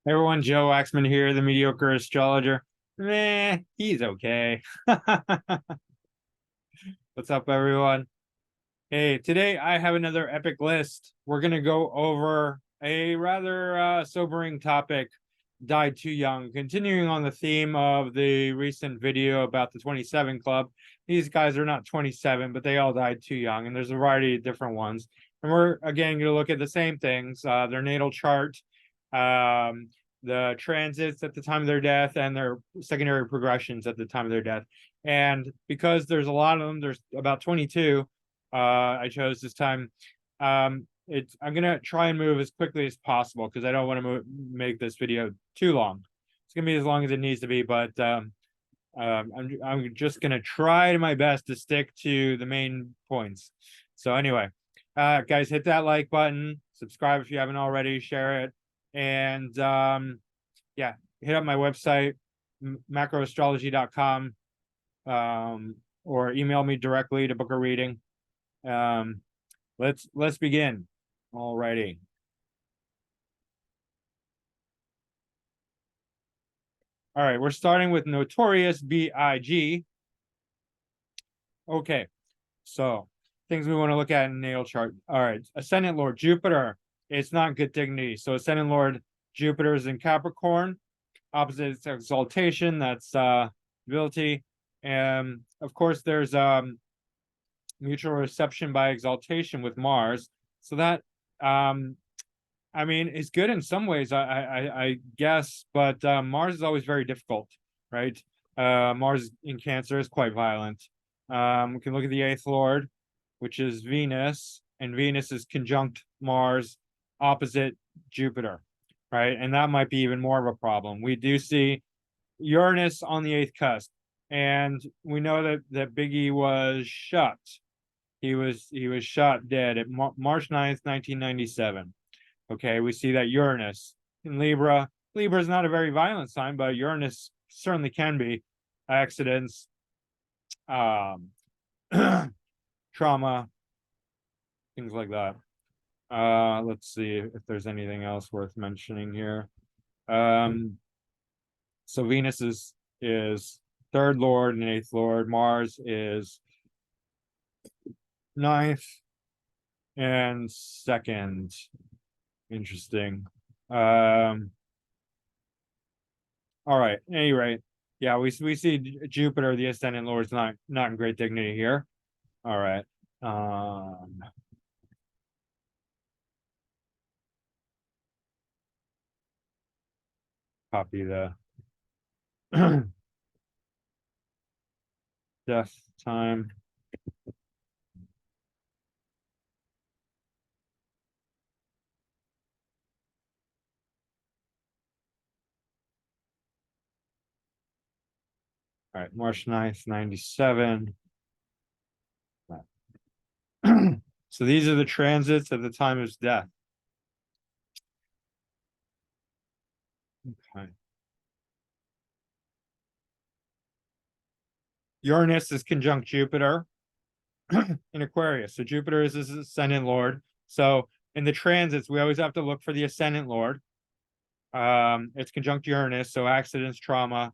Everyone, Joe Waxman here, the mediocre astrologer. Meh, he's okay. What's up, everyone? Hey, today I have another epic list. We're going to go over a rather sobering topic, died too young. Continuing on the theme of the recent video about the 27 Club. These guys are not 27, but they all died too young, and there's a variety of different ones. And we're, again, going to look at the same things, their natal chart, um, the transits at the time of their death, and their secondary progressions at the time of their death. And because there's a lot of them, there's about 22, I chose this time. I'm gonna try and move as quickly as possible because I don't want to make this video too long. It's gonna be as long as it needs to be, but I'm just gonna try my best to stick to the main points. So anyway, guys, hit that like button, subscribe if you haven't already, share it, and yeah, hit up my website, macroastrology.com, or email me directly to book a reading. Let's begin. Alrighty. All right, we're starting with Notorious B.I.G. Okay, so things we want to look at in natal chart. All right, Ascendant Lord Jupiter. It's not good dignity. So Ascendant Lord Jupiter is in Capricorn. Opposite is exaltation. That's ability. And of course, there's mutual reception by exaltation with Mars. So that I mean, it's good in some ways, I guess, but Mars is always very difficult, right? Mars in Cancer is quite violent. We can look at the eighth lord, which is Venus, and Venus is conjunct Mars opposite Jupiter, right? And that might be even more of a problem. We do see Uranus on the eighth cusp, and we know that Biggie was shot. He was shot dead at March 9th, 1997. Okay, we see that Uranus in Libra. Libra is not a very violent sign, but Uranus certainly can be. Accidents, trauma, things like that. Let's see if there's anything else worth mentioning here. So Venus is third lord and eighth lord. Mars is ninth and second. Interesting. All right. At any rate, yeah, we see Jupiter, the ascendant lord, is not in great dignity here. All right. Copy the death time. All right, March 9th, 97. So these are the transits at the time of his death. Okay. Uranus is conjunct Jupiter in Aquarius. So Jupiter is his ascendant lord. So in the transits, we always have to look for the ascendant lord. It's conjunct Uranus, so accidents, trauma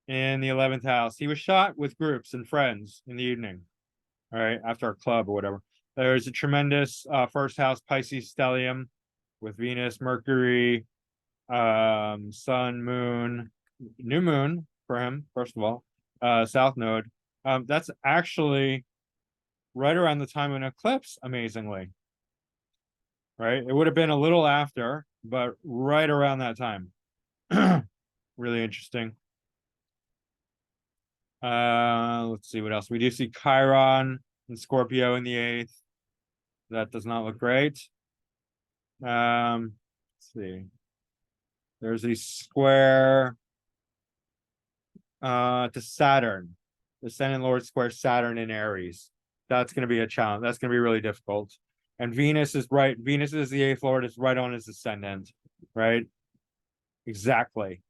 in the 11th house. He was shot with groups and friends in the evening, all right, after a club or whatever. There's a tremendous first house Pisces stellium with Venus, Mercury, Sun, Moon, new moon for him, first of all, South Node. That's actually right around the time of an eclipse, amazingly. Right? It would have been a little after, but right around that time. Really interesting. Let's see what else. We do see Chiron and Scorpio in the 8th. That does not look great. Let's see. There's a square to Saturn. The Ascendant Lord square Saturn in Aries. That's going to be a challenge. That's going to be really difficult. And Venus is right. Venus is the 8th Lord. It's right on his ascendant, right? Exactly.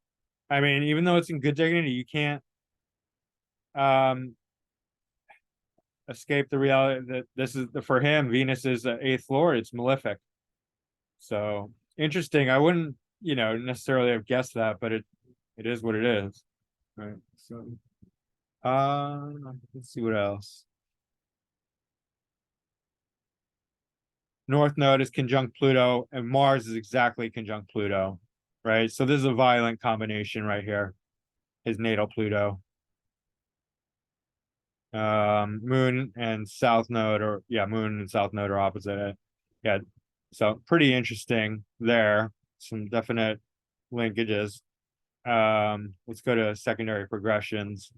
I mean, even though it's in good dignity, you can't escape the reality that this is for him. Venus is the 8th Lord. It's malefic. So interesting. I wouldn't necessarily have guessed that, but it is what it is. Right. So let's see what else. North Node is conjunct Pluto, and Mars is exactly conjunct Pluto. Right. So this is a violent combination right here. His natal Pluto. Moon and South Node, Moon and South Node are opposite it. Yeah. So pretty interesting there. Some definite linkages. Let's go to secondary progressions.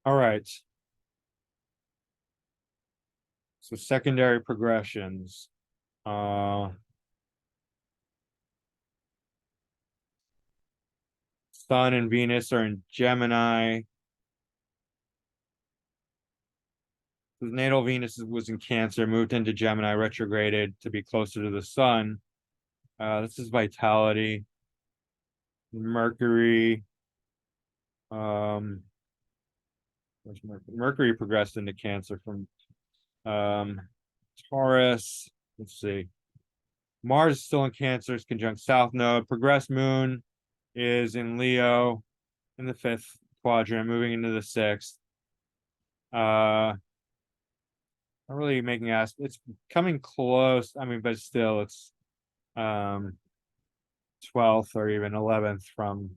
All right. So secondary progressions. Sun and Venus are in Gemini. His natal Venus was in Cancer, moved into Gemini, retrograded to be closer to the sun. This is vitality. Mercury. Mercury progressed into Cancer from Taurus. Let's see. Mars is still in Cancer, is conjunct South Node. Progressed Moon is in Leo in the 5th quadrant, moving into the 6th. Not really making it's coming close. I mean, but still it's 12th or even 11th from,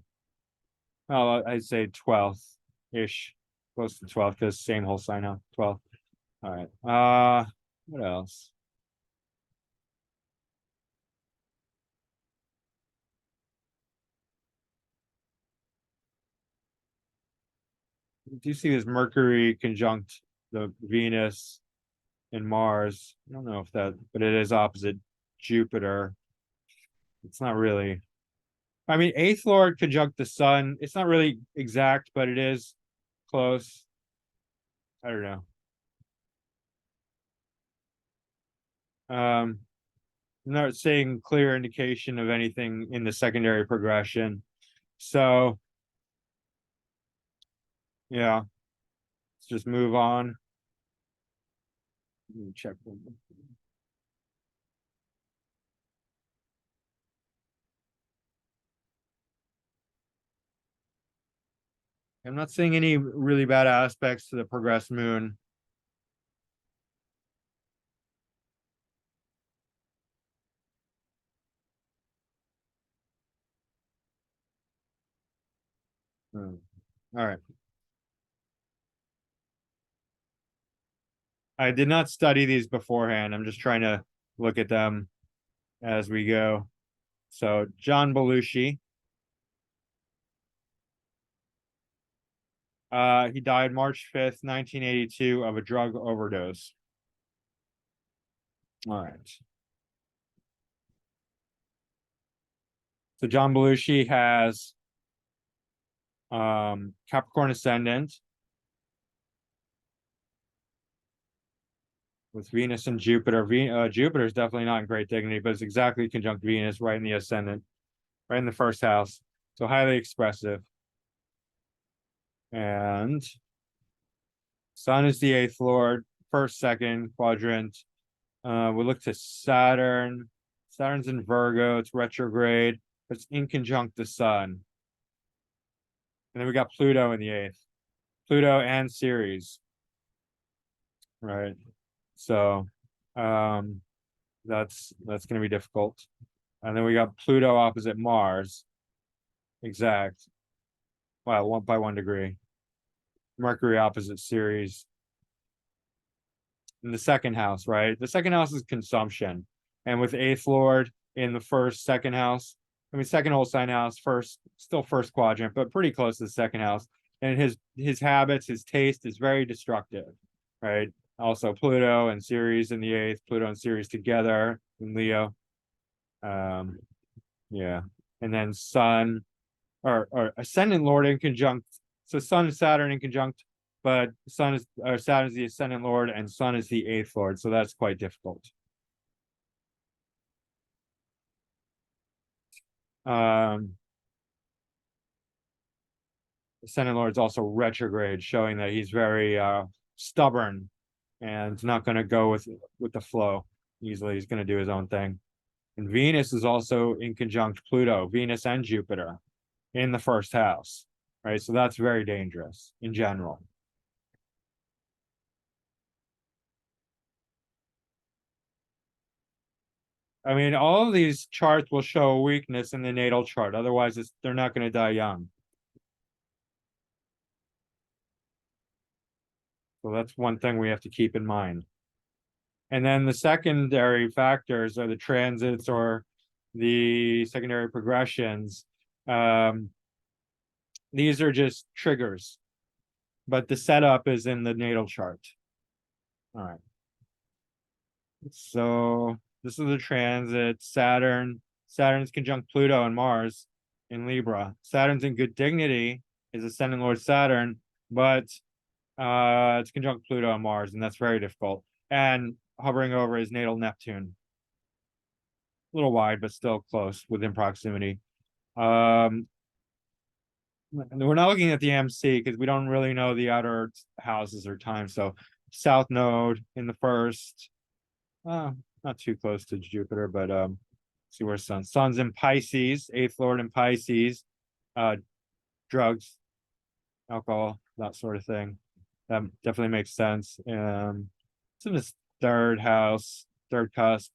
well, I'd say 12th ish, close to 12th, because same whole sign out, 12th. All right. What else? Do you see this Mercury conjunct the Venus and Mars? I don't know if that, but it is opposite Jupiter. It's not really. I mean, 8th Lord conjunct the Sun. It's not really exact, but it is close. I don't know. I'm not seeing clear indication of anything in the secondary progression. So, yeah, let's just move on. Let me check. I'm not seeing any really bad aspects to the progressed moon. All right. I did not study these beforehand. I'm just trying to look at them as we go. So, John Belushi. He died March 5th, 1982 of a drug overdose. All right. So John Belushi has Capricorn ascendant with Venus and Jupiter. Jupiter is definitely not in great dignity, but it's exactly conjunct Venus right in the ascendant, right in the 1st house. So highly expressive. And Sun is the 8th Lord, 1st, 2nd quadrant. We look to Saturn. Saturn's in Virgo. It's retrograde. It's in conjunct the Sun. And then we got Pluto in the 8th. Pluto and Ceres. Right. So that's gonna be difficult. And then we got Pluto opposite Mars. Exact. Wow, 1 by 1 degree. Mercury opposite Ceres. In the 2nd house, right? The 2nd house is consumption. And with 8th Lord in the 1st, 2nd house, I mean, 2nd whole sign house, still 1st quadrant, but pretty close to the 2nd house. And his habits, his taste is very destructive, right? Also Pluto and Ceres in the 8th, Pluto and Ceres together in Leo. Yeah. And then Sun or Ascendant Lord in conjunct. So Sun and Saturn in conjunct, but Saturn is the Ascendant Lord and Sun is the 8th Lord. So that's quite difficult. Um, the Ascendant Lord's also retrograde, showing that he's very stubborn and not going to go with the flow easily. He's going to do his own thing. And Venus is also in conjunct Pluto, Venus and Jupiter in the first house, right? So that's very dangerous in general. I mean, all of these charts will show a weakness in the natal chart. Otherwise, they're not going to die young. So that's one thing we have to keep in mind. And then the secondary factors are the transits or the secondary progressions. Um, these are just triggers, but the setup is in the natal chart. All right. So this is the transit. Saturn's conjunct Pluto and Mars in Libra. Saturn's in good dignity, is ascendant Lord Saturn, but it's conjunct Pluto and Mars, and that's very difficult. And hovering over is natal Neptune. A little wide, but still close within proximity. We're not looking at the MC because we don't really know the outer houses or time. So South Node in the first, not too close to Jupiter, but see where Sun's in Pisces, eighth lord in Pisces, drugs, alcohol, that sort of thing. That definitely makes sense. It's in this third house, third cusp.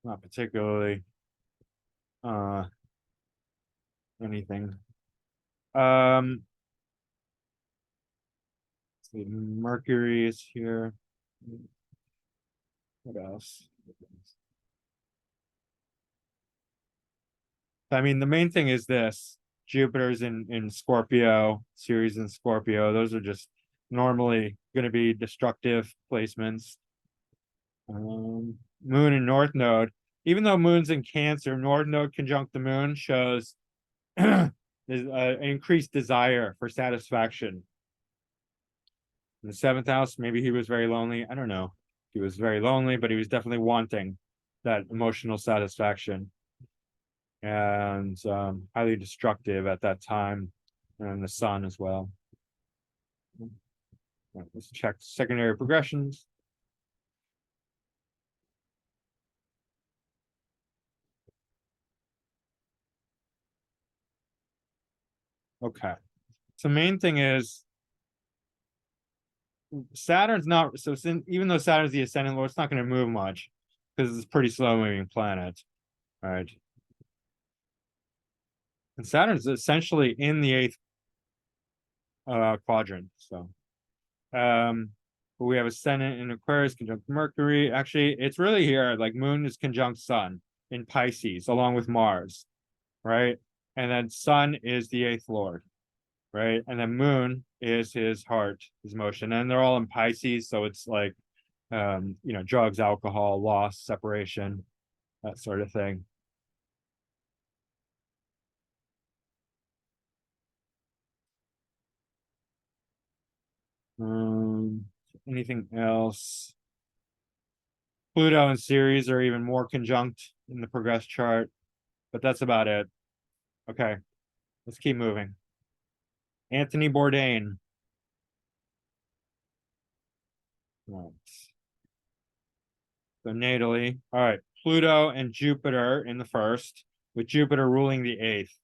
Not particularly anything. See, Mercury is here. What else? I mean, the main thing is this. Jupiter's in Scorpio, Ceres in Scorpio. Those are just normally going to be destructive placements. Moon and North Node. Even though Moon's in Cancer, North Node conjunct the Moon shows an increased desire for satisfaction. In the seventh house, maybe he was very lonely. I don't know. He was very lonely, but he was definitely wanting that emotional satisfaction. And highly destructive at that time, and the sun as well. Let's check secondary progressions. Okay. So main thing is Saturn's not so even though Saturn's the ascendant lord, it's not going to move much because it's a pretty slow moving planet. All right. And Saturn's essentially in the eighth quadrant. So but we have ascendant in Aquarius conjunct Mercury. Actually, it's really here. Like Moon is conjunct Sun in Pisces, along with Mars, right? And then Sun is the eighth lord, right? And then Moon is his heart, his motion, and they're all in Pisces, so it's like, drugs, alcohol, loss, separation, that sort of thing. Um, Anything else? Pluto and Ceres are even more conjunct in the progress chart, but that's about it. Okay, let's keep moving. Anthony Bourdain. Right. So natally, all right. Pluto and Jupiter in the first, with Jupiter ruling the eighth,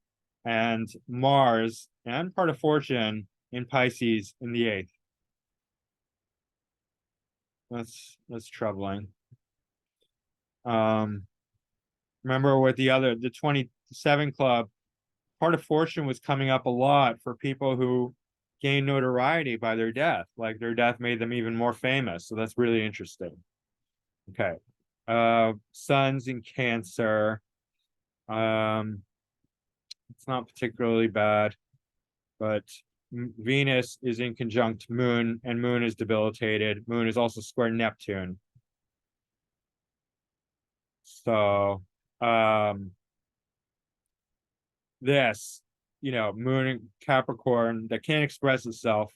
and Mars and part of Fortune in Pisces in the eighth. That's troubling. Remember with the 27 club, part of Fortune was coming up a lot for people who gained notoriety by their death. Like their death made them even more famous. So that's really interesting. Okay. Sun's in Cancer. It's not particularly bad, but Venus is in conjunct Moon, and Moon is debilitated. Moon is also square Neptune. So, this, Moon in Capricorn that can't express itself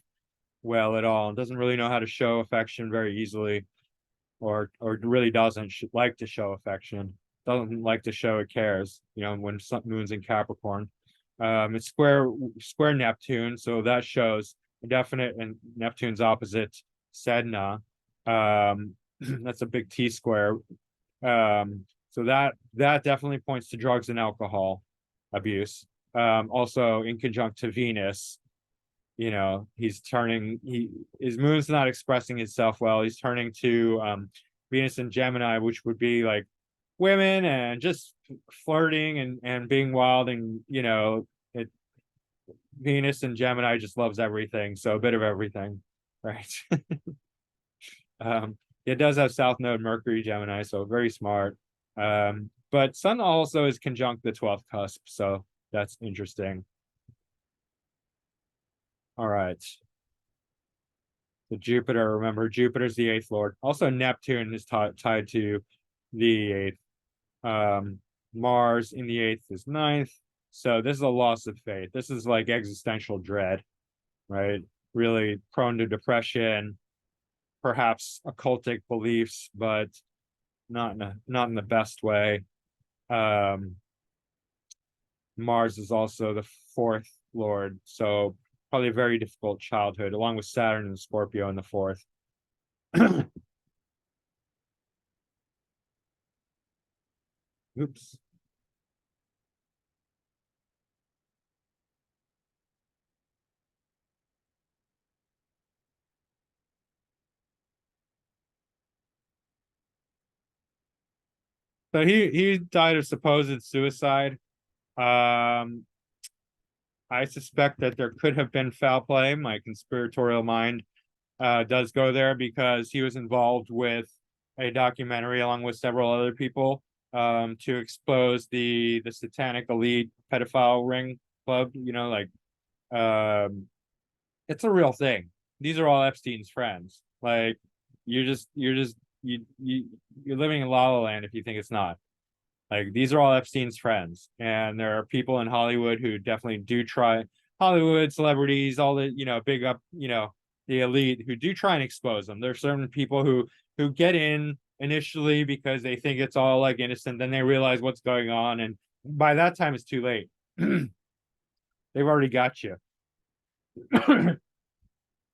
well at all, and doesn't really know how to show affection very easily. or really doesn't like to show affection, doesn't like to show it cares, when moon's in Capricorn. It's square Neptune, so that shows a definite, and Neptune's opposite, Sedna. That's a big T square. So that definitely points to drugs and alcohol abuse. Also in conjunct to Venus, his moon's not expressing itself well. He's turning to Venus and Gemini, which would be like women and just flirting and being wild, and it Venus and Gemini just loves everything, so a bit of everything, right? It does have South Node Mercury Gemini, so very smart. But Sun also is conjunct the 12th cusp, so that's interesting. All right. So Jupiter, remember, Jupiter's the 8th lord. Also, Neptune is tied to the 8th. Mars in the 8th is 9th. So this is a loss of faith. This is like existential dread, right? Really prone to depression, perhaps occultic beliefs, but not in the best way. Mars is also the 4th lord, so probably a very difficult childhood, along with Saturn and Scorpio in the 4th. Oops. So he died of supposed suicide. Um, I suspect that there could have been foul play. My conspiratorial mind does go there, because he was involved with a documentary along with several other people, to expose the satanic elite pedophile ring club. It's a real thing. These are all Epstein's friends. Like, you're living in La La Land if you think it's not. Like, these are all Epstein's friends, and there are people in Hollywood who definitely do try. Hollywood celebrities, all the big up, the elite, who do try and expose them. There's certain people who get in initially because they think it's all like innocent, then they realize what's going on, and by that time it's too late. They've already got you.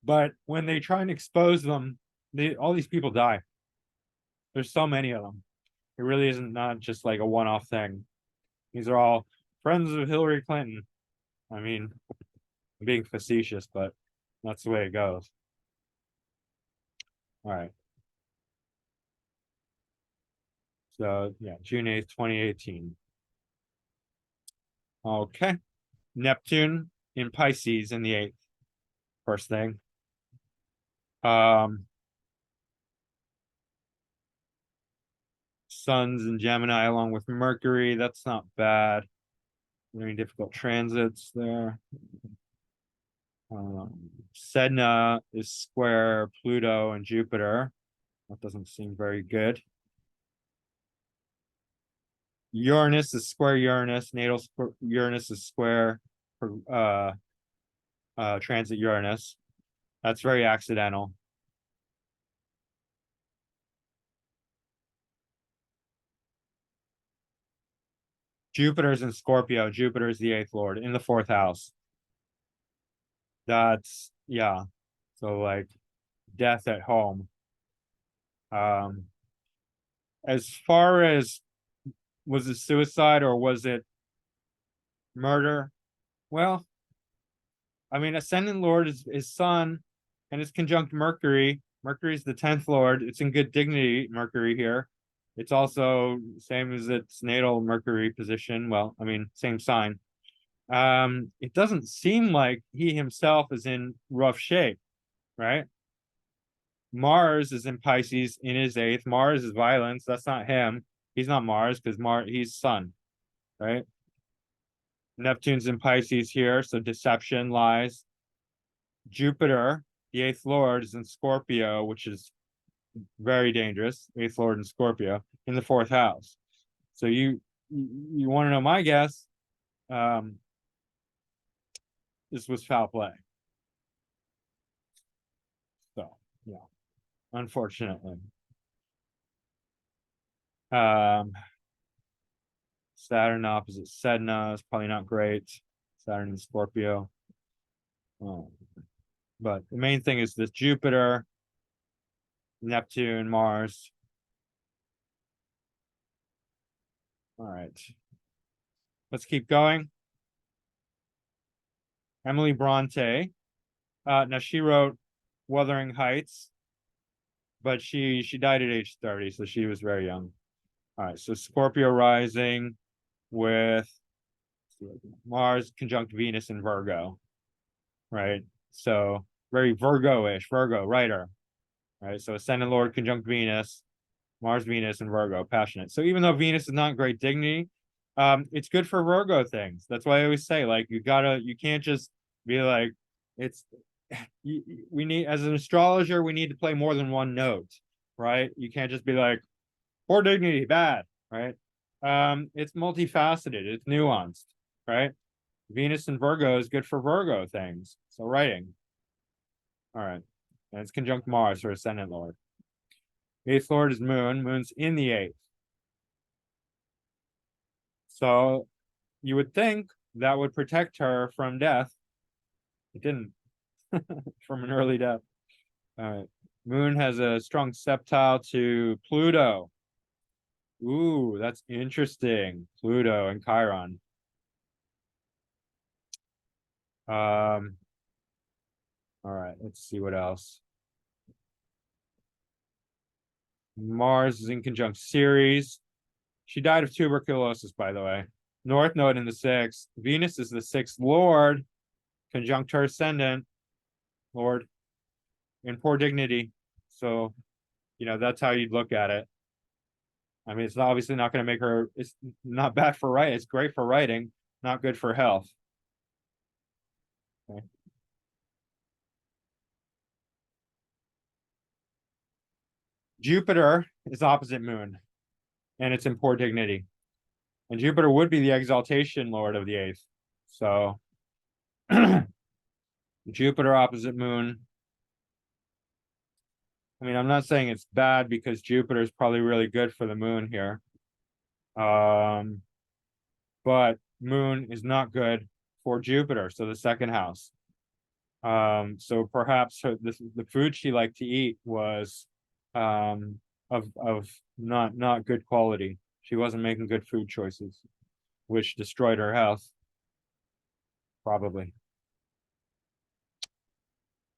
But when they try and expose them, all these people die. There's so many of them. It really isn't not just like a one-off thing. These are all friends of Hillary Clinton. I mean, I'm being facetious, but that's the way it goes. All right. So yeah, June 8th, 2018. Okay. Neptune in Pisces in the 8th. First thing. Sun's in Gemini along with Mercury. That's not bad. Very difficult transits there. Sedna is square Pluto and Jupiter. That doesn't seem very good. Uranus is square Uranus. Natal Uranus is square transit Uranus. That's very accidental. Jupiter's in Scorpio. Jupiter's the 8th lord in the 4th house. That's, yeah. So like death at home. As far as, was it suicide or was it murder? Well, I mean, ascendant lord is Sun, and it's conjunct Mercury. Mercury's the 10th lord. It's in good dignity, Mercury here. It's also same as its natal Mercury position. Well, I mean, same sign. It doesn't seem like he himself is in rough shape, right? Mars is in Pisces in his 8th. Mars is violence. That's not him. He's not Mars, because he's Sun, right? Neptune's in Pisces here, so deception, lies. Jupiter, the 8th lord, is in Scorpio, which is very dangerous. 8th lord in Scorpio in the 4th house. So you want to know my guess? This was foul play. So yeah, unfortunately. Um, Saturn opposite Sedna is probably not great. Saturn and Scorpio. But the main thing is this Jupiter, Neptune, Mars. All right. Let's keep going. Emily Bronte. Now she wrote Wuthering Heights, but she died at age 30, so she was very young. All right, so Scorpio rising with Mars conjunct Venus in Virgo, right? So very Virgo-ish, Virgo writer, right? So Ascendant Lord conjunct Venus, Mars, Venus, and Virgo, passionate. So even though Venus is not great dignity, it's good for Virgo things. That's why I always say, like, you can't just be like, it's, we need, as an astrologer, we need to play more than one note, right? You can't just be like, poor dignity, bad, right? It's multifaceted, it's nuanced, right? Venus and Virgo is good for Virgo things. So writing. All right. And it's conjunct Mars, or Ascendant Lord. Eighth Lord is Moon. Moon's in the eighth. So you would think that would protect her from death. It didn't. From an early death. All right. Moon has a strong septile to Pluto. Ooh, that's interesting. Pluto and Chiron. All right, let's see what else. Mars is in conjunct Ceres. She died of tuberculosis, by the way. North Node in the sixth. Venus is the sixth Lord, conjunct her ascendant, Lord, in poor dignity. So, that's how you'd look at it. I mean, it's obviously not going to make her, it's not bad for writing. It's great for writing, not good for health. Okay. Jupiter is opposite Moon, and it's in poor dignity. And Jupiter would be the exaltation lord of the eighth. So Jupiter opposite Moon. I mean, I'm not saying it's bad because Jupiter is probably really good for the Moon here. But Moon is not good for Jupiter, so the second house. So perhaps the food she liked to eat was of not good quality. She wasn't making good food choices, which destroyed her health, probably.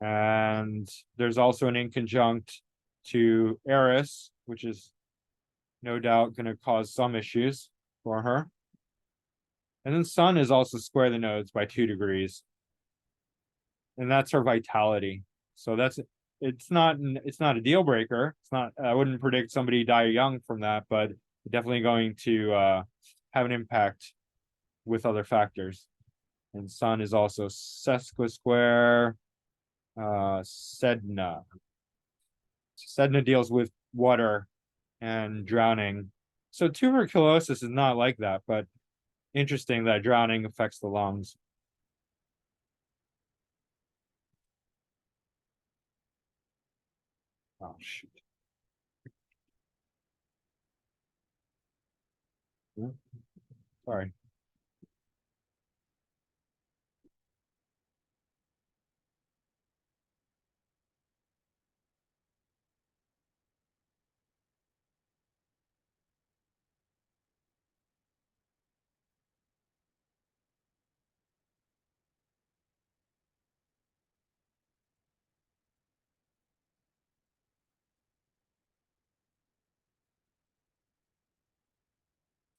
And there's also an inconjunct to Eris, which is no doubt going to cause some issues for her. And then Sun is also square the nodes by 2 degrees. And that's her vitality. So it's not a deal breaker. It's not, I wouldn't predict somebody die young from that, but definitely going to have an impact with other factors. And Sun is also sesquisquare Sedna. Sedna deals with water and drowning. So tuberculosis is not like that, but interesting that drowning affects the lungs. Oh, shoot. Sorry.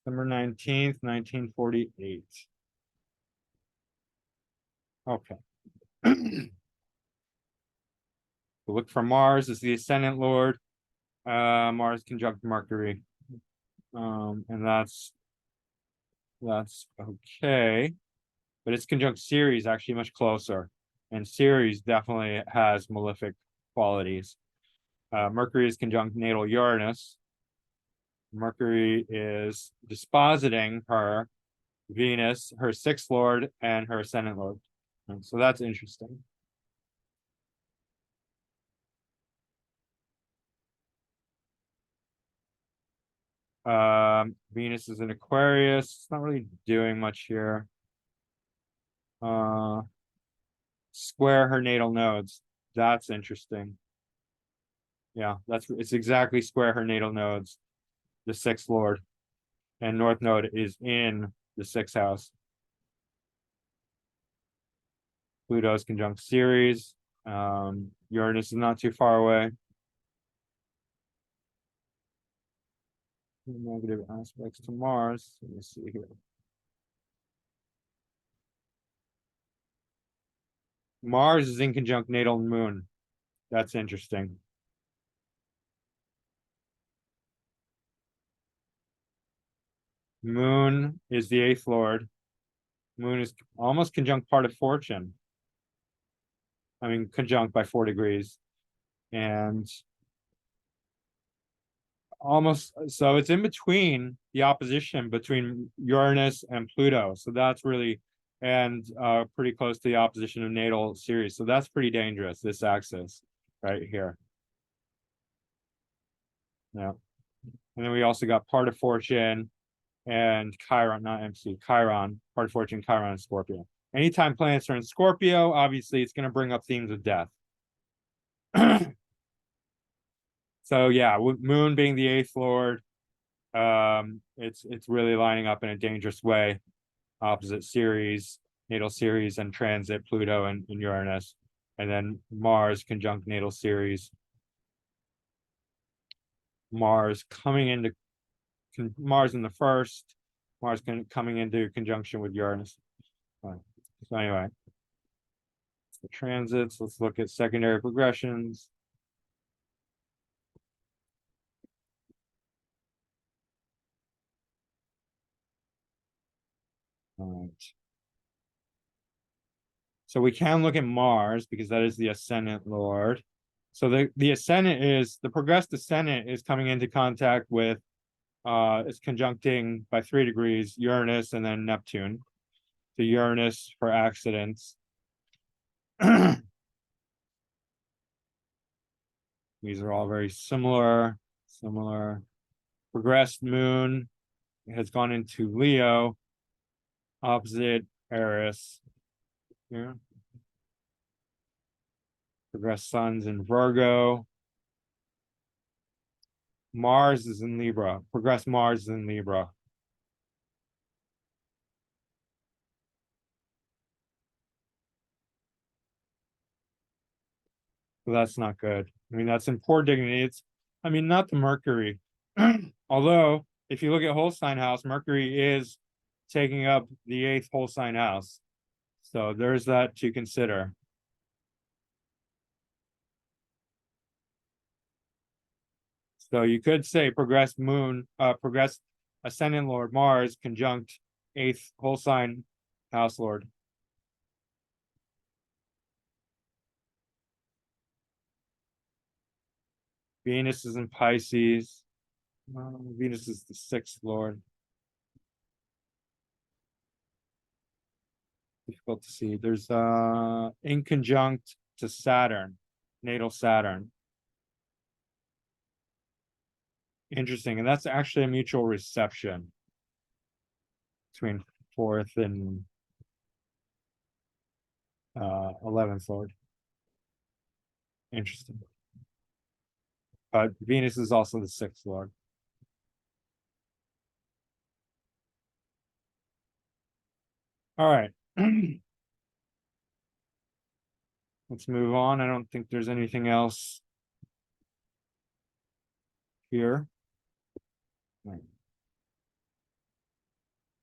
December 19th, 1948. Okay. Look for Mars as the ascendant lord. Mars conjunct Mercury. And that's okay. But it's conjunct Ceres actually much closer. And Ceres definitely has malefic qualities. Mercury is conjunct natal Uranus. Mercury is dispositing her Venus, her sixth lord, and her ascendant lord. And so that's interesting. Venus is in Aquarius. It's not really doing much here. Square her natal nodes. That's interesting. Yeah, it's exactly square her natal nodes, the sixth lord, and North Node is in the sixth house. Pluto's conjunct Ceres. Uranus is not too far away. Negative aspects to Mars. Let me see here. Mars is in conjunct natal moon. That's interesting. Moon is the eighth lord. Moon is almost conjunct part of fortune. I mean, conjunct by 4 degrees. And almost, so it's in between the opposition between Uranus and Pluto. So that's really, and pretty close to the opposition of natal Ceres. So that's pretty dangerous, this axis right here. Yeah. And then we also got part of fortune and Chiron, not MC, Chiron, part of fortune, Chiron, and Scorpio. Anytime planets are in Scorpio, obviously it's going to bring up themes of death. So yeah, Moon being the eighth lord, it's really lining up in a dangerous way. Opposite Ceres, natal Ceres, and transit Pluto and Uranus, and then Mars conjunct natal Ceres. Mars coming into Mars in the first, Mars coming into conjunction with Uranus. So anyway, the transits. Let's look at secondary progressions. All right. So we can look at Mars because that is the ascendant lord. So the ascendant is the progressed ascendant is coming into contact with it's conjuncting by 3 degrees Uranus and then Neptune. So Uranus for accidents. These are all very similar. Progressed moon has gone into Leo, opposite Eris. Yeah. Progressed sun's in Virgo. Mars is in Libra. Progressed Mars is in Libra. So that's not good. I mean, that's in poor dignity. I mean, not the Mercury. Although, if you look at whole sign house, Mercury is taking up the eighth whole sign house. So there's that to consider. So you could say progressed ascendant lord Mars conjunct eighth whole sign house lord. Venus is in Pisces. Venus is the sixth lord. Difficult to see. There's in conjunct to Saturn, natal Saturn. Interesting, and that's actually a mutual reception between fourth and 11th lord. Interesting. But Venus is also the sixth lord. All right. Let's move on. I don't think there's anything else here. Right.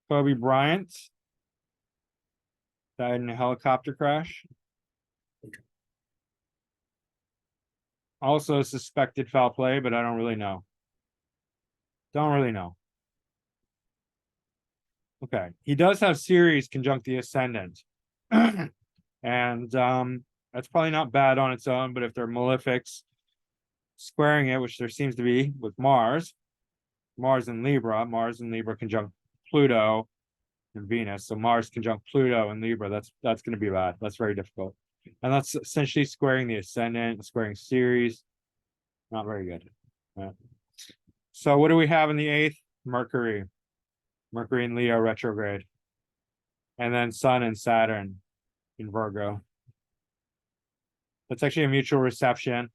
Kobe Bryant died in a helicopter crash. Also suspected foul play, but I don't really know. Don't really know. Okay. He does have Ceres conjunct the ascendant. And that's probably not bad on its own, but if they're malefics squaring it, which there seems to be with Mars in Libra conjunct Pluto and Venus. So Mars conjunct Pluto and Libra, that's going to be bad. That's very difficult. And that's essentially squaring the ascendant, squaring Ceres. Not very good. So what do we have in the eighth? Mercury. Mercury in Leo retrograde. And then Sun and Saturn in Virgo. That's actually a mutual reception.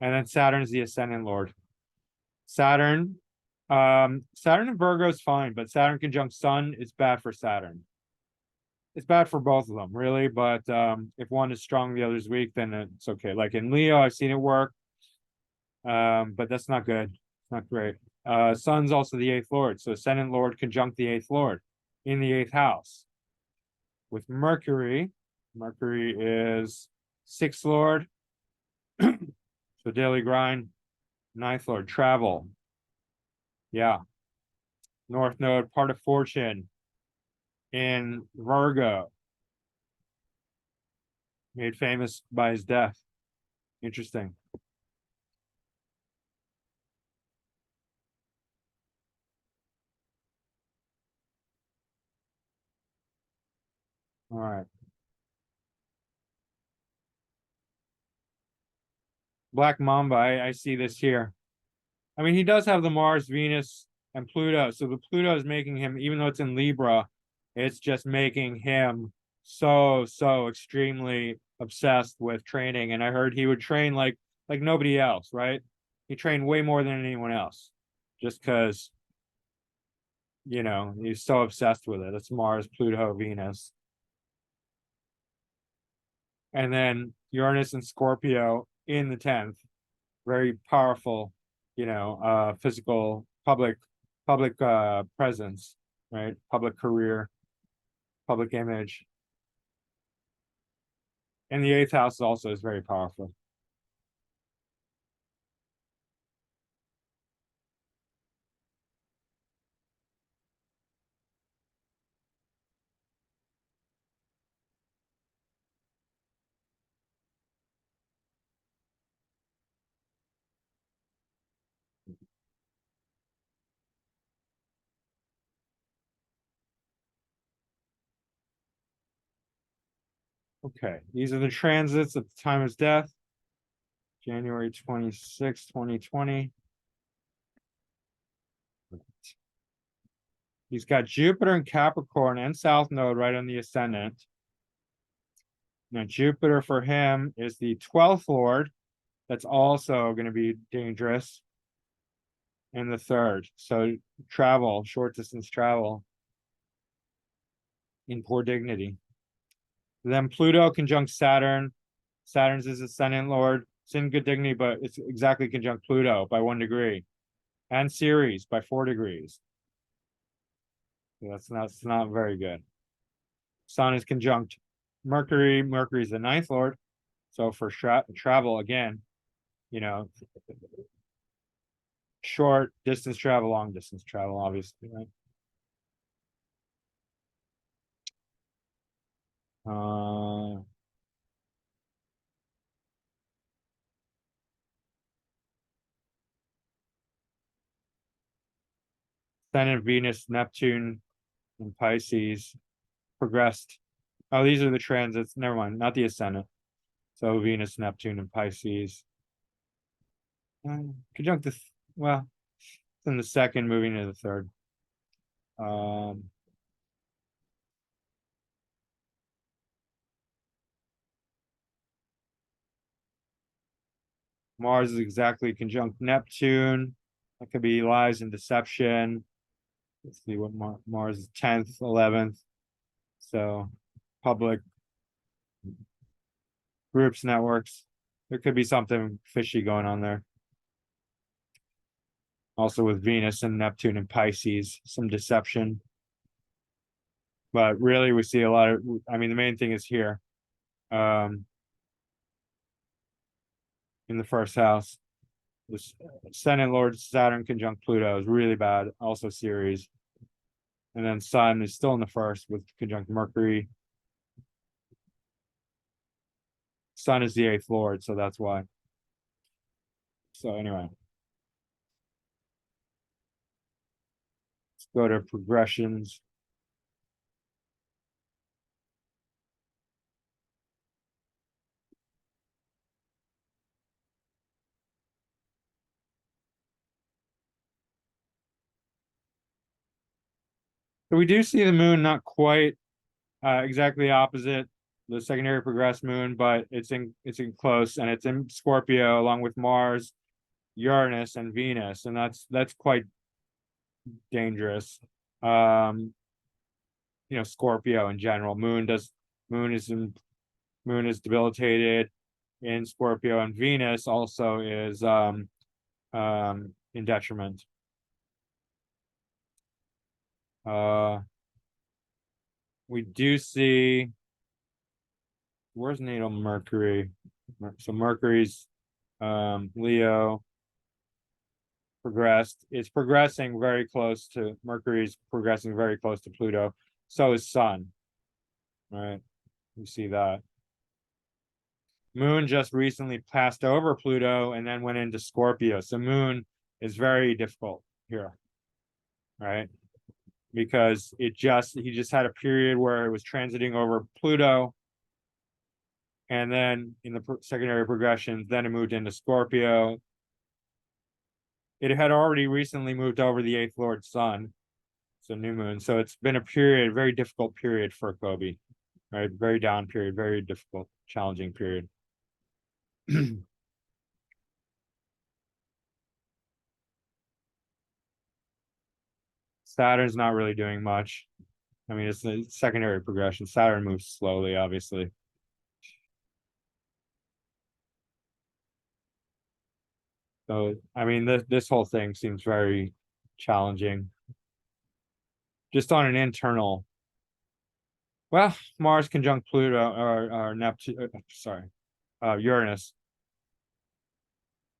And then Saturn's the ascendant lord. Saturn, Saturn in Virgo is fine, but Saturn conjunct Sun is bad for Saturn. It's bad for both of them, really. But if one is strong, the other is weak, then it's okay. Like in Leo, I've seen it work, but that's not good. It's not great. Sun's also the eighth lord, so ascendant lord conjunct the eighth lord in the eighth house. With Mercury, Mercury is sixth lord, so daily grind. Ninth lord, travel. Yeah. North node, part of fortune in Virgo. Made famous by his death. Interesting. All right. Black Mamba, I see this here. I mean, he does have the Mars, Venus, and Pluto. So the Pluto is making him, even though it's in Libra, it's just making him so extremely obsessed with training. And I heard he would train like nobody else, right? He trained way more than anyone else, just because he's so obsessed with it. It's Mars, Pluto, Venus. And then Uranus and Scorpio in the 10th. Very powerful, physical public presence, right? Public career, public image. And the eighth house also is very powerful. Okay, these are the transits at the time of his death. January 26, 2020. He's got Jupiter in Capricorn and South Node right on the ascendant. Now, Jupiter for him is the 12th Lord. That's also going to be dangerous. And the third. So travel, short distance travel in poor dignity. Then Pluto conjunct Saturn. Saturn's his ascendant lord. It's in good dignity, but it's exactly conjunct Pluto by 1 degree. And Ceres by 4 degrees. So that's not very good. Sun is conjunct Mercury. Mercury is the ninth lord. So for travel again, you know, short distance travel, long distance travel, obviously, right? Uh, Sun and Venus, Neptune, and Pisces progressed. Oh, these are the transits. Never mind, not the ascendant. So Venus, Neptune, and Pisces. Conjunct the well, it's in the second, moving to the third. Um, Mars is exactly conjunct Neptune. That could be lies and deception. Let's see what Mars is 10th, 11th. So public groups, networks. There could be something fishy going on there. Also with Venus and Neptune and Pisces, some deception. But really we see a lot of, I mean, the main thing is here. In the first house. This Ascendant Lord Saturn conjunct Pluto is really bad. Also Ceres. And then Sun is still in the first with conjunct Mercury. Sun is the eighth lord, so that's why. So anyway. Let's go to progressions. So we do see the moon not quite exactly opposite the secondary progressed moon, but it's in close, and it's in Scorpio along with Mars, Uranus, and Venus, and that's quite dangerous. Um, Scorpio in general. Moon is moon is debilitated in Scorpio, and Venus also is in detriment. We do see, where's natal Mercury? So Mercury's Leo progressed. It's progressing very close to Mercury's progressing very close to Pluto. So is Sun. Right. You see that. Moon just recently passed over Pluto and then went into Scorpio. So Moon is very difficult here. Right. Because he just had a period where it was transiting over Pluto. And then in the secondary progressions, then it moved into Scorpio. It had already recently moved over the eighth lord Sun. So new moon. So it's been a period, very difficult period for Kobe. Right? Very down period, very difficult, challenging period. Saturn's not really doing much. I mean, it's the secondary progression. Saturn moves slowly, obviously. So, I mean, this whole thing seems very challenging. Just on an internal. Well, Mars conjunct Pluto or Neptune. Uranus.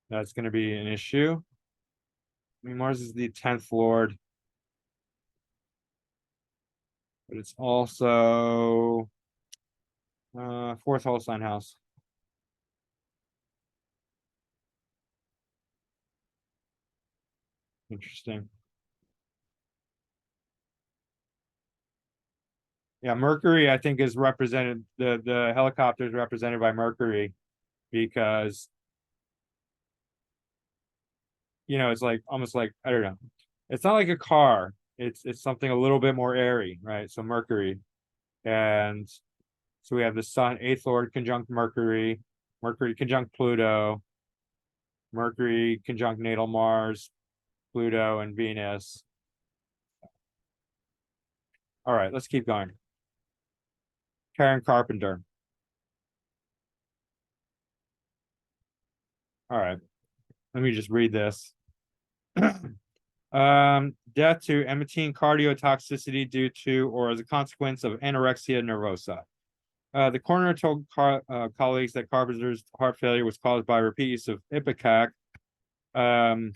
That's going to be an issue. I mean, Mars is the 10th lord, but it's also fourth whole sign house. Interesting. Yeah, Mercury, I think, is represented, the helicopter is represented by Mercury because it's like almost like, I don't know. It's not like a car. It's something a little bit more airy, right? So Mercury. And so we have the Sun, eighth lord conjunct Mercury, Mercury conjunct Pluto, Mercury conjunct natal Mars, Pluto, and Venus. All right, let's keep going. Karen Carpenter. All right, let me just read this. Death to emetine cardiotoxicity due to or as a consequence of anorexia nervosa. The coroner told colleagues that Carpenter's heart failure was caused by repeat use of Ipecac, an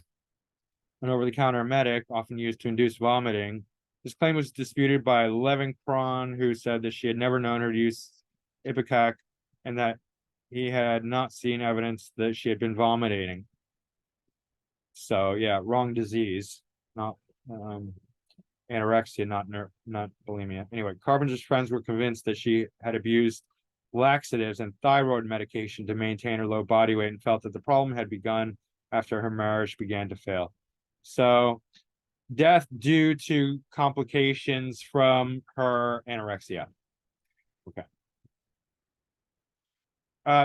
over-the-counter medic often used to induce vomiting. This claim was disputed by Levin Cron, who said that she had never known her to use Ipecac and that he had not seen evidence that she had been vomiting. So yeah, wrong disease, not anorexia, not bulimia. Anyway, Carpenter's friends were convinced that she had abused laxatives and thyroid medication to maintain her low body weight and felt that the problem had begun after her marriage began to fail. So, death due to complications from her anorexia. Okay.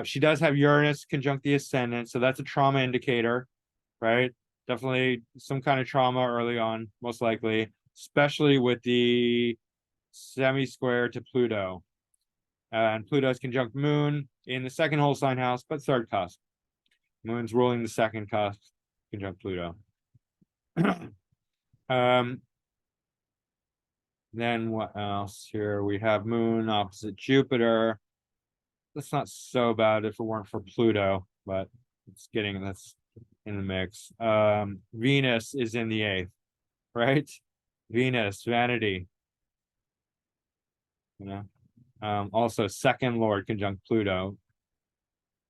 She does have Uranus conjunct the ascendant, so that's a trauma indicator, right? Definitely some kind of trauma early on, most likely, especially with the semi-square to Pluto. And Pluto's conjunct Moon in the second whole sign house, but third cusp. Moon's ruling the second cusp, conjunct Pluto. Then what else here? We have Moon opposite Jupiter. That's not so bad if it weren't for Pluto, but that's in the mix. Venus is in the eighth, right? Venus, vanity. Also second lord conjunct Pluto.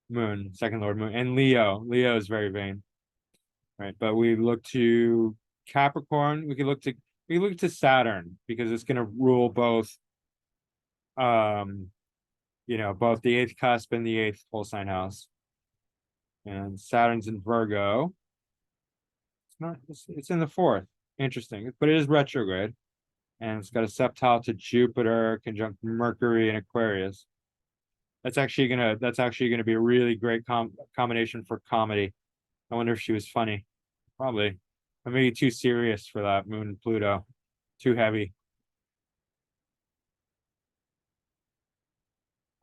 Moon, second lord Moon, and Leo. Leo is very vain. Right. But we look to Capricorn. We look to Saturn because it's gonna rule both both the eighth cusp and the eighth whole sign house. And Saturn's in Virgo. It's in the fourth. Interesting, but it is retrograde. and it's got a septile to Jupiter conjunct Mercury and Aquarius. That's actually gonna be a really great combination for comedy. I wonder if she was funny. Probably. Or maybe too serious for that. Moon and Pluto. Too heavy.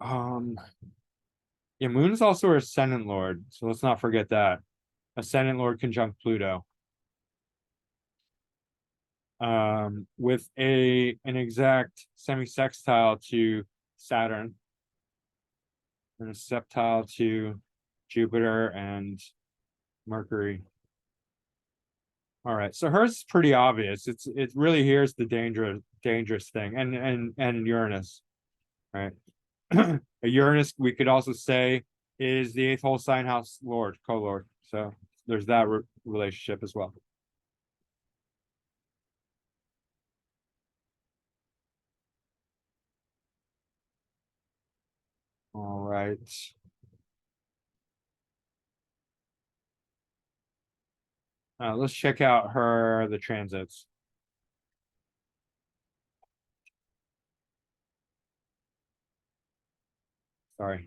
Um yeah, Moon is also her ascendant lord, so let's not forget that. Ascendant lord conjunct Pluto. With an exact semi-sextile to Saturn and a septile to Jupiter and Mercury. All right, so hers is pretty obvious. It really here's the dangerous thing, and Uranus, right? A Uranus, we could also say, is the eighth whole sign house lord, co-lord. So there's that relationship as well. All right. Let's check out the transits. Sorry.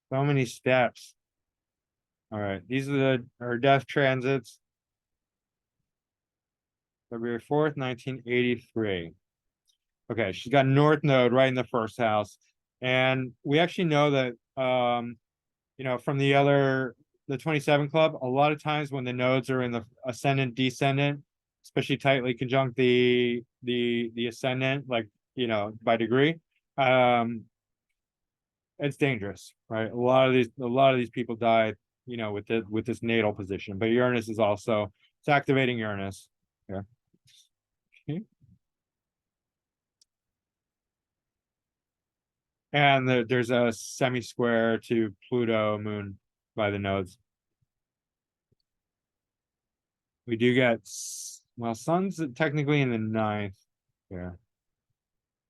So many steps. All right. These are her death transits. February 4th, 1983. Okay, she's got North Node right in the first house. And we actually know that from the 27 club, a lot of times when the nodes are in the ascendant, descendant, especially tightly conjunct the ascendant, like by degree, um, it's dangerous, right? A lot of these people died, with this natal position. But Uranus is also it's activating Uranus. Yeah. Okay. And there's a semi-square to Pluto moon by the nodes. We do get Sun's technically in the ninth. Yeah.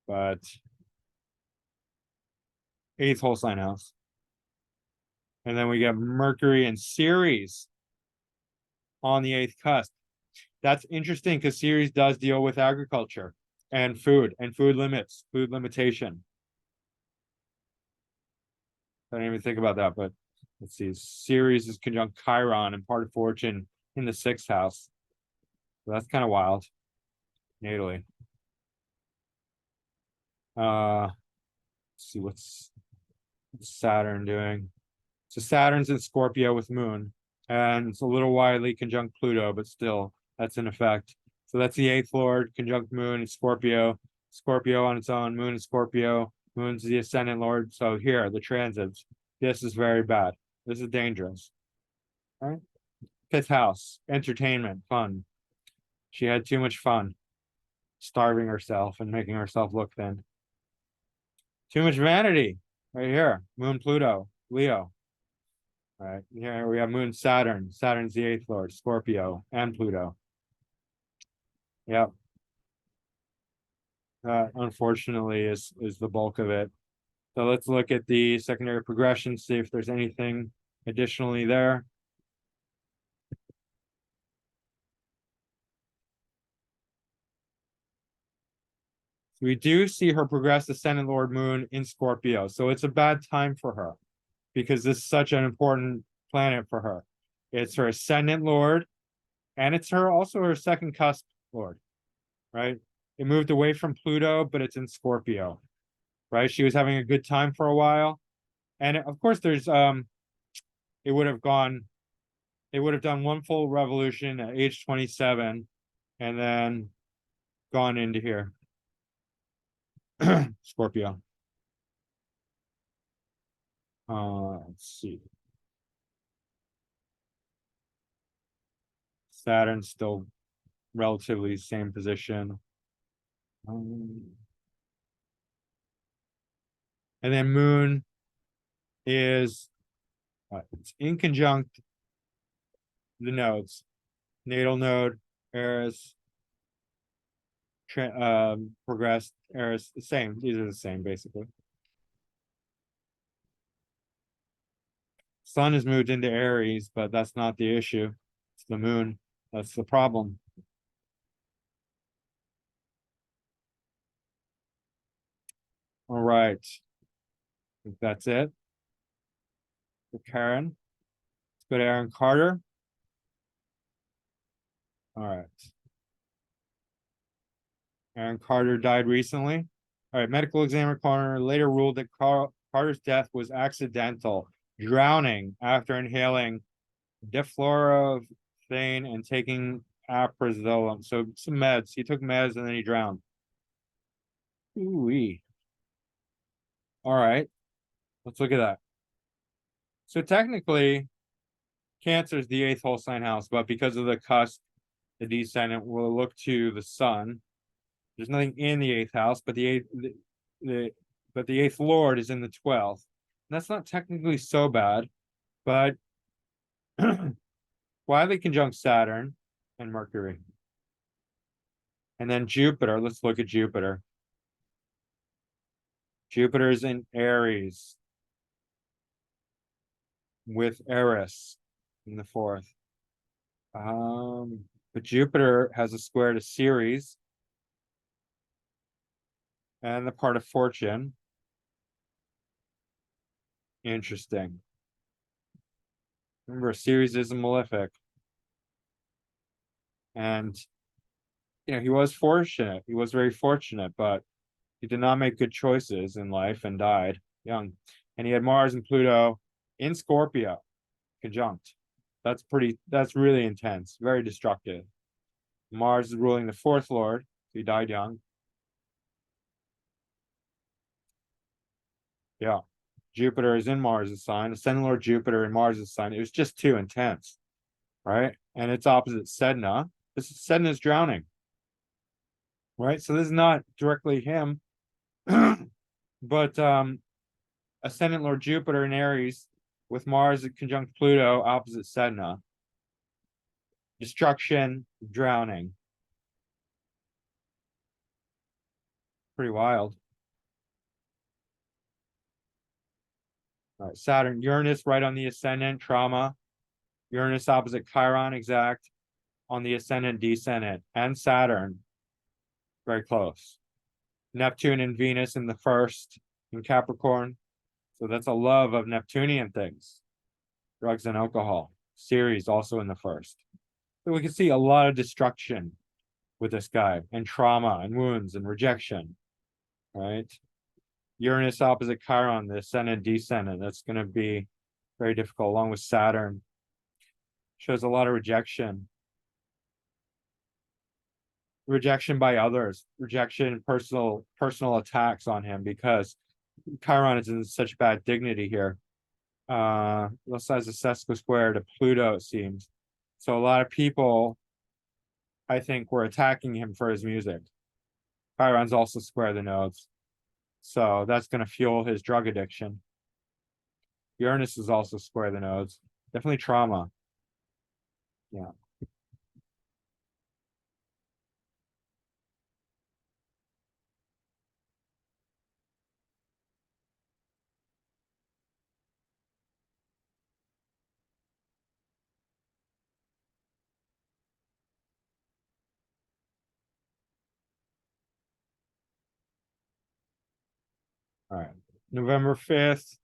But eighth whole sign house. And then we get Mercury and Ceres on the eighth cusp. That's interesting because Ceres does deal with agriculture and food limits, food limitation. I didn't even think about that, but let's see. Ceres is conjunct Chiron and part of fortune in the sixth house. So that's kind of wild. Natally. Let's see what's Saturn doing. So Saturn's in Scorpio with Moon, and it's a little widely conjunct Pluto, but still, that's in effect. So that's the eighth lord conjunct Moon and Scorpio. Scorpio on its own, Moon and Scorpio. Moon's the ascendant lord. So here, the transits. This is very bad. This is dangerous. All right. Fifth house, entertainment, fun. She had too much fun, starving herself and making herself look thin. Too much vanity. Right here, Moon, Pluto, Leo. All right, here we have Moon, Saturn. Saturn's the eighth lord, Scorpio, and Pluto. Yep. That unfortunately is the bulk of it. So let's look at the secondary progression, see if there's anything additionally there. We do see her progress ascendant Lord Moon in Scorpio. So it's a bad time for her because this is such an important planet for her. It's her ascendant Lord, and it's also her second cusp Lord, right? It moved away from Pluto, but it's in Scorpio, right? She was having a good time for a while. And of course, it would have done one full revolution at age 27 and then gone into here. Scorpio. Let's see. Saturn still relatively same position. And then Moon is it's in conjunct the nodes. Natal node, Eris, progressed, Eris, the same. These are the same, basically. Sun has moved into Aries, but that's not the issue. It's the moon. That's the problem. All right. I think that's it for Karen. Let's go to Aaron Carter. All right. Aaron Carter died recently. All right. Medical examiner coroner later ruled that Carter's death was accidental, drowning after inhaling difluorothane and taking aprazolam. So some meds. He took meds and then he drowned. Ooh-wee. All right. Let's look at that. So technically, Cancer is the eighth whole sign house, but because of the cusp, the descendant will look to the sun. There's nothing in the eighth house, but the eighth lord is in the 12th. And that's not technically so bad, but widely conjunct Saturn and Mercury. And then Jupiter, let's look at Jupiter. Jupiter's in Aries with Eris in the 4th. But Jupiter has a square to Ceres and the part of fortune. Interesting. Remember, Ceres is a malefic. And, he was fortunate. He was very fortunate, but he did not make good choices in life and died young. And he had Mars and Pluto in Scorpio conjunct. That's really intense, very destructive. Mars is ruling the 4th lord. So he died young. Yeah. Jupiter is in Mars' sign. Ascendant Lord Jupiter in Mars' sign. It was just too intense, right? And it's opposite Sedna. Sedna is drowning, right? So this is not directly him, but Ascendant Lord Jupiter in Aries with Mars conjunct Pluto opposite Sedna. Destruction, drowning. Pretty wild. All right, Saturn, Uranus right on the ascendant, trauma. Uranus opposite Chiron, exact, on the ascendant, descendant, and Saturn, very close. Neptune and Venus in the 1st in Capricorn. So that's a love of Neptunian things, drugs and alcohol. Ceres also in the 1st. So we can see a lot of destruction with this guy, and trauma and wounds and rejection, right? Uranus opposite Chiron, the ascendant, descendant. That's going to be very difficult, along with Saturn. Shows a lot of rejection. Rejection by others, rejection, personal attacks on him, because Chiron is in such bad dignity here. This has a sesquisquare to Pluto, it seems. So a lot of people, I think, were attacking him for his music. Chiron's also square the nodes. So that's going to fuel his drug addiction. Uranus is also square the nodes. Definitely trauma. Yeah. All right. November 5th,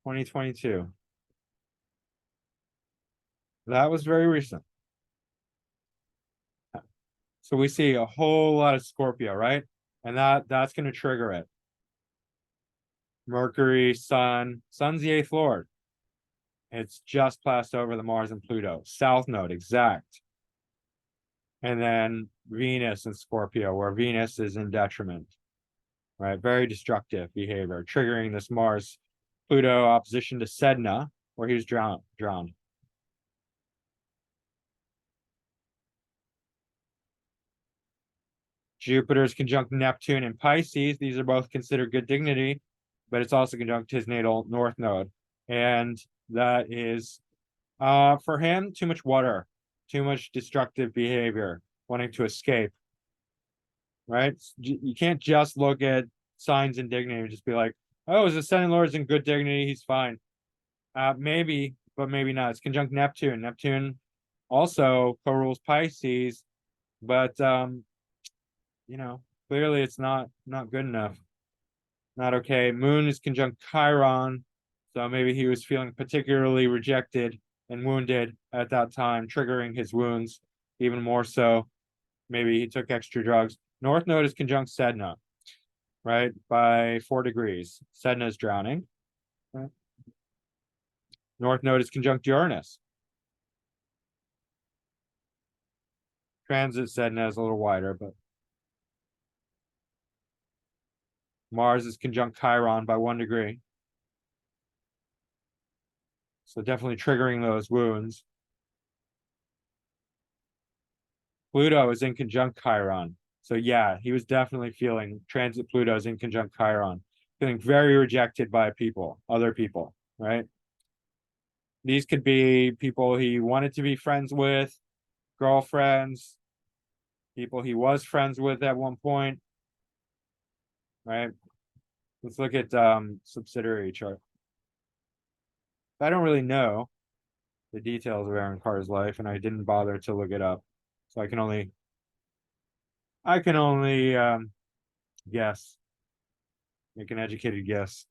2022. That was very recent. So we see a whole lot of Scorpio, right? And that's going to trigger it. Mercury, Sun. Sun's the 8th lord. It's just passed over the Mars and Pluto. South node, exact. And then Venus and Scorpio, where Venus is in detriment, right? Very destructive behavior, triggering this Mars Pluto opposition to Sedna, where he was drowned. Jupiter's conjunct Neptune and Pisces. These are both considered good dignity, but it's also conjunct his natal north node. And that is For him, too much water, too much destructive behavior, wanting to escape, right? You can't just look at signs and dignity and just be like, oh, his ascendant lord's in good dignity, he's fine. Maybe, but maybe not. It's conjunct Neptune. Neptune also co-rules Pisces, but clearly it's not good enough. Not okay. Moon is conjunct Chiron, so maybe he was feeling particularly rejected and wounded at that time, triggering his wounds even more so. Maybe he took extra drugs. North Node is conjunct Sedna, right? By 4 degrees. Sedna is drowning. Right? North Node is conjunct Uranus. Transit Sedna is a little wider, but Mars is conjunct Chiron by 1 degree. So definitely triggering those wounds. Pluto is in conjunct Chiron. So yeah, he was definitely feeling transit Pluto's in conjunct Chiron, feeling very rejected by people, other people, right? These could be people he wanted to be friends with, girlfriends, people he was friends with at one point, right? Let's look at subsidiary chart. I don't really know the details of Aaron Carr's life, and I didn't bother to look it up. So I can only guess, make an educated guess.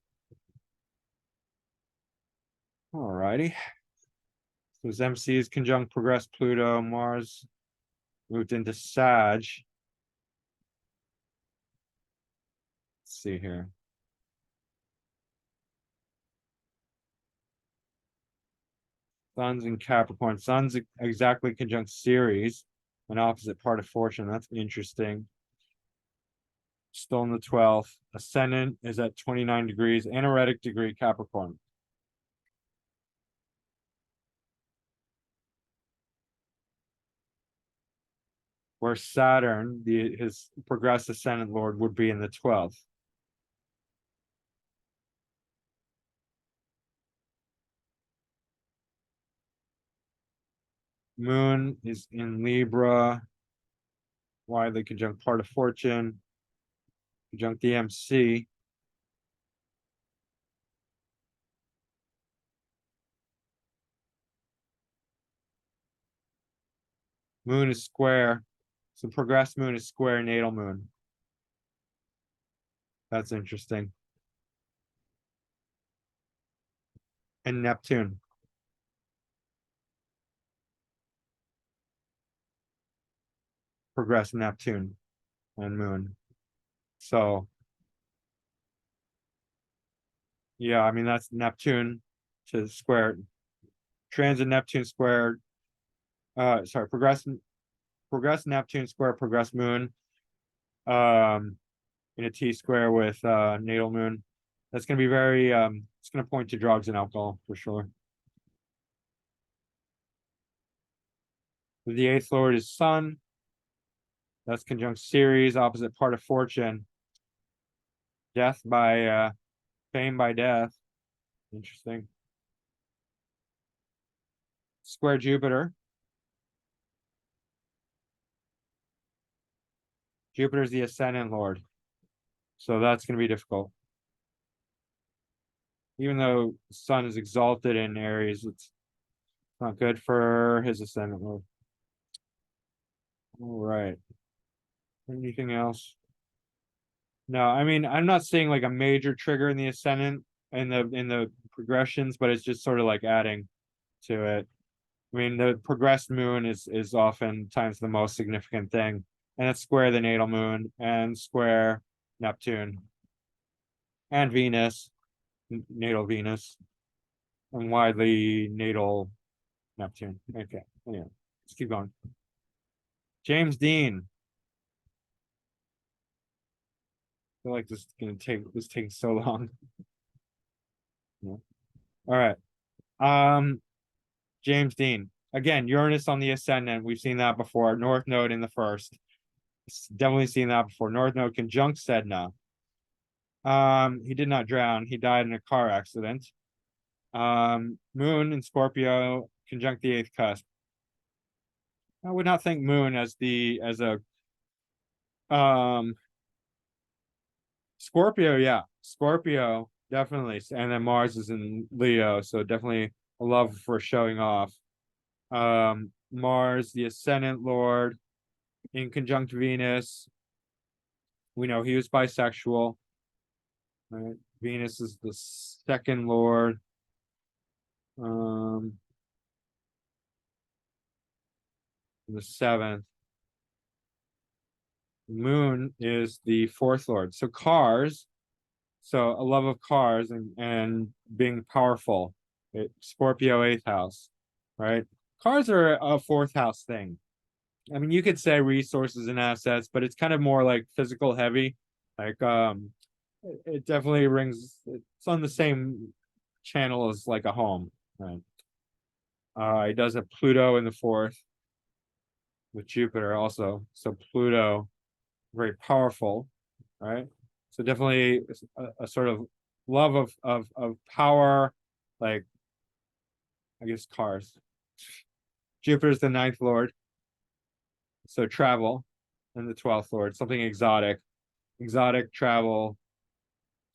Alrighty. So his MC is conjunct progressed Pluto, Mars moved into Sag. Let's see here. Sun's in Capricorn. Sun's exactly conjunct Ceres, an opposite part of fortune. That's interesting. Still in the 12th. Ascendant is at 29 degrees, anaretic degree Capricorn. Where Saturn, his progressed ascendant lord, would be in the 12th. Moon is in Libra, widely conjunct part of fortune, conjunct the MC. Moon is square. So progressed moon is square natal moon. That's interesting. And Neptune. Progressed Neptune and moon. So yeah, I mean that's Neptune to square transit Neptune squared. Sorry, progress Neptune square progress moon. In a T square with natal moon. That's gonna be very it's gonna point to drugs and alcohol for sure. The 8th lord is Sun. That's conjunct Ceres, opposite part of fortune. Death by fame by death. Interesting. Square Jupiter. Jupiter's the ascendant lord. So that's gonna be difficult. Even though Sun is exalted in Aries, it's not good for his ascendant lord. All right. Anything else? No, I mean I'm not seeing like a major trigger in the ascendant in the progressions, but it's just sort of like adding to it. I mean the progressed moon is oftentimes the most significant thing, and it's square the natal moon and square Neptune and Venus, natal Venus, and widely natal Neptune. Okay, anyway, let's keep going. James Dean. I feel like this is gonna take so long. Yeah. All right. James Dean. Again, Uranus on the ascendant. We've seen that before. North Node in the first. Definitely seen that before. North Node conjunct Sedna. He did not drown. He died in a car accident. Moon in Scorpio conjunct the eighth cusp. I would not think Moon as a um Scorpio, yeah. Scorpio, definitely. And then Mars is in Leo, so definitely a love for showing off. Mars, the ascendant lord, in conjunct Venus. We know he was bisexual. Right? Venus is the second lord. Um, the seventh. Moon is the fourth lord. So cars, so a love of cars and being powerful. Scorpio eighth house, right? Cars are a fourth house thing. I mean, you could say resources and assets, but it's kind of more like physical heavy. Like it definitely rings. It's on the same channel as like a home, right? It does have Pluto in the fourth with Jupiter also. So Pluto, very powerful, right? So definitely a sort of love of power, like I guess cars. Jupiter's the ninth lord, so travel, and the 12th lord, something exotic travel,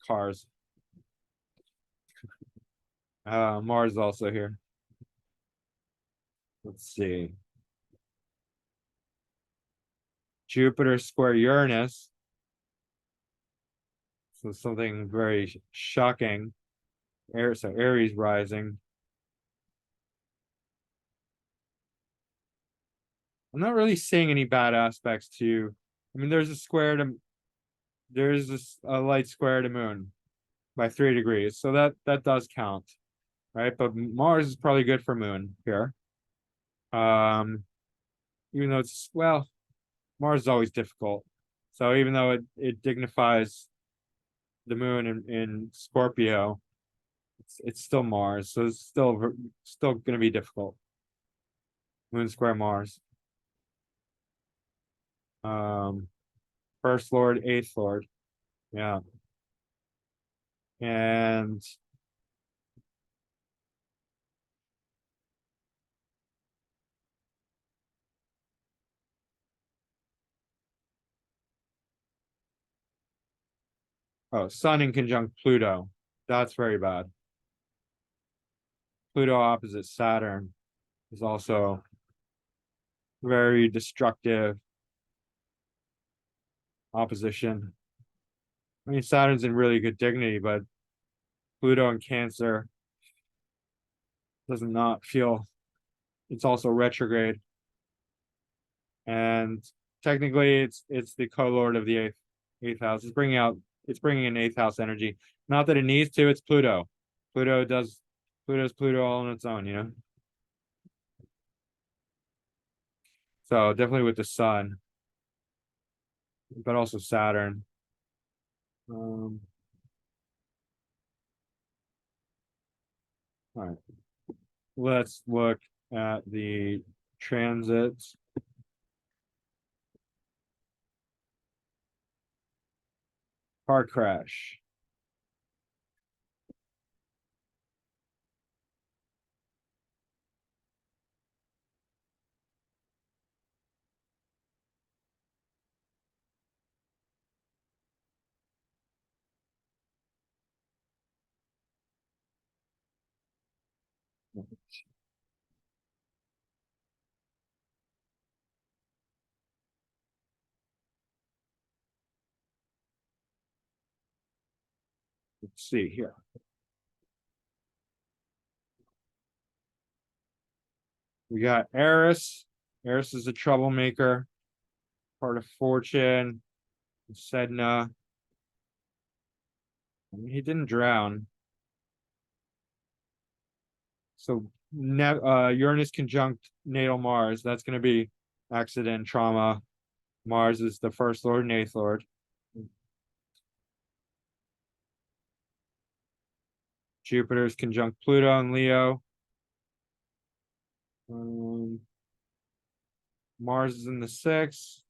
cars. Mars is also here. Let's see. Jupiter square Uranus. So something very shocking. So Aries rising. I'm not really seeing any bad aspects to. I mean, there's a light square to Moon by 3 degrees, so that does count, right? But Mars is probably good for Moon here. Um, even though it's well, Mars is always difficult. So even though it dignifies the Moon in Scorpio, it's still Mars, so it's still going to be difficult. Moon square Mars. Um, first lord, eighth lord, yeah, and oh, Sun in conjunct Pluto. That's very bad. Pluto opposite Saturn is also very destructive opposition. I mean, Saturn's in really good dignity, but Pluto in Cancer does not feel. It's also retrograde, and technically, it's the co-lord of the eighth house. It's bringing in eighth house energy. Not that it needs to. It's Pluto. Pluto does Pluto's Pluto all on its own, you know. So definitely with the Sun, but also Saturn. Um, all right, let's look at the transits. Car crash. Let's see here. We got Eris. Eris is a troublemaker, part of Fortune. Sedna. I mean, he didn't drown. So Uranus conjunct natal Mars. That's going to be accident, trauma. Mars is the first lord and eighth lord. Jupiter's conjunct Pluto and Leo. Um, Mars is in the sixth.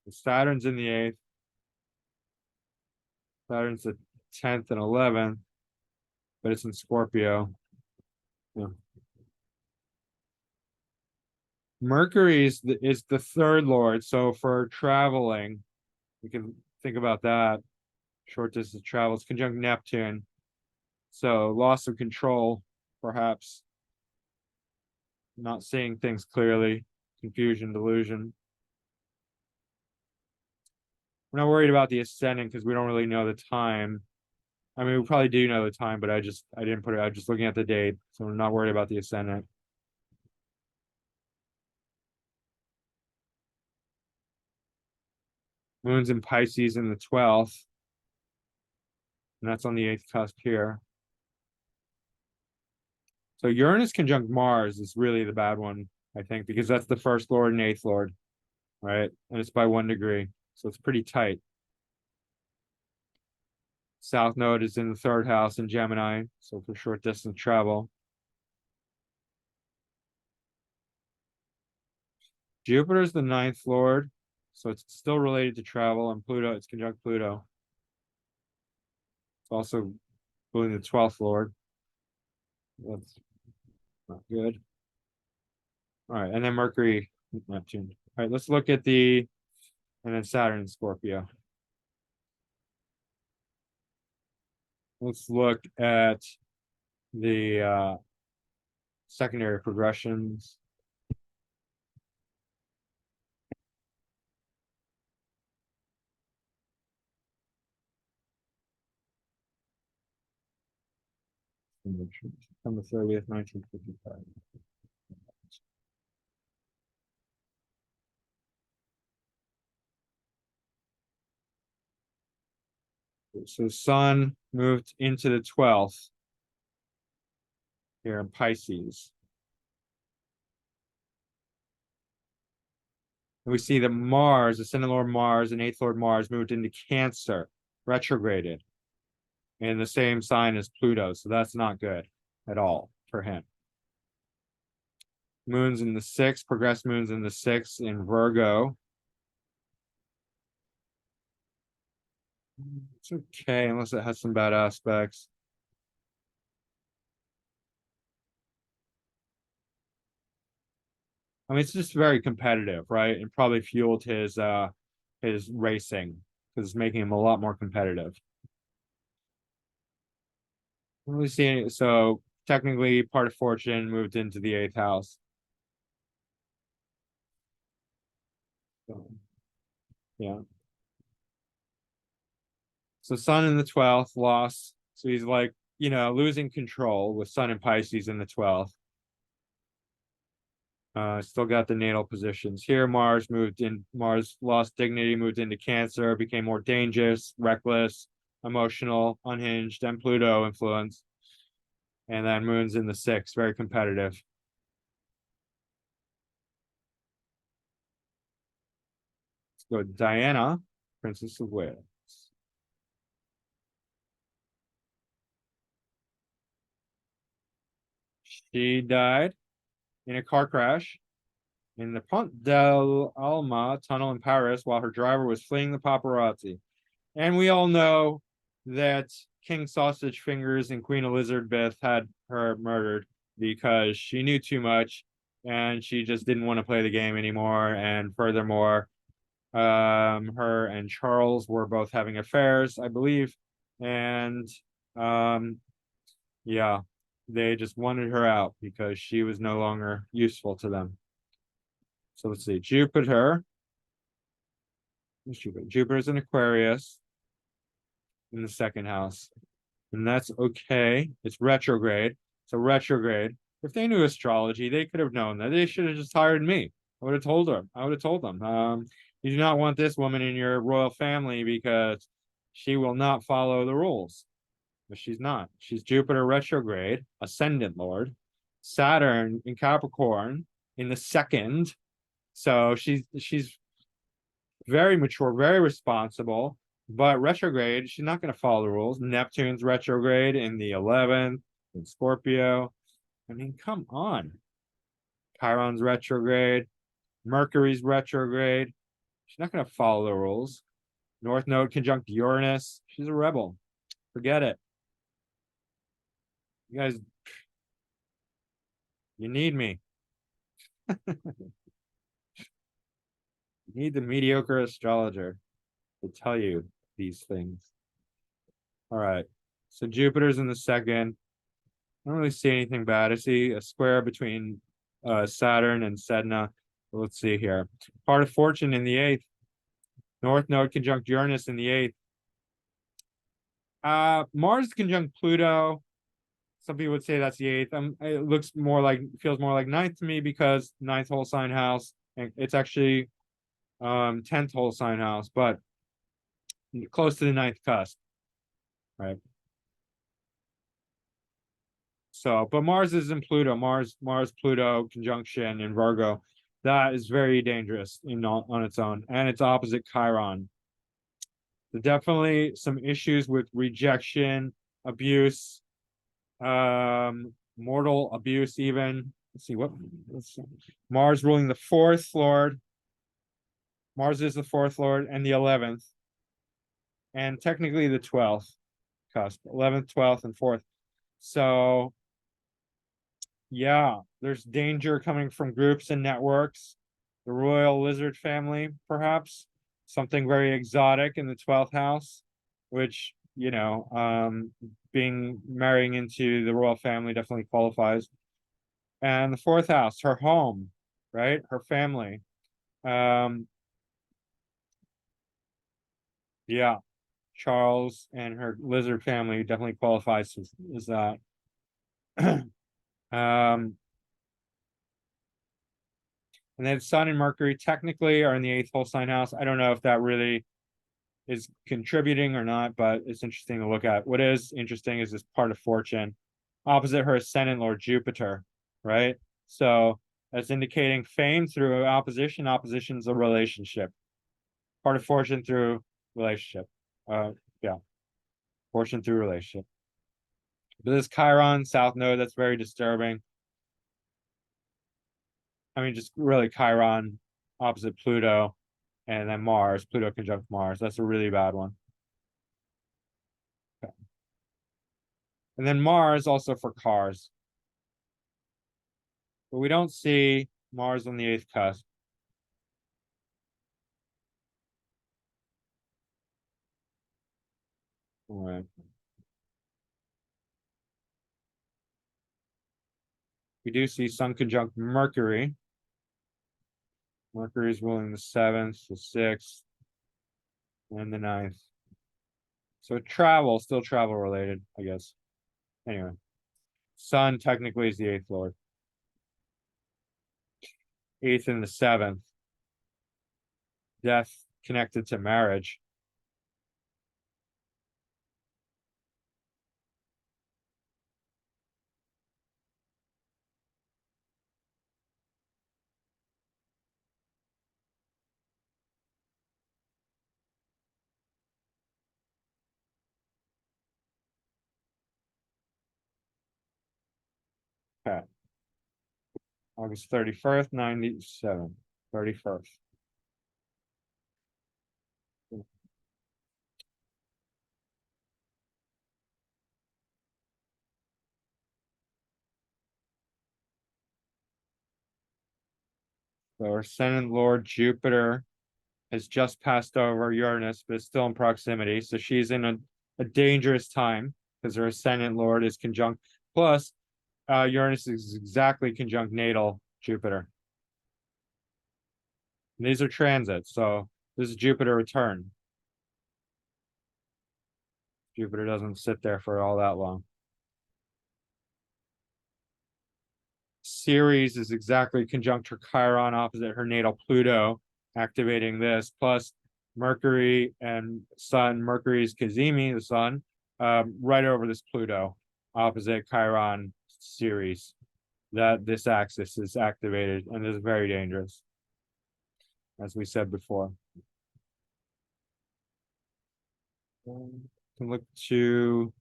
Saturn's in the eighth. Saturn's the 10th and 11th. but it's in Scorpio. Yeah. Mercury is the third lord. So for traveling, we can think about that. Short distance travels, conjunct Neptune. So loss of control, perhaps. Not seeing things clearly, confusion, delusion. We're not worried about the ascendant because we don't really know the time. I mean, we probably do know the time, but I didn't put it. I'm just looking at the date, so we're not worried about the ascendant. Moon's in Pisces in the 12th, and that's on the 8th cusp here. So Uranus conjunct Mars is really the bad one, I think, because that's the first lord and 8th lord, right? And it's by 1 degree, so it's pretty tight. South node is in the 3rd house in Gemini, so for short distance travel. Jupiter's the 9th lord, so it's still related to travel, and Pluto, it's conjunct Pluto. It's also ruling the 12th lord. That's not good. All right, and then Mercury, Neptune. All right, let's look at and then Saturn and Scorpio. Let's look at the secondary progressions. September 30th, 1955. So Sun moved into the 12th here in Pisces. And we see that Mars, Ascendant Lord Mars and 8th Lord Mars moved into Cancer, retrograded, in the same sign as Pluto. So that's not good at all for him. Moon's in the 6th, progressed moon's in the 6th in Virgo. It's okay, unless it has some bad aspects. I mean, it's just very competitive, right? And probably fueled his racing because it's making him a lot more competitive. Really seeing so technically part of fortune moved into the 8th house. So, yeah. So Sun in the 12th, loss. So he's like, losing control with Sun and Pisces in the 12th. Still got the natal positions here. Mars lost dignity, moved into Cancer, became more dangerous, reckless, emotional, unhinged, and Pluto influence. And then Moon's in the 6th, very competitive. Let's go Diana, Princess of Wales. She died in a car crash in the Pont del Alma tunnel in Paris while her driver was fleeing the paparazzi. And we all know that King Sausage Fingers and Queen Elizabeth had her murdered because she knew too much and she just didn't want to play the game anymore. And furthermore, her and Charles were both having affairs, I believe. And yeah, they just wanted her out because she was no longer useful to them. So let's see, Jupiter. Jupiter's in Aquarius in the 2nd house. And that's okay. It's retrograde. So retrograde. If they knew astrology, they could have known that. They should have just hired me. I would have told her. I would have told them. You do not want this woman in your royal family because she will not follow the rules. But she's not. She's Jupiter retrograde, ascendant lord, Saturn in Capricorn in the 2nd. So she's very mature, very responsible, but retrograde, she's not going to follow the rules. Neptune's retrograde in the 11th in Scorpio. I mean, come on. Chiron's retrograde. Mercury's retrograde. She's not going to follow the rules. North Node conjunct Uranus. She's a rebel. Forget it. You guys, you need me. You need the mediocre astrologer to tell you these things. All right. So Jupiter's in the second. I don't really see anything bad. I see a square between Saturn and Sedna. Let's see here. Part of fortune in the eighth. North Node conjunct Uranus in the eighth. Mars conjunct Pluto. Some people would say that's the eighth. It looks more like, feels more like ninth to me because ninth whole sign house. And it's actually 10th whole sign house, but close to the ninth cusp, right? So, but Mars is in Pluto. Mars Pluto conjunction in Virgo. That is very dangerous on its own, and it's opposite Chiron. So definitely some issues with rejection, abuse, mortal abuse even. Let's see. Mars ruling the fourth lord. Mars is the fourth lord and the 11th, and technically the 12th cusp, 11th, 12th, and 4th. So yeah, there's danger coming from groups and networks. The royal lizard family, perhaps something very exotic in the 12th house, which, being marrying into the royal family definitely qualifies. And the 4th house, her home, right? Her family. Yeah, Charles and her lizard family definitely qualifies as that. Um, and then Sun and Mercury technically are in the 8th whole sign house. I don't know if that really is contributing or not, but it's interesting to look at. What is interesting is this part of fortune. Opposite her ascendant Lord Jupiter, right? So that's indicating fame through opposition. Opposition's a relationship. Part of fortune through relationship. Yeah. Fortune through relationship. But this Chiron South Node, that's very disturbing. I mean, just really Chiron opposite Pluto, and then Mars, Pluto conjunct Mars. That's a really bad one. Okay. And then Mars also for cars. But we don't see Mars on the 8th cusp. All right. We do see Sun conjunct Mercury. Mercury is ruling the 7th, the 6th, and the 9th. So travel, still travel related, I guess. Anyway, Sun technically is the 8th lord. 8th and the 7th. Death connected to marriage. Okay. August 31st, 97. 31st. So our ascendant lord Jupiter has just passed over Uranus, but is still in proximity. So she's in a dangerous time because her ascendant lord is conjunct. Plus, Uranus is exactly conjunct natal Jupiter. And these are transits, so this is Jupiter return. Jupiter doesn't sit there for all that long. Ceres is exactly conjunct her Chiron opposite her natal Pluto, activating this. Plus, Mercury and Sun, Mercury's Cazimi, the Sun, right over this Pluto, opposite Chiron Ceres. That this axis is activated and is very dangerous, as we said before. Can look to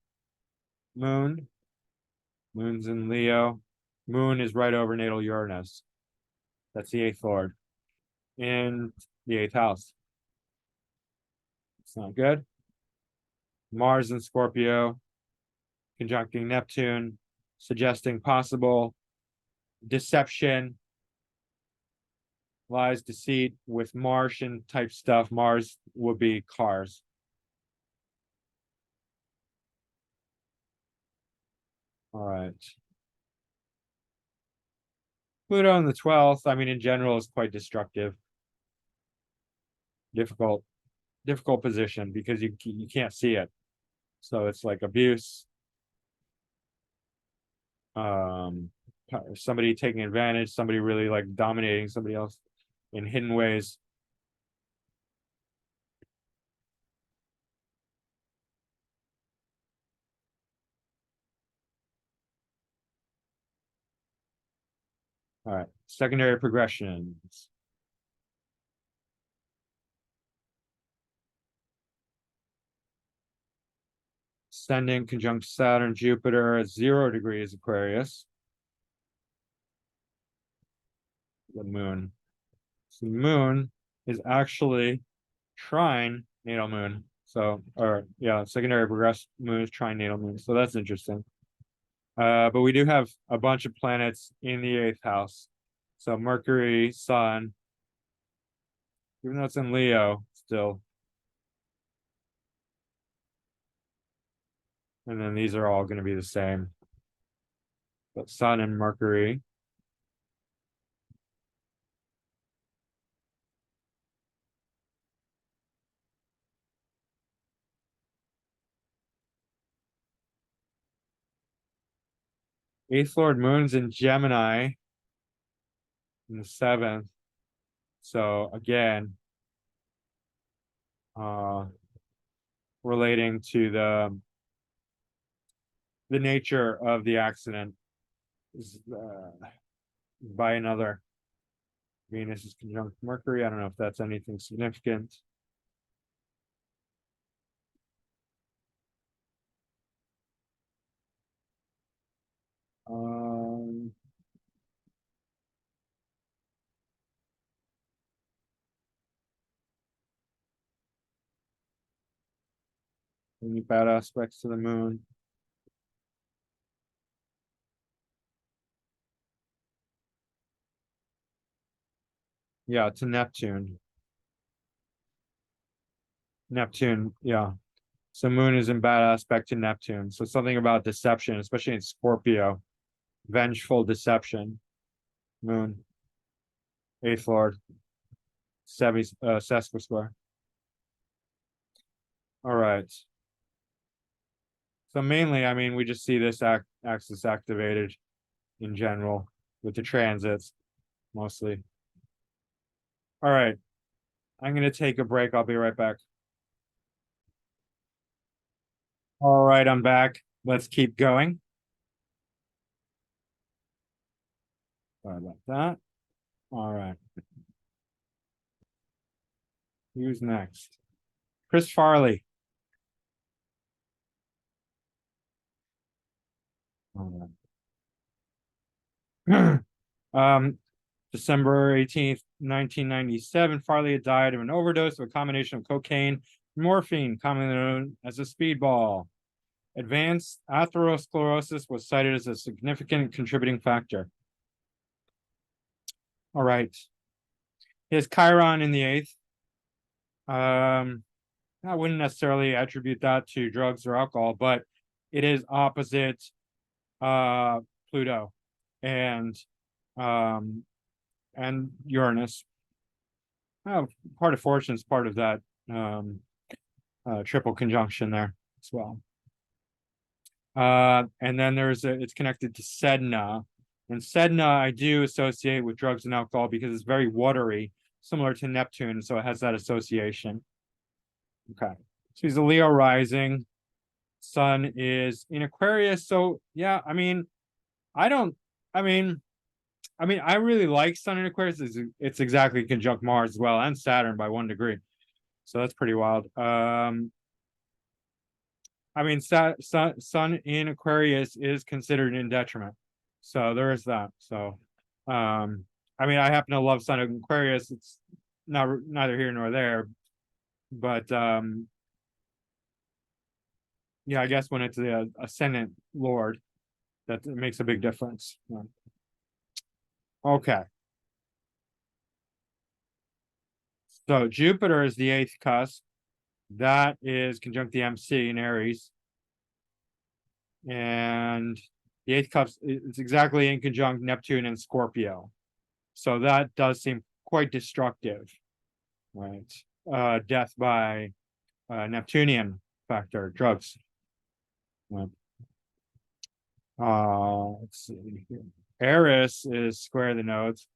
Moon. Moon's in Leo. Moon is right over natal Uranus. That's the 8th lord in the 8th house. It's not good. Mars in Scorpio, conjuncting Neptune. suggesting possible deception, lies, deceit with Martian type stuff. Mars would be cars. All right. Pluto in the 12th, I mean, in general, is quite destructive. Difficult, difficult position because you can't see it. So it's like abuse. Um, somebody taking advantage, somebody really like dominating somebody else in hidden ways. All right, secondary progressions. Ascending conjunct Saturn, Jupiter at 0 degrees Aquarius. The moon. So the moon is actually trine natal moon. So, or yeah, secondary progress moon is trine natal moon. So that's interesting. But we do have a bunch of planets in the 8th house. So Mercury, Sun, even though it's in Leo still. And then these are all going to be the same. But Sun and Mercury. Eighth Lord Moon's in Gemini in the 7th. So again, relating to the nature of the accident by another. Venus is conjunct Mercury. I don't know if that's anything significant. Any bad aspects to the moon? Yeah, to Neptune. Neptune, yeah. So moon is in bad aspect to Neptune. So something about deception, especially in Scorpio. Vengeful deception. Moon. Eighth Lord. Sesqui square. All right. So mainly, I mean, we just see this axis activated in general with the transits, mostly. All right. I'm going to take a break. I'll be right back. All right, I'm back. Let's keep going. Sorry about that. All right. Who's next? Chris Farley. All right. December 18th, 1997, Farley had died of an overdose of a combination of cocaine and morphine, commonly known as a speedball. Advanced atherosclerosis was cited as a significant contributing factor. All right. He has Chiron in the 8th. I wouldn't necessarily attribute that to drugs or alcohol, but it is opposite Pluto and Uranus. Part of fortune is part of that triple conjunction there as well. And then it's connected to Sedna. And Sedna I do associate with drugs and alcohol because it's very watery, similar to Neptune, so it has that association. Okay. So he's a Leo rising. Sun is in Aquarius. So yeah, I mean, I don't I mean I really like Sun in Aquarius. It's exactly conjunct Mars as well and Saturn by 1 degree. So that's pretty wild. I mean, Sun in Aquarius is considered in detriment. So there is that. So, I mean, I happen to love Sun in Aquarius. It's neither here nor there. But yeah, I guess when it's the ascendant Lord, That makes a big difference. Okay. So Jupiter is the eighth cusp. That is conjunct the MC in Aries. And the eighth cusp is exactly in conjunct Neptune and Scorpio. So that does seem quite destructive, right? Death by Neptunian factor, drugs. Right. Let's see here. Eris is square the nodes.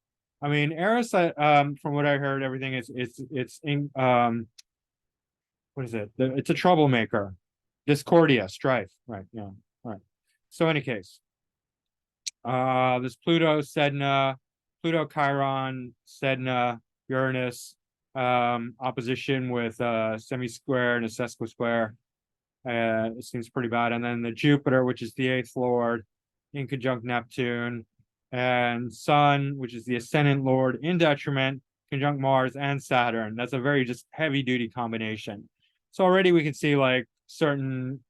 I mean, Eris, from what I heard, everything is it's in what is it? It's a troublemaker, discordia, strife. Right. Yeah. All right. So, any case, this Pluto, Sedna, Pluto, Chiron, Sedna, Uranus, opposition with semi-square and a sesquisquare. It seems pretty bad. And then the Jupiter, which is the eighth lord, in conjunct Neptune, and Sun, which is the ascendant lord, in detriment, conjunct Mars and Saturn. That's a very just heavy duty combination. So already we can see like certain,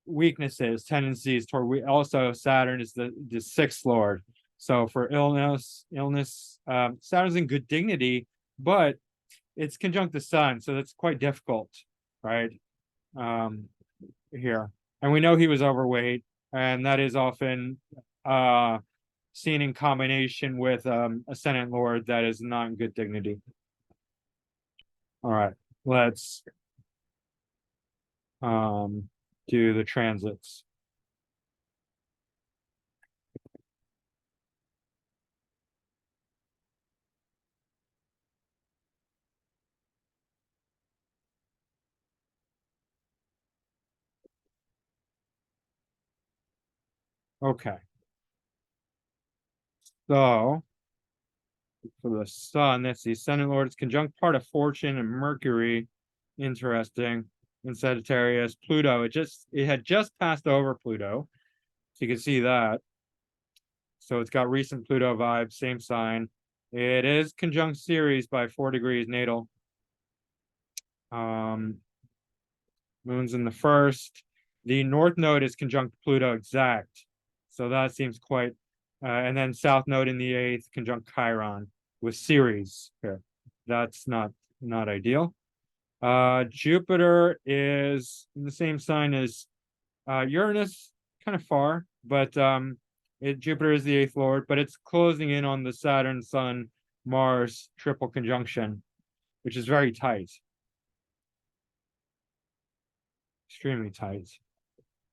weaknesses, tendencies toward also Saturn is the sixth lord. So for illness, Saturn's in good dignity, but it's conjunct the sun, so that's quite difficult, right? Here. And we know he was overweight, and that is often seen in combination with ascendant lord that is not in good dignity. All right, let's do the transits. Okay. So for the sun, that's the ascendant lord. It's conjunct part of fortune and Mercury. Interesting. In Sagittarius, Pluto. It had just passed over Pluto. So you can see that. So it's got recent Pluto vibes, same sign. It is conjunct Ceres by 4 degrees natal. Moon's in the first. The north node is conjunct Pluto exact. So that seems quite and then south node in the eighth, conjunct Chiron with Ceres here. That's not ideal. Jupiter is in the same sign as Uranus, kind of far, but Jupiter is the eighth lord, but it's closing in on the Saturn, Sun, Mars triple conjunction, which is very tight. Extremely tight.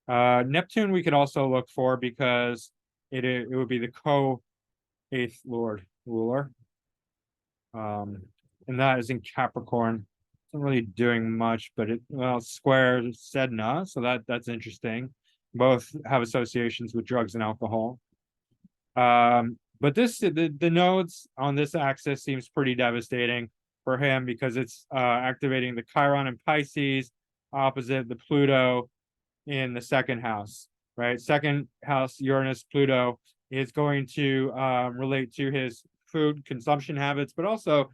Neptune we could also look for because it would be the co-eighth lord ruler. And that is in Capricorn. It's not really doing much, but square Sedna, so that's interesting. Both have associations with drugs and alcohol. But the nodes on this axis seems pretty devastating for him because it's activating the Chiron and Pisces opposite the Pluto in the second house, right? Second house, Uranus, Pluto is going to relate to his food consumption habits, but also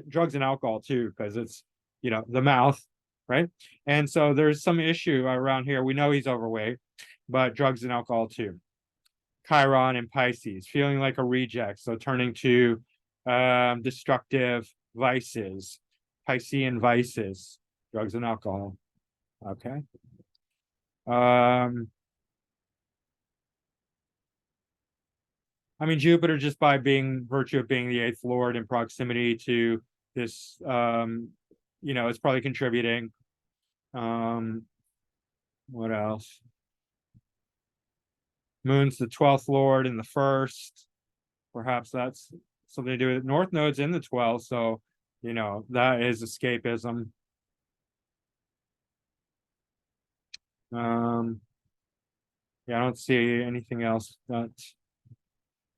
drugs and alcohol too, because it's, the mouth, right? And so there's some issue around here. We know he's overweight, but drugs and alcohol too. Chiron and Pisces, feeling like a reject, so turning to destructive vices, Piscean vices, drugs and alcohol. Okay. I mean, Jupiter, just by virtue of being the eighth lord in proximity to this, it's probably contributing. What else? Moon's the 12th lord in the first. Perhaps that's something to do with it. North node's in the 12th, so that is escapism. Yeah, I don't see anything else that's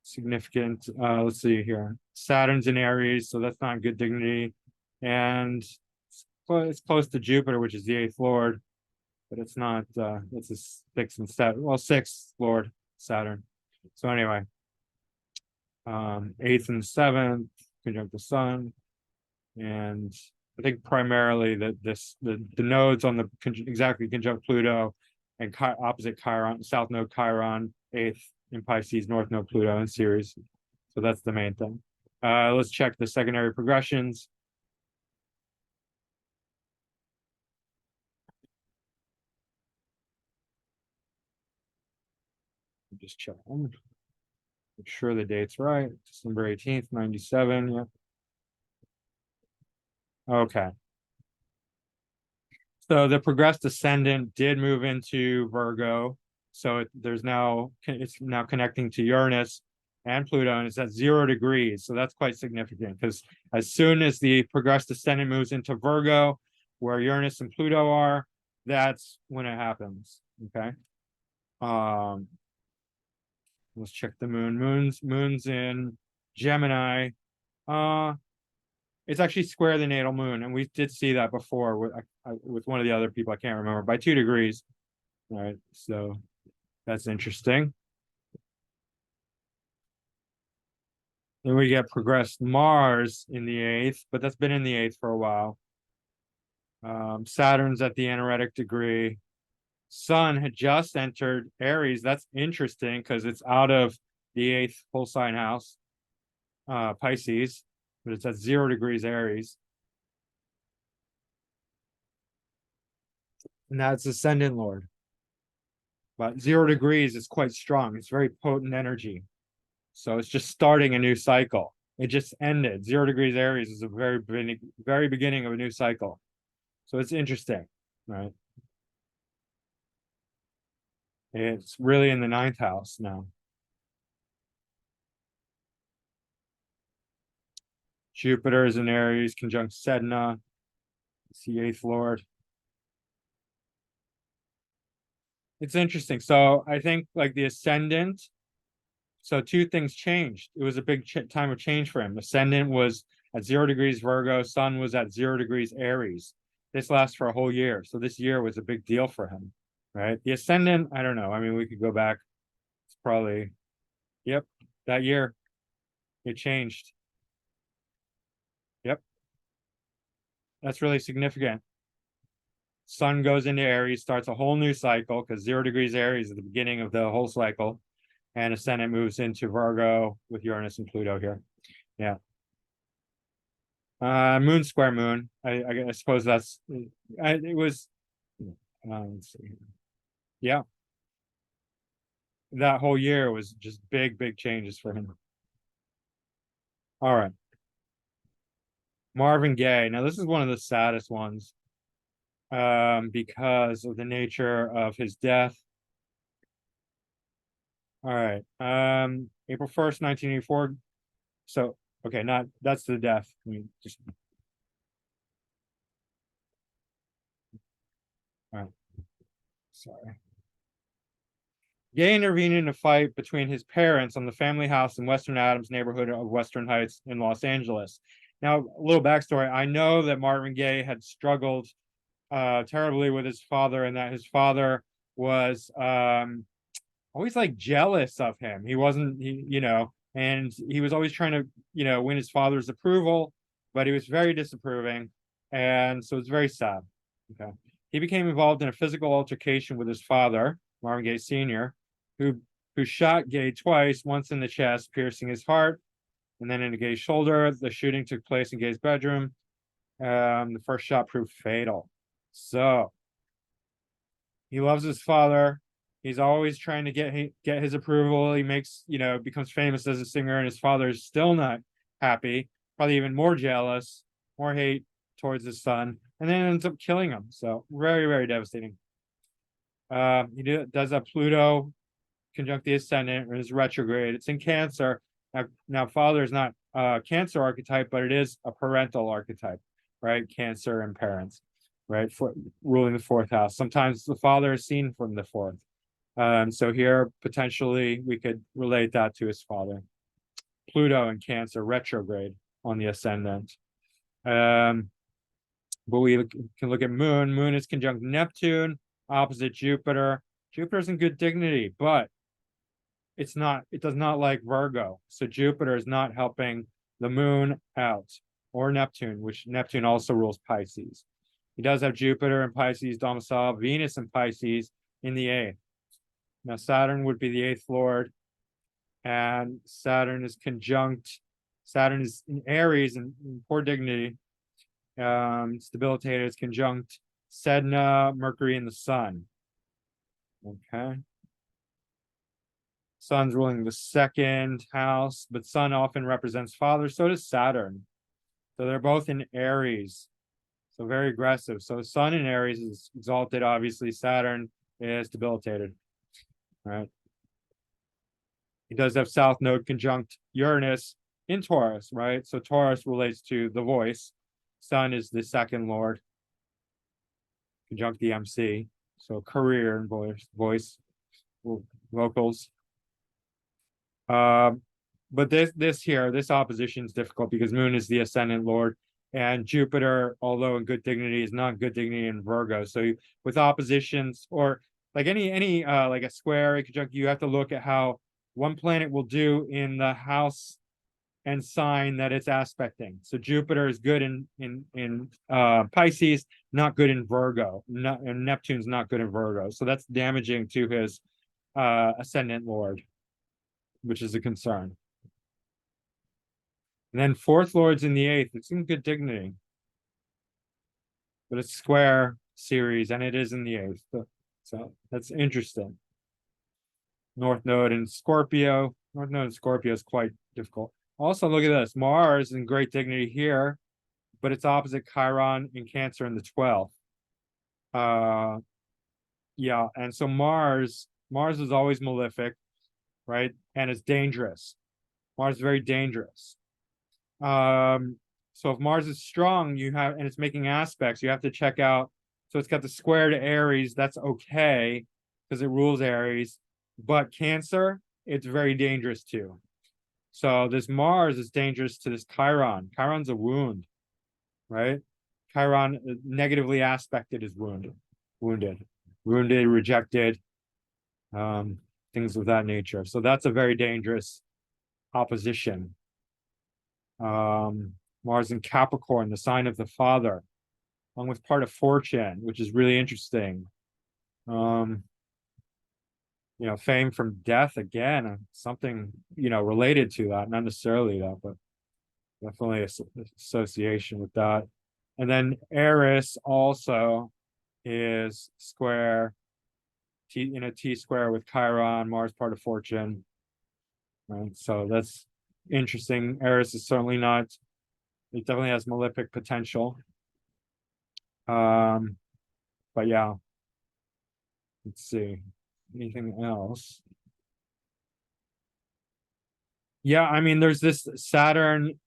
significant. Let's see here. Saturn's in Aries, so that's not good dignity. And it's close to Jupiter, which is the eighth lord, but it's not, it's a sixth and seventh. Well, sixth lord, Saturn. So anyway, eighth and seventh, conjunct the sun. And I think primarily that the nodes on the exactly conjunct Pluto and opposite Chiron, South Node Chiron, 8th in Pisces, North Node Pluto in Ceres. So that's the main thing. Let's check the secondary progressions. Just check them. Make sure the date's right. December 18th, 97. Yeah. Okay. So the progressed ascendant did move into Virgo. So it's now connecting to Uranus and Pluto, and it's at 0 degrees. So that's quite significant because as soon as the progressed ascendant moves into Virgo, where Uranus and Pluto are, that's when it happens. Okay. Let's check the moon. Moon's in Gemini. It's actually square the natal moon, and we did see that before with one of the other people. I can't remember, by 2 degrees. All right, so that's interesting. Then we get progressed Mars in the 8th, but that's been in the 8th for a while. Saturn's at the anaretic degree. Sun had just entered Aries. That's interesting because it's out of the 8th full sign house, Pisces, but it's at 0 degrees Aries. And that's ascendant Lord. But 0 degrees is quite strong. It's very potent energy. So it's just starting a new cycle. It just ended. 0 degrees Aries is a very beginning of a new cycle. So it's interesting, right? It's really in the 9th house now. Jupiter is in Aries, conjunct Sedna. It's the 8th Lord. It's interesting. So I think like the ascendant, so 2 things changed. It was a big time of change for him. Ascendant was at 0 degrees Virgo. Sun was at 0 degrees Aries. This lasts for a whole year. So this year was a big deal for him, right? The ascendant, I don't know. I mean, we could go back. It's probably, yep, that year it changed. Yep. That's really significant. Sun goes into Aries, starts a whole new cycle because 0 degrees Aries is the beginning of the whole cycle. And ascendant moves into Virgo with Uranus and Pluto here. Yeah. Moon square moon. I suppose that's it was. Let's see. Yeah. That whole year was just big changes for him. All right. Marvin Gaye. Now this is one of the saddest ones. Because of the nature of his death. All right. April 1st, 1984. So, okay, that's the death. I mean, just all right. Sorry. Gaye intervened in a fight between his parents on the family house in Western Adams neighborhood of Western Heights in Los Angeles. Now, a little backstory. I know that Marvin Gaye had struggled terribly with his father, and that his father was always like jealous of him. He wasn't, and he was always trying to, win his father's approval, but he was very disapproving. And so it's very sad. Okay. He became involved in a physical altercation with his father, Marvin Gaye Sr., who shot Gaye twice, once in the chest, piercing his heart, and then in Gaye's shoulder. The shooting took place in Gaye's bedroom. The first shot proved fatal. So he loves his father. He's always trying to get his approval. He becomes famous as a singer, and his father is still not happy, probably even more jealous, more hate towards his son, and then ends up killing him. So very devastating. He does have Pluto conjunct the ascendant, or is retrograde. It's in Cancer. Now father is not a Cancer archetype, but it is a parental archetype, right? Cancer and parents, right? For ruling the 4th house. Sometimes the father is seen from the 4th. So here, potentially, we could relate that to his father. Pluto and Cancer retrograde on the ascendant. But we can look at Moon. Moon is conjunct Neptune, opposite Jupiter. Jupiter's in good dignity, but it does not like Virgo. So Jupiter is not helping the Moon out, or Neptune, which Neptune also rules Pisces. He does have Jupiter in Pisces domicile, Venus in Pisces, in the eighth. Now Saturn would be the eighth lord, and Saturn is in Aries in poor dignity. It's debilitated. It's conjunct Sedna, Mercury, and the Sun. Okay. Sun's ruling the second house, but Sun often represents father. So does Saturn. So they're both in Aries. So very aggressive. So Sun in Aries is exalted. Obviously, Saturn is debilitated. All right. He does have South Node conjunct Uranus in Taurus, right? So Taurus relates to the voice. Sun is the second lord, conjunct the MC. So career and voice, vocals. But this opposition is difficult because Moon is the ascendant lord, and Jupiter, although in good dignity, is not good dignity in Virgo. So with oppositions, or like any like a square, a conjunct, you have to look at how one planet will do in the house and sign that it's aspecting. So Jupiter is good in Pisces, not good in Virgo. And Neptune's not good in Virgo. So that's damaging to his ascendant lord, which is a concern. And then fourth lord's in the eighth. It's in good dignity, but it's square series, and it is in the eighth. So that's interesting. North node in Scorpio. North node in Scorpio is quite difficult. Also, look at this. Mars in great dignity here, but it's opposite Chiron in Cancer in the 12th. Yeah, and so Mars is always malefic, right? And it's dangerous. Mars is very dangerous. So if Mars is strong, and it's making aspects, you have to check out. So it's got the square to Aries. That's okay because it rules Aries, but Cancer, it's very dangerous too. So this Mars is dangerous to this Chiron. Chiron's a wound, right? Chiron negatively aspected is wounded, rejected, things of that nature. So that's a very dangerous opposition. Mars in Capricorn, the sign of the father, along with part of fortune, which is really interesting. Fame from death again, something, related to that, not necessarily that, but definitely association with that. And then Eris also is square, T square with Chiron, Mars part of fortune. Right, so that's interesting. Eris is certainly not, it definitely has malefic potential. But yeah, let's see. Anything else? Yeah, I mean, there's this Saturn,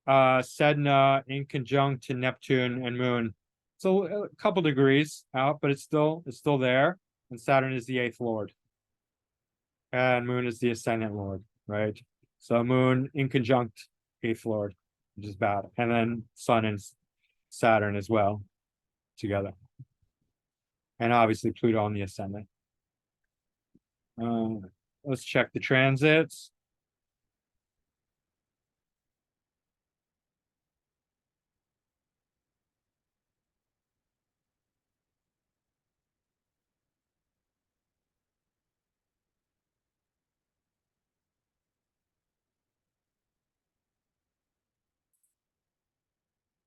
Sedna in conjunct to Neptune and Moon. So a couple degrees out, but it's still there. And Saturn is the eighth lord, and Moon is the ascendant lord, right? So Moon in conjunct eighth lord, which is bad, and then Sun and Saturn as well together, and obviously Pluto on the ascendant. Let's check the transits.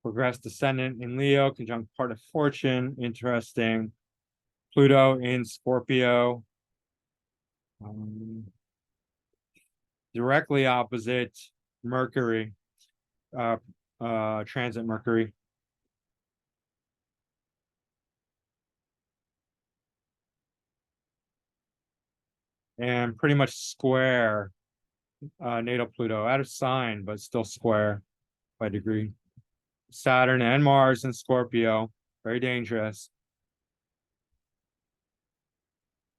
Progressed ascendant in Leo, conjunct part of fortune, interesting. Pluto in Scorpio. Directly opposite Mercury, transit Mercury. And pretty much square natal Pluto, out of sign, but still square by degree. Saturn and Mars in Scorpio, very dangerous.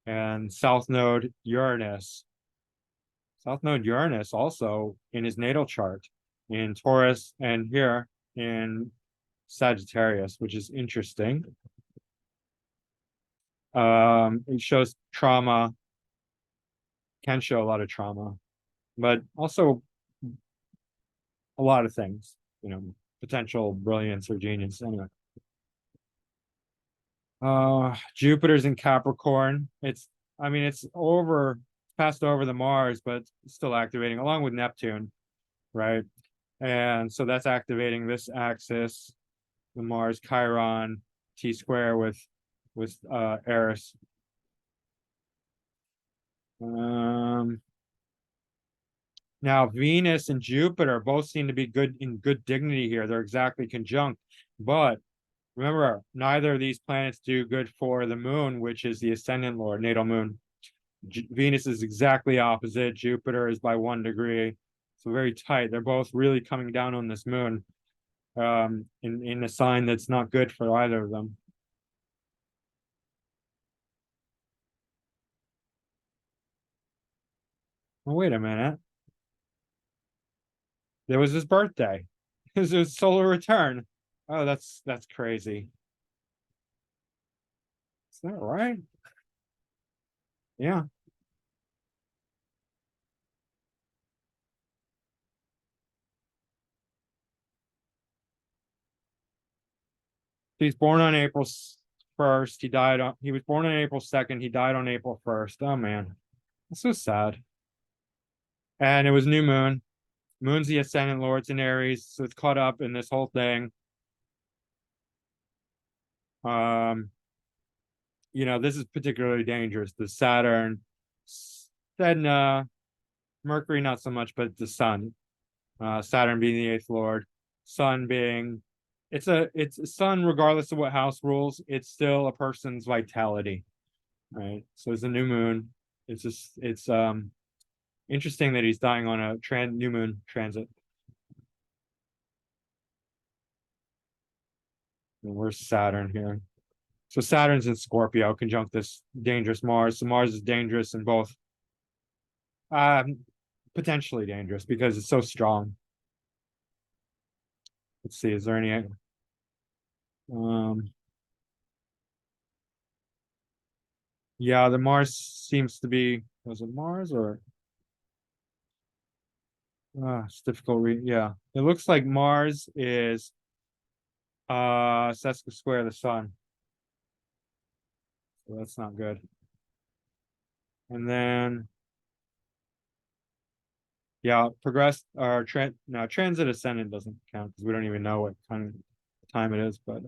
And South Node Uranus. South Node Uranus also in his natal chart in Taurus and here in Sagittarius, which is interesting. It shows trauma, can show a lot of trauma, but also a lot of things, potential brilliance or genius. Anyway. Jupiter's in Capricorn. I mean, it's passed over the Mars, but it's still activating along with Neptune, right? And so that's activating this axis, the Mars Chiron T square with Eris. Now Venus and Jupiter both seem to be good dignity here. They're exactly conjunct, but remember, neither of these planets do good for the moon, which is the ascendant lord, natal moon. Venus is exactly opposite. Jupiter is by 1 degree. So very tight. They're both really coming down on this moon in a sign that's not good for either of them. Oh, wait a minute. It was his birthday. It was his solar return. Oh, that's crazy. Is that right? Yeah. He's born on April 1st. He was born on April 2nd. He died on April 1st. Oh man. That's so sad. And it was new moon. Moon's the ascendant lord. It's in Aries, so it's caught up in this whole thing. Um, this is particularly dangerous. The Saturn, then Mercury, not so much, but the Sun. Saturn being the eighth lord, Sun being it's Sun regardless of what house rules. It's still a person's vitality, right? So it's a new moon. It's interesting that he's dying on a new moon transit. And where's Saturn here? So Saturn's in Scorpio, conjunct this dangerous Mars. So Mars is dangerous in both, um, potentially dangerous because it's so strong. Let's see, is there any? Um, yeah, the Mars seems to be. Was it Mars or? It's difficult. Yeah, it looks like Mars is sesqui square the Sun, so that's not good. And then yeah, progressed or transit ascendant doesn't count because we don't even know what kind of time it is. But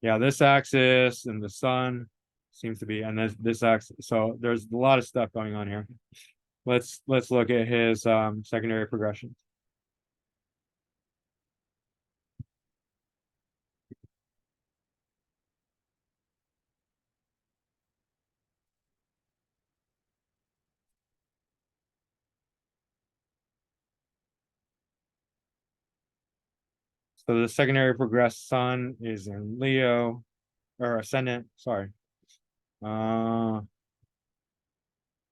yeah, this axis and the Sun seems to be, and this axis. So there's a lot of stuff going on here. Let's look at his secondary progressions. So the secondary progressed Sun is in Leo or ascendant. Sorry. Uh,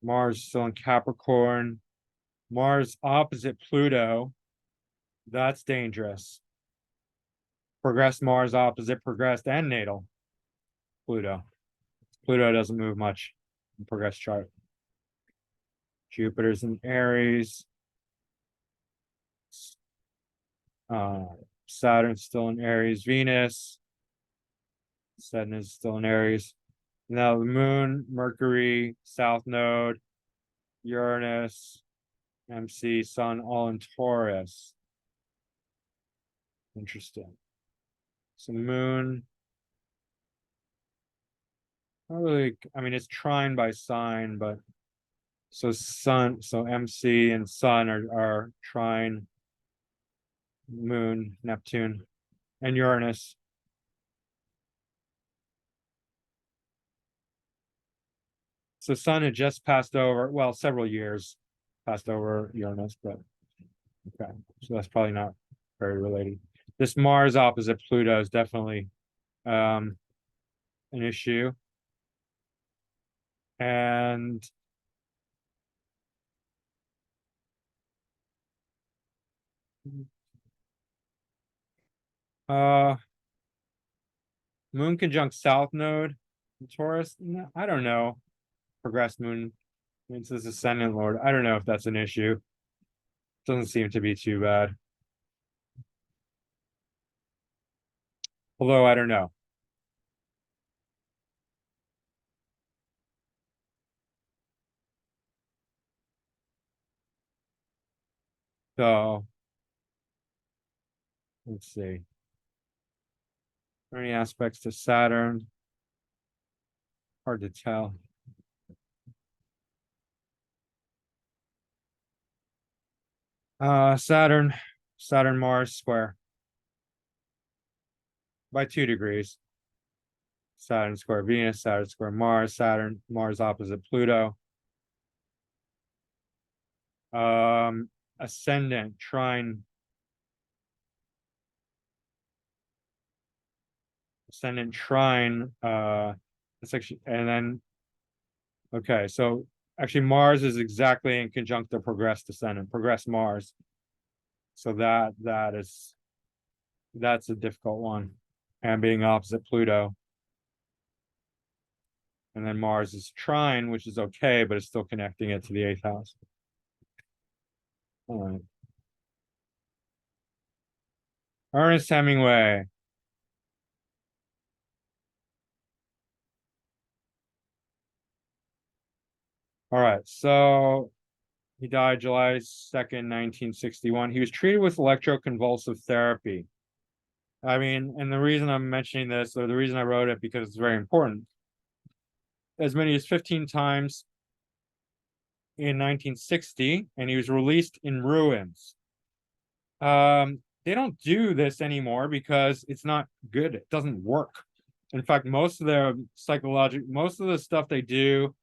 Mars still in Capricorn. Mars opposite Pluto. That's dangerous. Progressed Mars opposite progressed and natal Pluto. Pluto doesn't move much in progress chart. Jupiter's in Aries. Uh, Saturn's still in Aries. Venus. Saturn is still in Aries. Now the moon, Mercury, South Node, Uranus, MC, Sun, all in Taurus. Interesting. So moon, probably, I mean, it's trine by sign, but so MC and Sun are trine, moon, Neptune, and Uranus. So Sun had just passed over, well, several years passed over Uranus, but okay. So that's probably not very related. This Mars opposite Pluto is definitely an issue. And uh Moon conjunct South Node in Taurus. No, I don't know. Progressed Moon. It's this ascendant Lord. I don't know if that's an issue. Doesn't seem to be too bad. Although I don't know. So let's see. Are there any aspects to Saturn? Hard to tell. Saturn Mars square by 2 degrees. Saturn square Venus, Saturn square Mars, Saturn, Mars opposite Pluto. Ascendant trine. Ascendant trine. It's actually, and then okay, so actually Mars is exactly in conjunct the progressed ascendant, progressed Mars. So that's a difficult one. And being opposite Pluto. And then Mars is trine, which is okay, but it's still connecting it to the 8th house. All right. Ernest Hemingway. All right. So he died July 2nd, 1961. He was treated with electroconvulsive therapy. I mean, and the reason I'm mentioning this, or the reason I wrote it, because it's very important. As many as 15 times in 1960, and he was released in ruins. They don't do this anymore because it's not good. It doesn't work. In fact, most of the stuff they do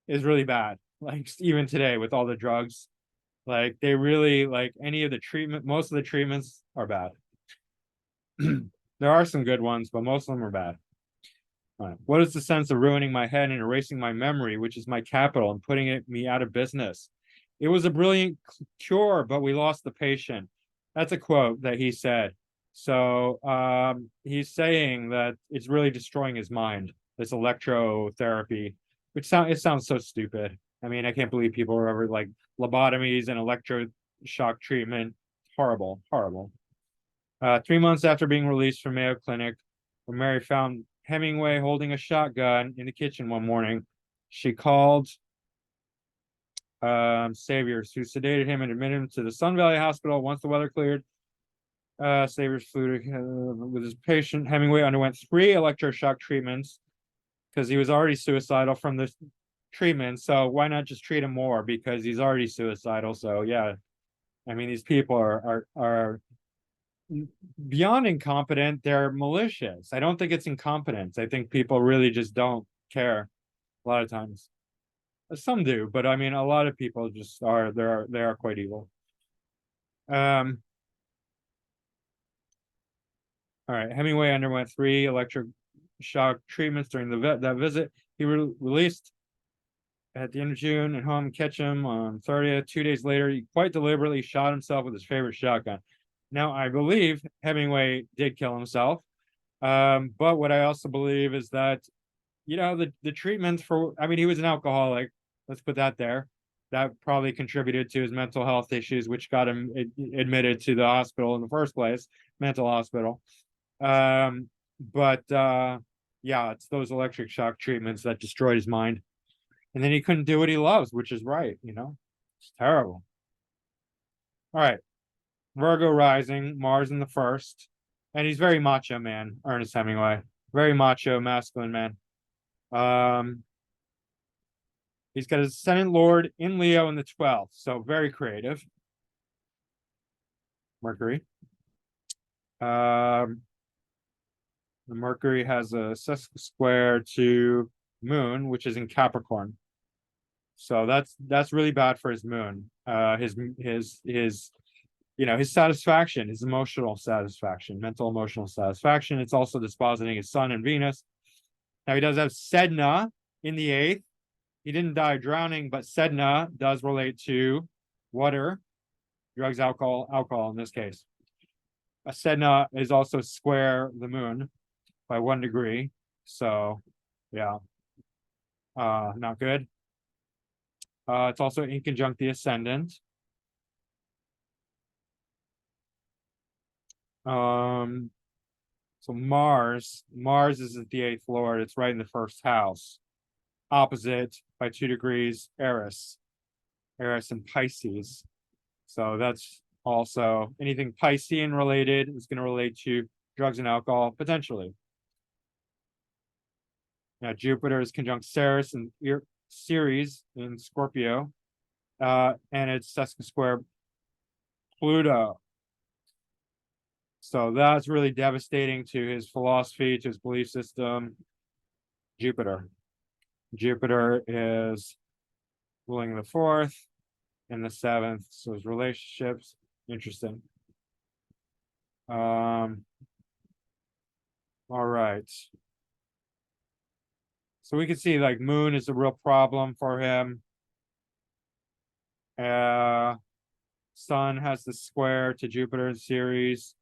is really bad. Like even today with all the drugs, like they really like any of the treatment. Most of the treatments are bad. There are some good ones, but most of them are bad. Right. What is the sense of ruining my head and erasing my memory, which is my capital, and putting me out of business? It was a brilliant cure, but we lost the patient. That's a quote that he said. So he's saying that it's really destroying his mind, this electrotherapy, which sounds so stupid. I mean, I can't believe people are ever like lobotomies and electroshock treatment. Horrible, horrible. 3 months after being released from Mayo Clinic, when Mary found Hemingway holding a shotgun in the kitchen one morning, she called Saviors, who sedated him and admitted him to the Sun Valley Hospital. Once the weather cleared, Saviors flew with his patient. Hemingway underwent 3 electroshock treatments because he was already suicidal from the treatment. So why not just treat him more, because he's already suicidal? So yeah, I mean, these people are beyond incompetent. They're malicious. I don't think it's incompetence. I think people really just don't care a lot of times. Some do, but I mean, a lot of people just are. They are quite evil. Um. All right. Hemingway underwent 3 electric shock treatments during that visit. He released at the end of June at home Ketchum on 30th. 2 days later, he quite deliberately shot himself with his favorite shotgun. Now, I believe Hemingway did kill himself. But what I also believe is that, the treatments for, I mean, he was an alcoholic. Let's put that there. That probably contributed to his mental health issues, which got him admitted to the hospital in the first place, mental hospital. But yeah, it's those electric shock treatments that destroyed his mind. And then he couldn't do what he loves, which is right, It's terrible. All right. Virgo rising, Mars in the first. And he's very macho, man, Ernest Hemingway. Very macho, masculine man. He's got his ascendant lord in Leo in the 12th, so very creative. Mercury. Mercury has a square to Moon, which is in Capricorn. So that's really bad for his moon. His satisfaction, his emotional satisfaction, mental emotional satisfaction. It's also dispositing his sun and Venus. Now he does have Sedna in the 8th. He didn't die drowning, but Sedna does relate to water, drugs, alcohol in this case. A Sedna is also square the moon by 1 degree. So yeah. Not good. It's also in conjunct the ascendant. So Mars is at the 8th lord. It's right in the 1st house. Opposite by 2 degrees, Eris and Pisces. So that's also anything Piscean related is going to relate to drugs and alcohol potentially. Now Jupiter is conjunct Ceres and Ceres in Scorpio, and it's sesquisquare Pluto. So that's really devastating to his philosophy, to his belief system. Jupiter. Jupiter is ruling the fourth and the seventh. So his relationships, interesting. All right. So we can see like Moon is a real problem for him. Sun has the square to Jupiter in Ceres.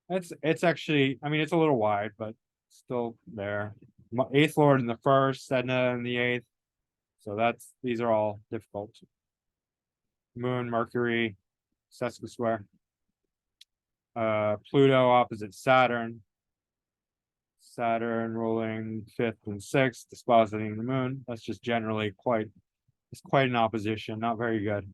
It's actually, I mean, it's a little wide, but still there. Eighth Lord in the first, Sedna in the eighth. So these are all difficult. Moon, Mercury, sesquisquare. Pluto opposite Saturn. Saturn ruling fifth and sixth, dispositing the moon. That's just generally it's quite an opposition, not very good.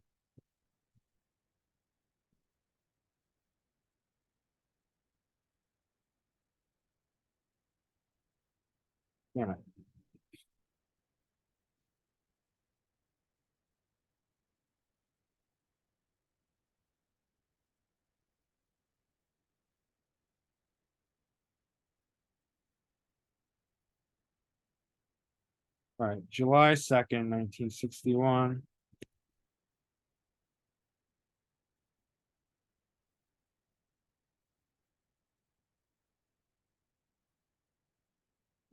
Damn it. All right, July 2nd, 1961.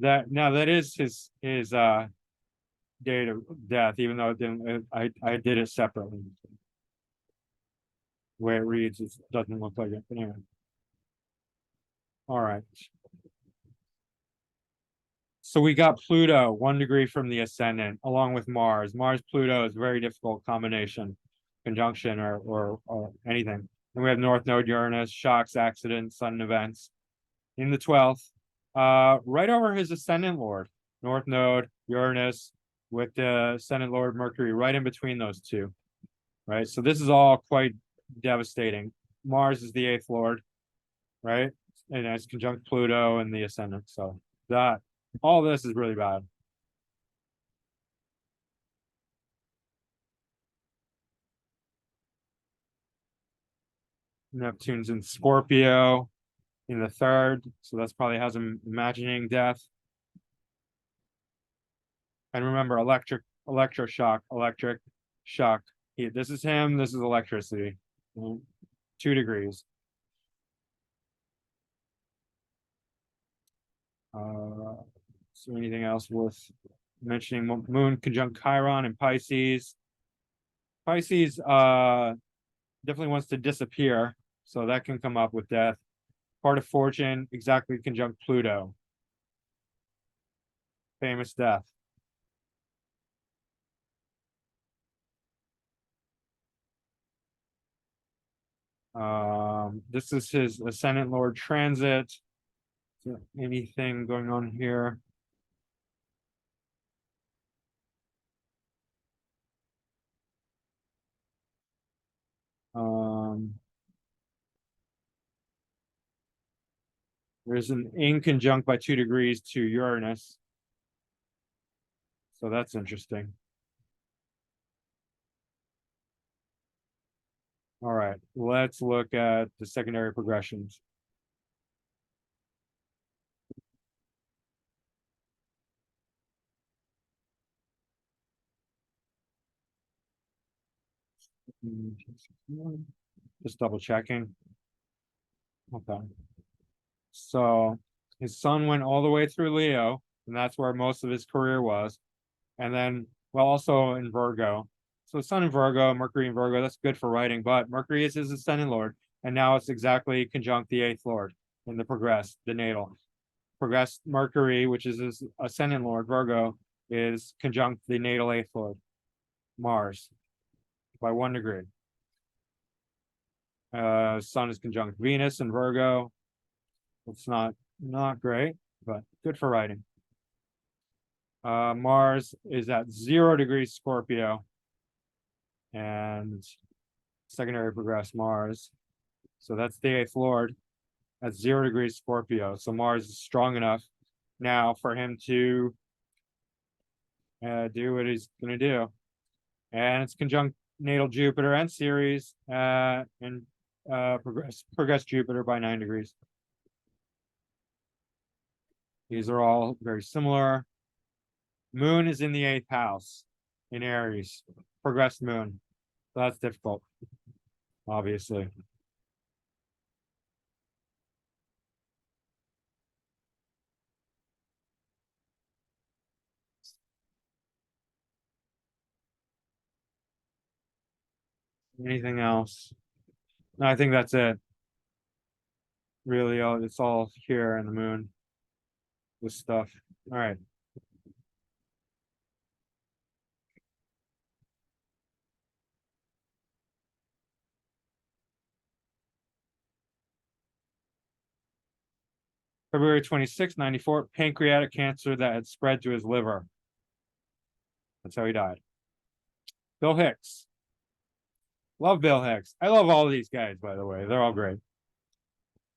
That is his date of death, even though it didn't, I did it separately. The way it reads, it doesn't look like it. But anyway. All right. So we got Pluto 1 degree from the ascendant, along with Mars. Mars Pluto is a very difficult combination, conjunction, or anything. And we have North Node Uranus, shocks, accidents, sudden events. In the 12th, right over his ascendant lord, North Node Uranus, with the ascendant lord Mercury right in between those two. Right. So this is all quite devastating. Mars is the eighth lord, right? And it's conjunct Pluto and the ascendant. So that all this is really bad. Neptune's in Scorpio in the third, so that's probably has him imagining death. And remember, electric shock. This is him. This is electricity. 2 degrees. So anything else worth mentioning? Moon conjunct Chiron in Pisces. Pisces definitely wants to disappear, so that can come up with death. Part of fortune exactly conjunct Pluto. Famous death. This is his ascendant lord transit. Anything going on here? Um, there's an inconjunct by 2 degrees to Uranus. So that's interesting. All right, let's look at the secondary progressions. Just double checking. Okay. So his sun went all the way through Leo, and that's where most of his career was. And then, well, also in Virgo. So sun in Virgo, Mercury in Virgo, that's good for writing, but Mercury is his ascendant lord, and now it's exactly conjunct the eighth lord in the progressed, the natal. Progressed Mercury, which is his ascendant lord, Virgo, is conjunct the natal eighth lord, Mars, by 1 degree. Sun is conjunct Venus in Virgo. It's not great, but good for writing. Mars is at 0 degrees Scorpio, and secondary progressed Mars. So that's the 8th Lord at 0 degrees Scorpio. So Mars is strong enough now for him to do what he's going to do. And it's conjunct natal Jupiter and Ceres and progress Jupiter by 9 degrees. These are all very similar. Moon is in the 8th house in Aries, progressed moon. So that's difficult, obviously. Anything else? No, I think that's it. Really, it's all here in the moon. This stuff. All right. February 26, 94, pancreatic cancer that had spread to his liver. That's how he died. Bill Hicks. Love Bill Hicks. I love all of these guys, by the way. They're all great.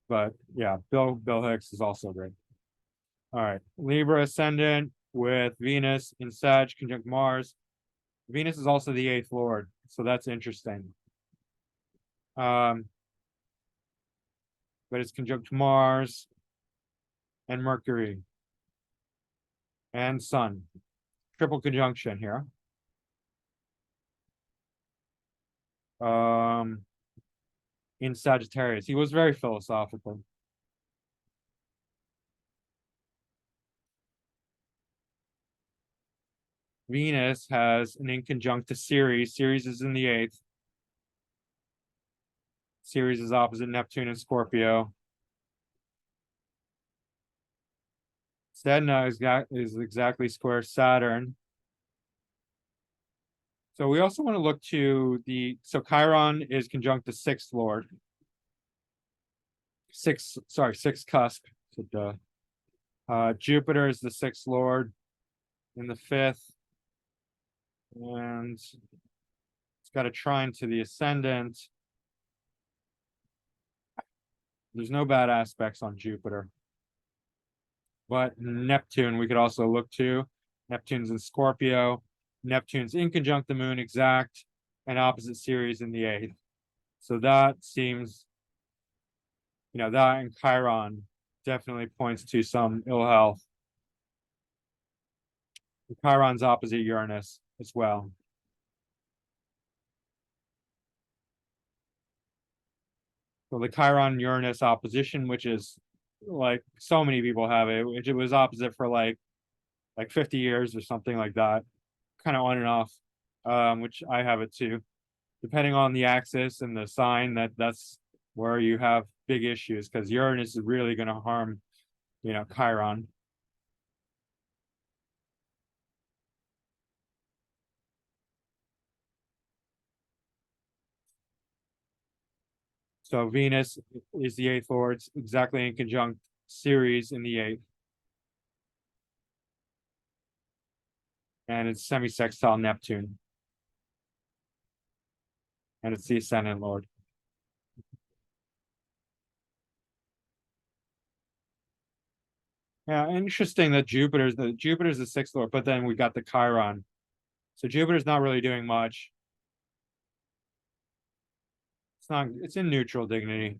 But yeah, Bill Hicks is also great. All right. Libra ascendant with Venus in Sag conjunct Mars. Venus is also the 8th Lord, so that's interesting. But it's conjunct Mars and Mercury and Sun. Triple conjunction here. In Sagittarius. He was very philosophical. Venus has an inconjunct to Ceres. Ceres is in the 8th. Ceres is opposite Neptune and Scorpio. Sedna is exactly square Saturn. So we also want to look to so Chiron is conjunct the 6th Lord. 6th cusp. So Jupiter is the 6th Lord in the 5th. And it's got a trine to the ascendant. There's no bad aspects on Jupiter. But Neptune, we could also look to. Neptune's in Scorpio. Neptune's in conjunct the moon exact and opposite Ceres in the 8th. So that seems, that and Chiron definitely points to some ill health. Chiron's opposite Uranus as well. So the Chiron-Uranus opposition, which is like so many people have it, which it was opposite for like 50 years or something like that, kind of on and off, which I have it too. Depending on the axis and the sign, that's where you have big issues because Uranus is really going to harm, Chiron. So Venus is the 8th Lord, it's exactly in conjunct Ceres in the 8th. And it's semi-sextile Neptune. And it's the ascendant Lord. Yeah, interesting that Jupiter's the 6th Lord, but then we got the Chiron. So Jupiter's not really doing much. It's in neutral dignity.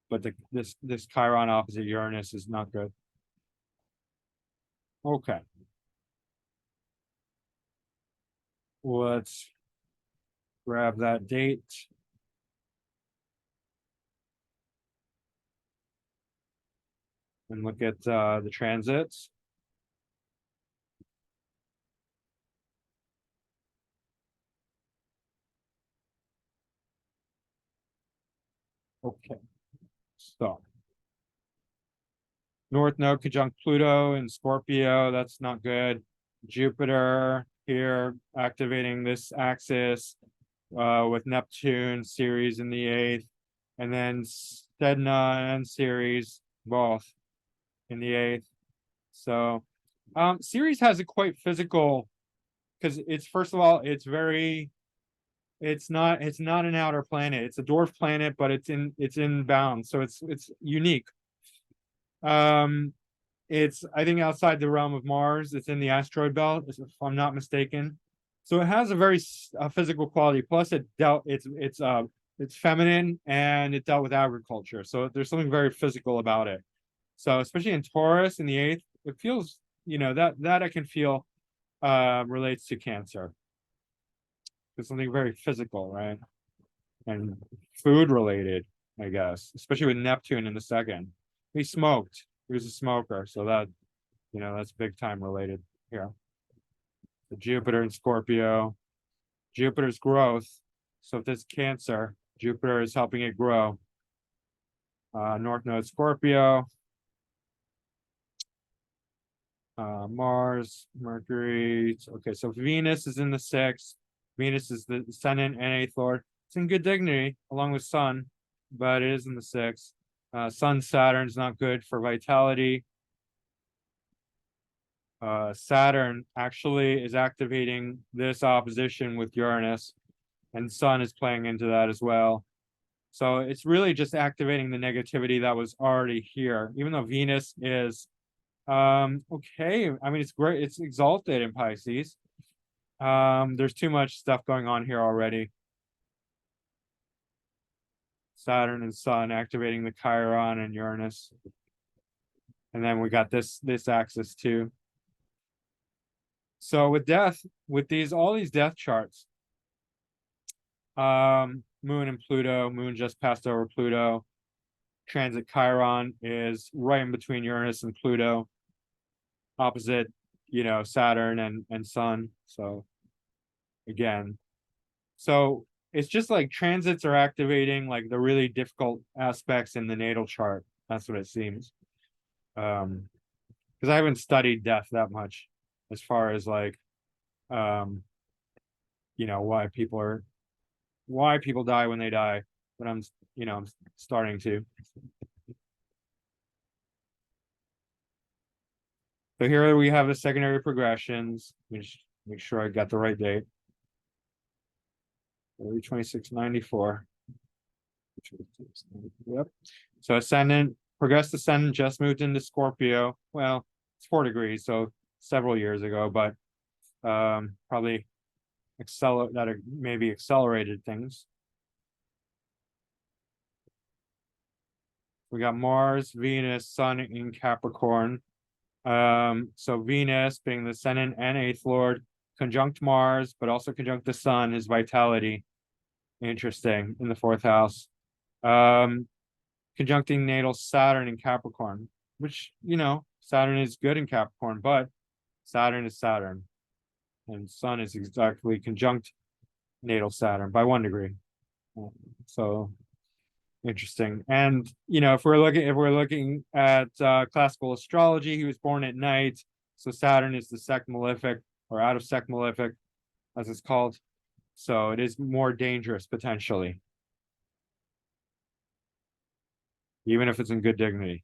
But this Chiron opposite Uranus is not good. Okay. Let's grab that date. And look at the transits. Okay. So North Node conjunct Pluto and Scorpio, that's not good. Jupiter here activating this axis with Neptune, Ceres in the 8th, and then Sedna and Ceres both in the 8th. So Ceres has a quite physical, because it's, first of all, it's it's not an outer planet. It's a dwarf planet, but it's in bounds, so it's unique. Um, it's, I think, outside the realm of Mars. It's in the asteroid belt, if I'm not mistaken. So it has a very physical quality. Plus, it's feminine and it dealt with agriculture. So there's something very physical about it. So especially in Taurus in the eighth, it feels, that I can feel relates to Cancer. It's something very physical, right? And food related, I guess, especially with Neptune in the second. He smoked. He was a smoker, so that's big time related here. The Jupiter and Scorpio. Jupiter's growth. So if this Cancer, Jupiter is helping it grow. North Node Scorpio. Mars, Mercury. Okay, so Venus is in the sixth. Venus is the ascendant and eighth lord. It's in good dignity along with Sun, but it is in the sixth. Sun, Saturn's not good for vitality. Saturn actually is activating this opposition with Uranus, and Sun is playing into that as well. So it's really just activating the negativity that was already here, even though Venus is okay. I mean, it's great, it's exalted in Pisces. There's too much stuff going on here already. Saturn and Sun activating the Chiron and Uranus. And then we got this axis too. So with death, with all these death charts, Moon and Pluto, Moon just passed over Pluto. Transit Chiron is right in between Uranus and Pluto, opposite, Saturn and Sun. So again, so it's just like transits are activating like the really difficult aspects in the natal chart. That's what it seems. Because I haven't studied death that much as far as like why people die when they die, but I'm starting to. So here we have the secondary progressions. Make sure I got the right date. 2694. Yep. So ascendant, progressed ascendant just moved into Scorpio. Well, it's 4 degrees, so several years ago, but probably maybe accelerated things. We got Mars, Venus, Sun in Capricorn. So Venus being the ascendant and eighth lord, conjunct Mars, but also conjunct the Sun, his vitality. Interesting, in the fourth house. Conjuncting natal Saturn in Capricorn, which, Saturn is good in Capricorn, but Saturn is Saturn. And Sun is exactly conjunct natal Saturn by 1 degree. So interesting. And if we're looking at classical astrology, he was born at night. So Saturn is the sect malefic, or out of sect malefic, as it's called. So it is more dangerous potentially, even if it's in good dignity.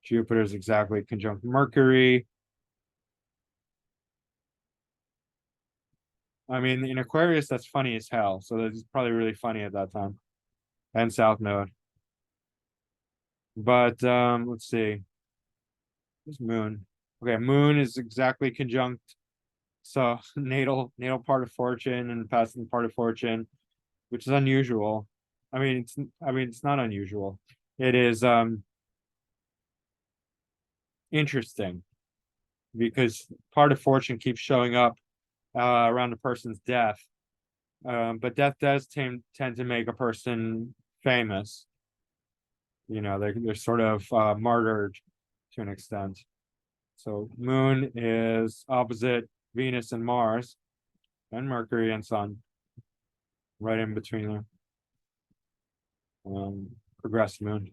Jupiter is exactly conjunct Mercury. I mean, in Aquarius, that's funny as hell. So that's probably really funny at that time. And South Node. But let's see. Where's Moon? Okay, Moon is exactly conjunct. So natal part of fortune and passing part of fortune, which is unusual. I mean, it's not unusual. It is interesting because part of fortune keeps showing up around a person's death. But death does tend to make a person famous. They're sort of martyred to an extent. So Moon is opposite Venus and Mars, and Mercury and Sun, right in between them. Progressed Moon.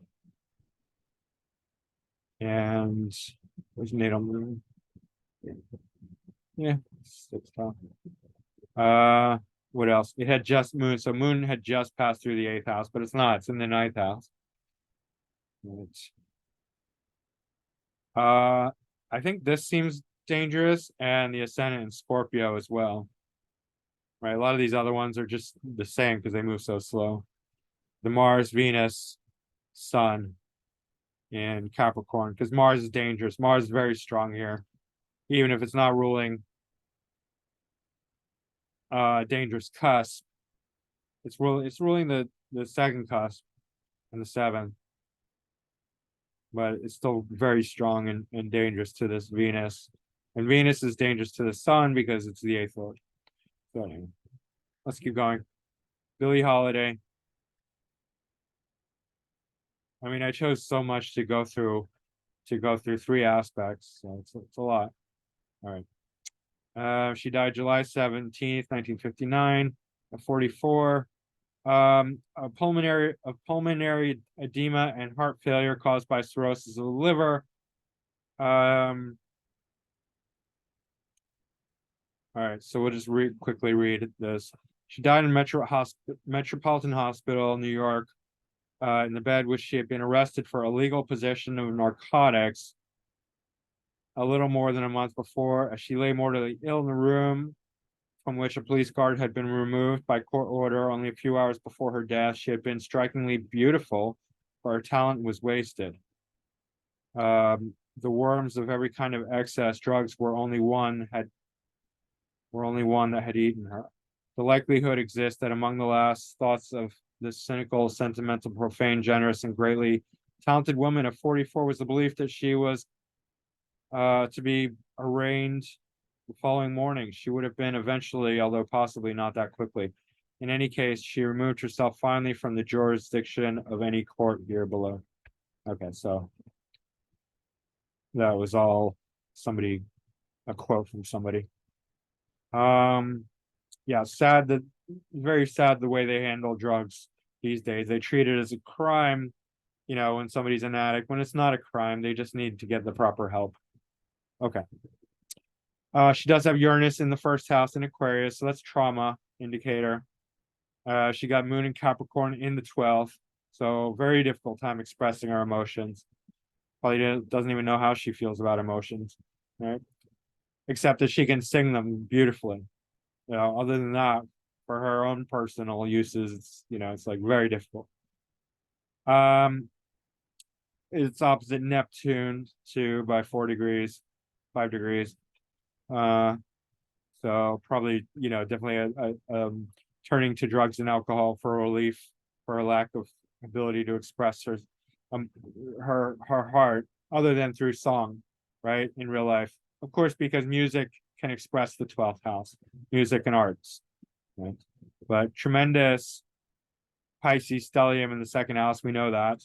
And where's natal Moon? Yeah, it's tough. What else? It had just Moon, so Moon had just passed through the 8th house, but it's not. It's in the 9th house. I think this seems dangerous, and the ascendant in Scorpio as well. Right, a lot of these other ones are just the same because they move so slow. The Mars, Venus, Sun in Capricorn, because Mars is dangerous. Mars is very strong here, even if it's not ruling dangerous cusp. It's ruling the second cusp and the seventh, but it's still very strong and dangerous to this Venus. And Venus is dangerous to the Sun because it's the eighth lord. So anyway, let's keep going. Billie Holiday. I mean, I chose so much to go through three aspects, so it's a lot. All right. She died July 17th, 1959, at 44. A pulmonary edema and heart failure caused by cirrhosis of the liver. All right, so we'll just quickly read this. She died in Metropolitan Hospital, New York, in the bed which she had been arrested for illegal possession of narcotics a little more than a month before, as she lay mortally ill in the room from which a police guard had been removed by court order only a few hours before her death. She had been strikingly beautiful, but her talent was wasted. The worms of every kind of excess drugs were only one that had eaten her. The likelihood exists that among the last thoughts of this cynical, sentimental, profane, generous, and greatly talented woman of 44 was the belief that she was to be arraigned the following morning. She would have been eventually, although possibly not that quickly. In any case, she removed herself finally from the jurisdiction of any court here below. Okay, so that was all a quote from somebody. Yeah, very sad the way they handle drugs these days. They treat it as a crime, when somebody's an addict. When it's not a crime, they just need to get the proper help. Okay. She does have Uranus in the first house in Aquarius, so that's trauma indicator. She got Moon in Capricorn in the 12th, so very difficult time expressing her emotions. Probably doesn't even know how she feels about emotions, right? Except that she can sing them beautifully. Other than that, for her own personal uses, it's like very difficult. It's opposite Neptune too by 5 degrees. So probably, definitely a turning to drugs and alcohol for relief for a lack of ability to express her heart other than through song, right? In real life, of course, because music can express the 12th house, music and arts, right? But tremendous Pisces stellium in the second house, we know that.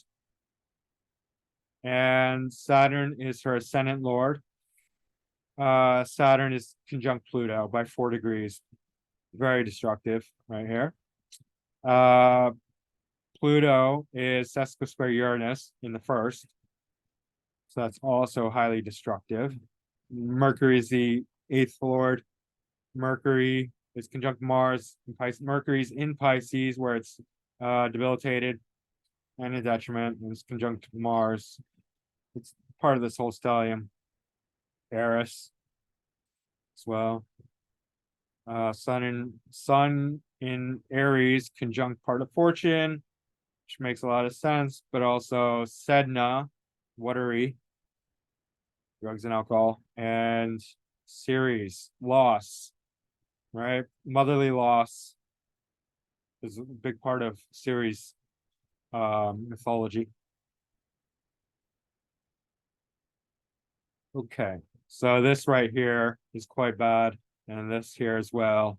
And Saturn is her ascendant lord. Saturn is conjunct Pluto by 4 degrees. Very destructive right here. Pluto is sesquisquare Uranus in the first. So that's also highly destructive. Mercury is the 8th lord. Mercury is conjunct Mars in Pisces. Mercury's in Pisces where it's debilitated and a detriment, and it's conjunct Mars. It's part of this whole stellium. Eris as well. Sun in Aries, conjunct part of fortune, which makes a lot of sense, but also Sedna, watery, drugs and alcohol, and Ceres, loss, right? Motherly loss is a big part of Ceres mythology. Okay, so this right here is quite bad, and this here as well.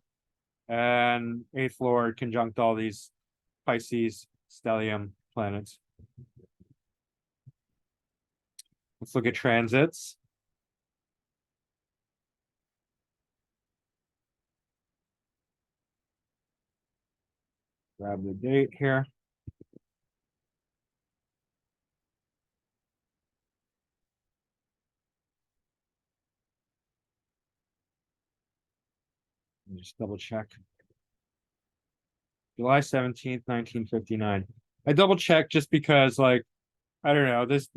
And 8th lord conjunct all these Pisces stellium planets. Let's look at transits. Grab the date here. Just double check. July 17th, 1959. I double checked just because, like, I don't know, this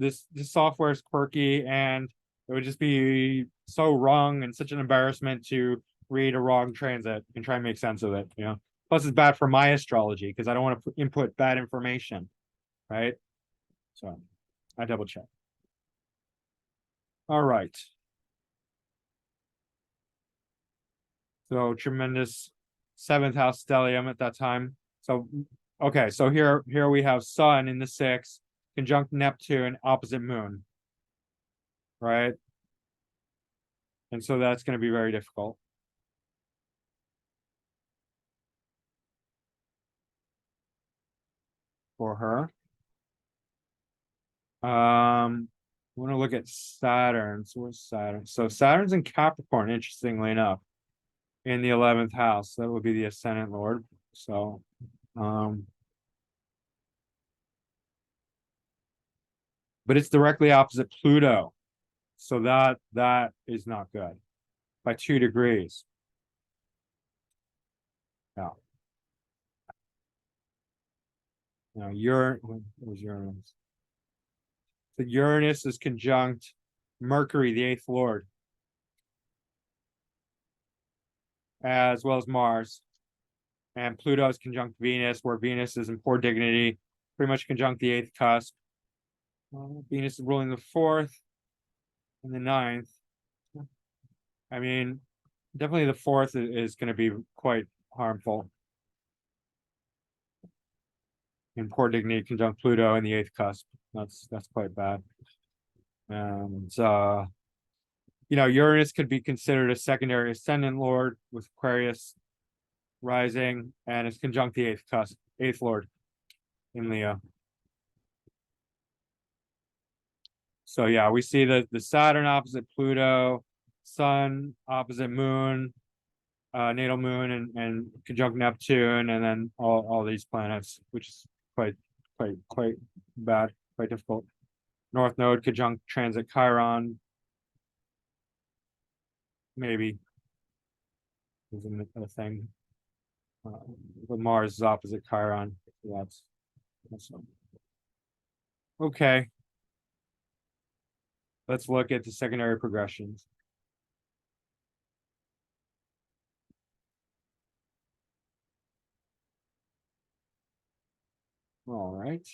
software is quirky, and It would just be so wrong and such an embarrassment to read a wrong transit and try and make sense of it, you know. Plus, it's bad for my astrology because I don't want to input bad information, right? So I double check. All right. So tremendous seventh house stellium at that time. So okay, so here we have Sun in the sixth, conjunct Neptune, opposite Moon, right? And so that's going to be very difficult for her. I want to look at Saturn. So where's Saturn? So Saturn's in Capricorn, interestingly enough, in the 11th house. That would be the ascendant lord. So but it's directly opposite Pluto. So that is not good by 2 degrees. Yeah. Now where's Uranus? The Uranus is conjunct Mercury, the 8th lord, as well as Mars. And Pluto is conjunct Venus, where Venus is in poor dignity, pretty much conjunct the 8th cusp. Venus is ruling the 4th and the 9th. I mean, definitely the 4th is going to be quite harmful. In poor dignity, conjunct Pluto in the 8th cusp. That's quite bad. And you know, Uranus could be considered a secondary ascendant lord with Aquarius rising, and it's conjunct the 8th cusp, 8th lord in Leo. So yeah, we see the Saturn opposite Pluto, Sun opposite Moon, natal Moon, and conjunct Neptune, and then all these planets, which is quite bad, quite difficult. North Node conjunct transit Chiron, maybe is a thing. But Mars is opposite Chiron. So that's okay. Let's look at the secondary progressions. All right.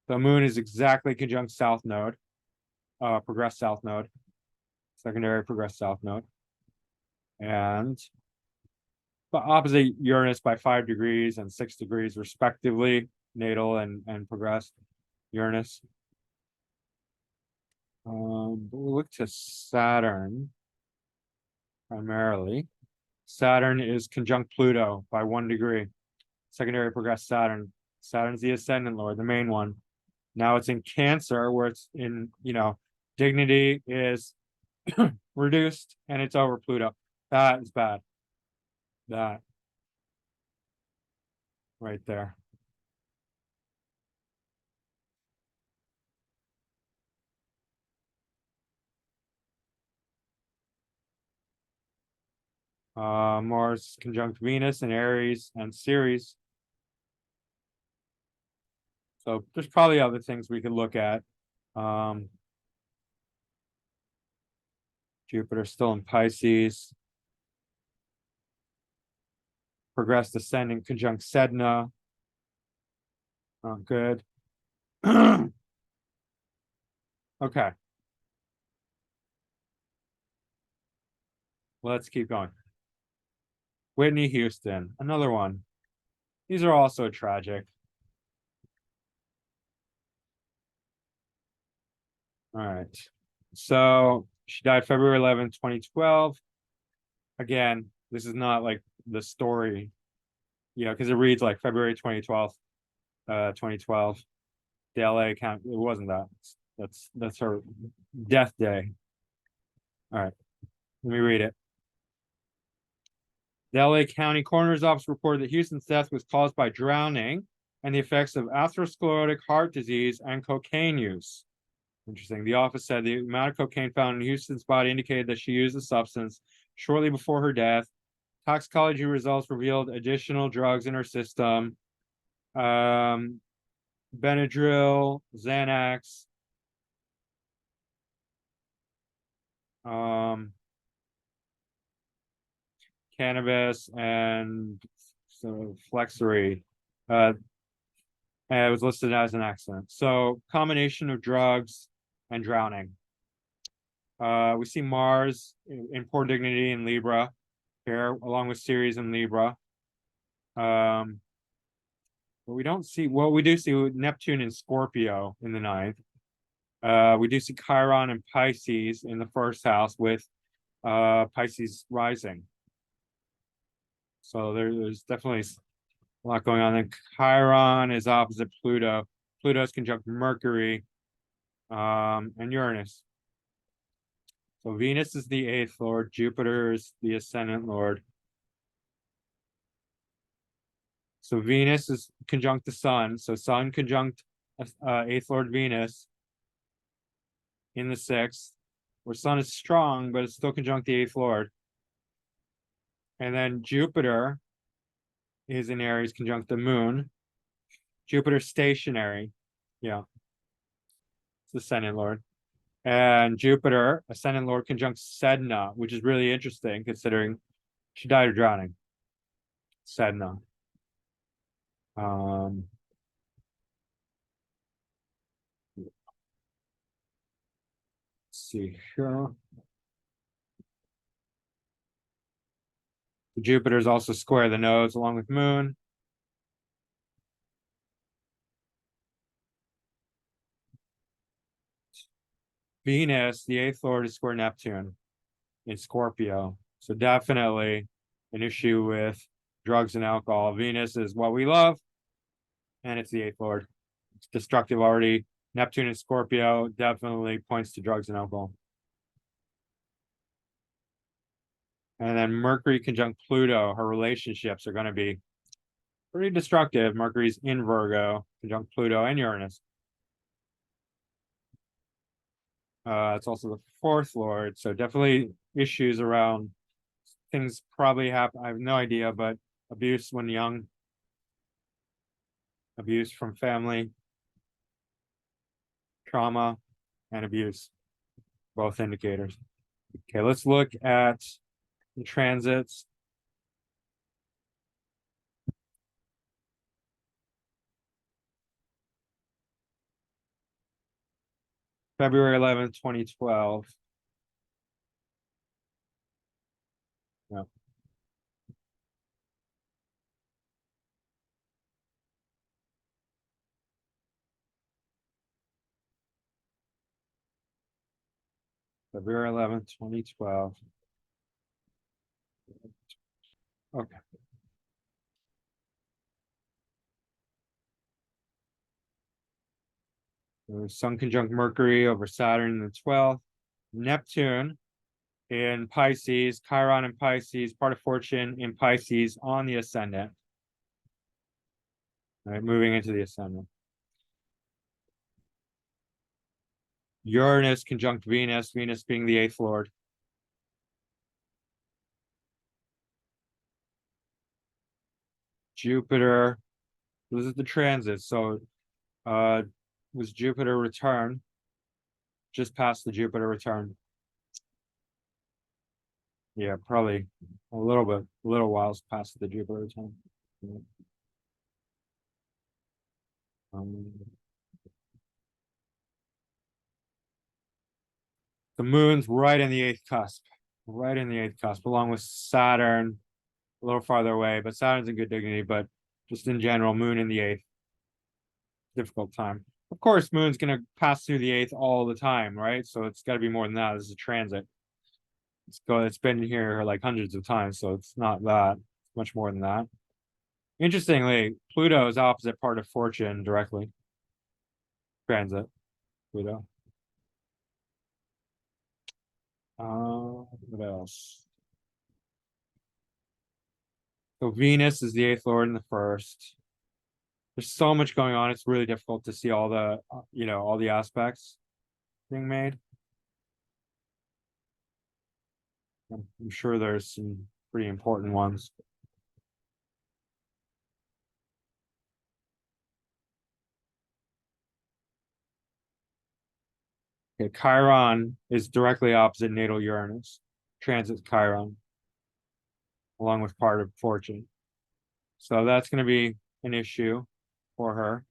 The moon is exactly conjunct south node, progress south node, secondary progress south node. And but opposite Uranus by 5 degrees and 6 degrees respectively, natal and progressed Uranus. But we look to Saturn primarily. Saturn is conjunct Pluto by 1 degree. Secondary progressed Saturn. Saturn's the ascendant lord, the main one. Now it's in Cancer, where it's in, you know, dignity is reduced and it's over Pluto. That is bad. That right there. Mars conjunct Venus and Aries and Ceres. So there's probably other things we could look at. Jupiter still in Pisces. Progressed ascending conjunct Sedna. Not good. Okay. Let's keep going. Whitney Houston, another one. These are also tragic. All right. So she died February 11th, 2012. Again, this is not like the story, you know, because it reads like February 2012, 2012. The LA count, it wasn't that. That's her death day. All right. Let me read it. The LA County Coroner's Office reported that Houston's death was caused by drowning and the effects of atherosclerotic heart disease and cocaine use. Interesting. The office said the amount of cocaine found in Houston's body indicated that she used the substance shortly before her death. Toxicology results revealed additional drugs in her system. Benadryl, Xanax, Um, cannabis and so flexury. Uh, and it was listed as an accident. So combination of drugs and drowning. We see Mars in poor dignity in Libra here, along with Ceres in Libra. But we don't see, well, we do see Neptune in Scorpio in the ninth. We do see Chiron and Pisces in the first house with Pisces rising. So there's definitely a lot going on. And Chiron is opposite Pluto. Pluto's conjunct Mercury and Uranus. So Venus is the eighth lord, Jupiter is the ascendant lord. So Venus is conjunct the sun. So sun conjunct eighth lord Venus in the sixth, where sun is strong, but it's still conjunct the eighth lord. And then Jupiter is in Aries conjunct the moon. Jupiter stationary. Yeah. It's the ascendant lord. And Jupiter, ascendant lord, conjunct Sedna, which is really interesting considering she died of drowning. Sedna. Let's see here. Jupiter is also square the nose along with Moon. Venus, the eighth lord, is square Neptune in Scorpio. So definitely an issue with drugs and alcohol. Venus is what we love, and it's the eighth lord. It's destructive already. Neptune in Scorpio definitely points to drugs and alcohol. And then Mercury conjunct Pluto, her relationships are going to be pretty destructive. Mercury's in Virgo, conjunct Pluto and Uranus. It's also the fourth lord, so definitely issues around things probably happen. I have no idea, but abuse when young, abuse from family, trauma, and abuse, both indicators. Okay, let's look at the transits. February 11th, 2012. Yeah. February 11th, 2012. Okay. Sun conjunct Mercury over Saturn in the 12th. Neptune in Pisces, Chiron in Pisces, part of fortune in Pisces on the ascendant. All right, moving into the ascendant. Uranus conjunct Venus, Venus being the eighth lord. Jupiter, this is the transit. So was Jupiter return, just past the Jupiter return. Yeah, probably a little whiles past the Jupiter return. Um, the moon's right in the eighth cusp, along with Saturn a little farther away, but Saturn's in good dignity, but just in general, moon in the eighth, difficult time. Of course, moon's going to pass through the eighth all the time, right? So it's got to be more than that. This is a transit. It's been here like hundreds of times, so it's not that. It's much more than that. Interestingly, Pluto is opposite part of fortune directly. Transit, Pluto. What else? So Venus is the eighth lord in the first. There's so much going on. It's really difficult to see all the, all the aspects being made. I'm sure there's some pretty important ones. Okay, Chiron is directly opposite natal Uranus, transits Chiron, along with part of fortune. So that's going to be an issue for her.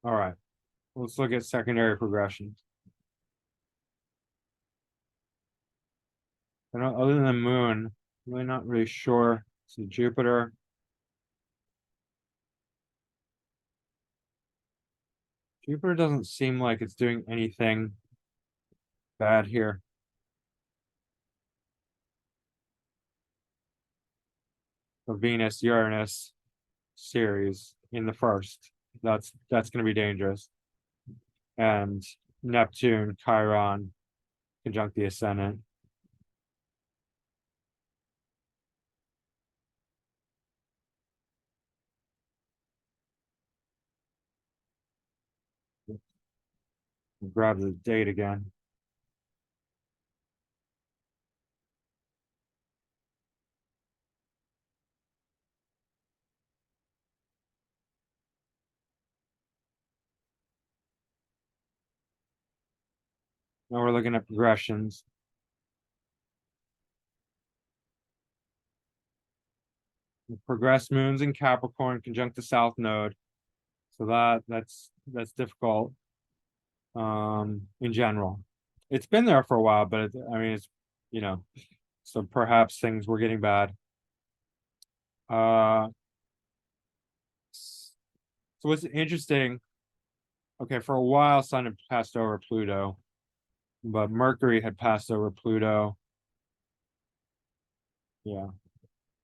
All right, let's look at secondary progressions. I don't, other than the moon, I'm really not really sure. So Jupiter. Jupiter doesn't seem like it's doing anything bad here. The Venus Uranus series in the first. That's going to be dangerous. And Neptune, Chiron, conjunct the ascendant. Grab the date again. Now we're looking at progressions. Progressed moons in Capricorn conjunct the South Node. So that's difficult in general. It's been there for a while, but I mean it's so perhaps things were getting bad. So what's interesting, okay, for a while Sun had passed over Pluto, but Mercury had passed over Pluto. Yeah.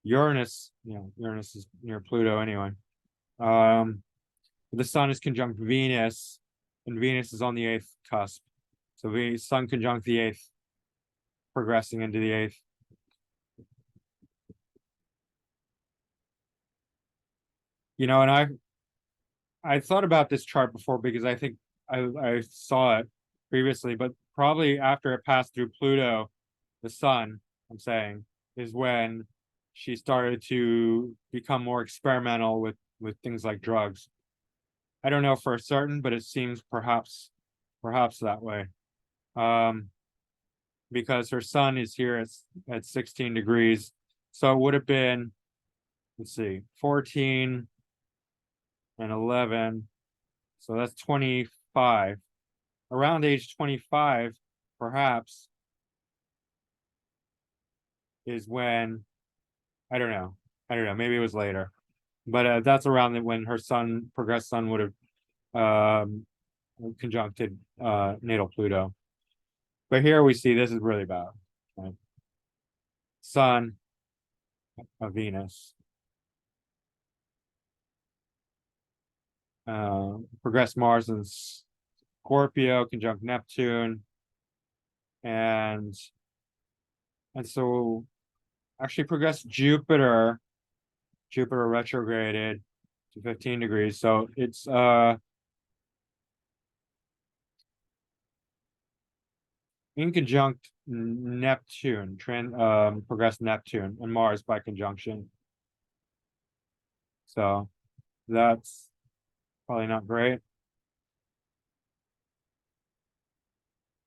Uranus is near Pluto anyway. The Sun is conjunct Venus, and Venus is on the 8th cusp. So Venus, Sun conjunct the 8th, progressing into the 8th. And I thought about this chart before because I think I saw it previously, but probably after it passed through Pluto, the Sun, I'm saying, is when she started to become more experimental with things like drugs. I don't know for certain, but it seems perhaps that way. Because her Sun is here at 16 degrees. So it would have been, let's see, 14 and 11. So that's 25. Around age 25, perhaps, is when, I don't know. Maybe it was later. But that's around when her progressed Sun would have conjuncted natal Pluto. But here we see this is really bad. Right? Sun of Venus. Progressed Mars in Scorpio, conjunct Neptune. And so actually progressed Jupiter retrograded to 15 degrees. So it's in conjunct Neptune, progressed Neptune and Mars by conjunction. So that's probably not great.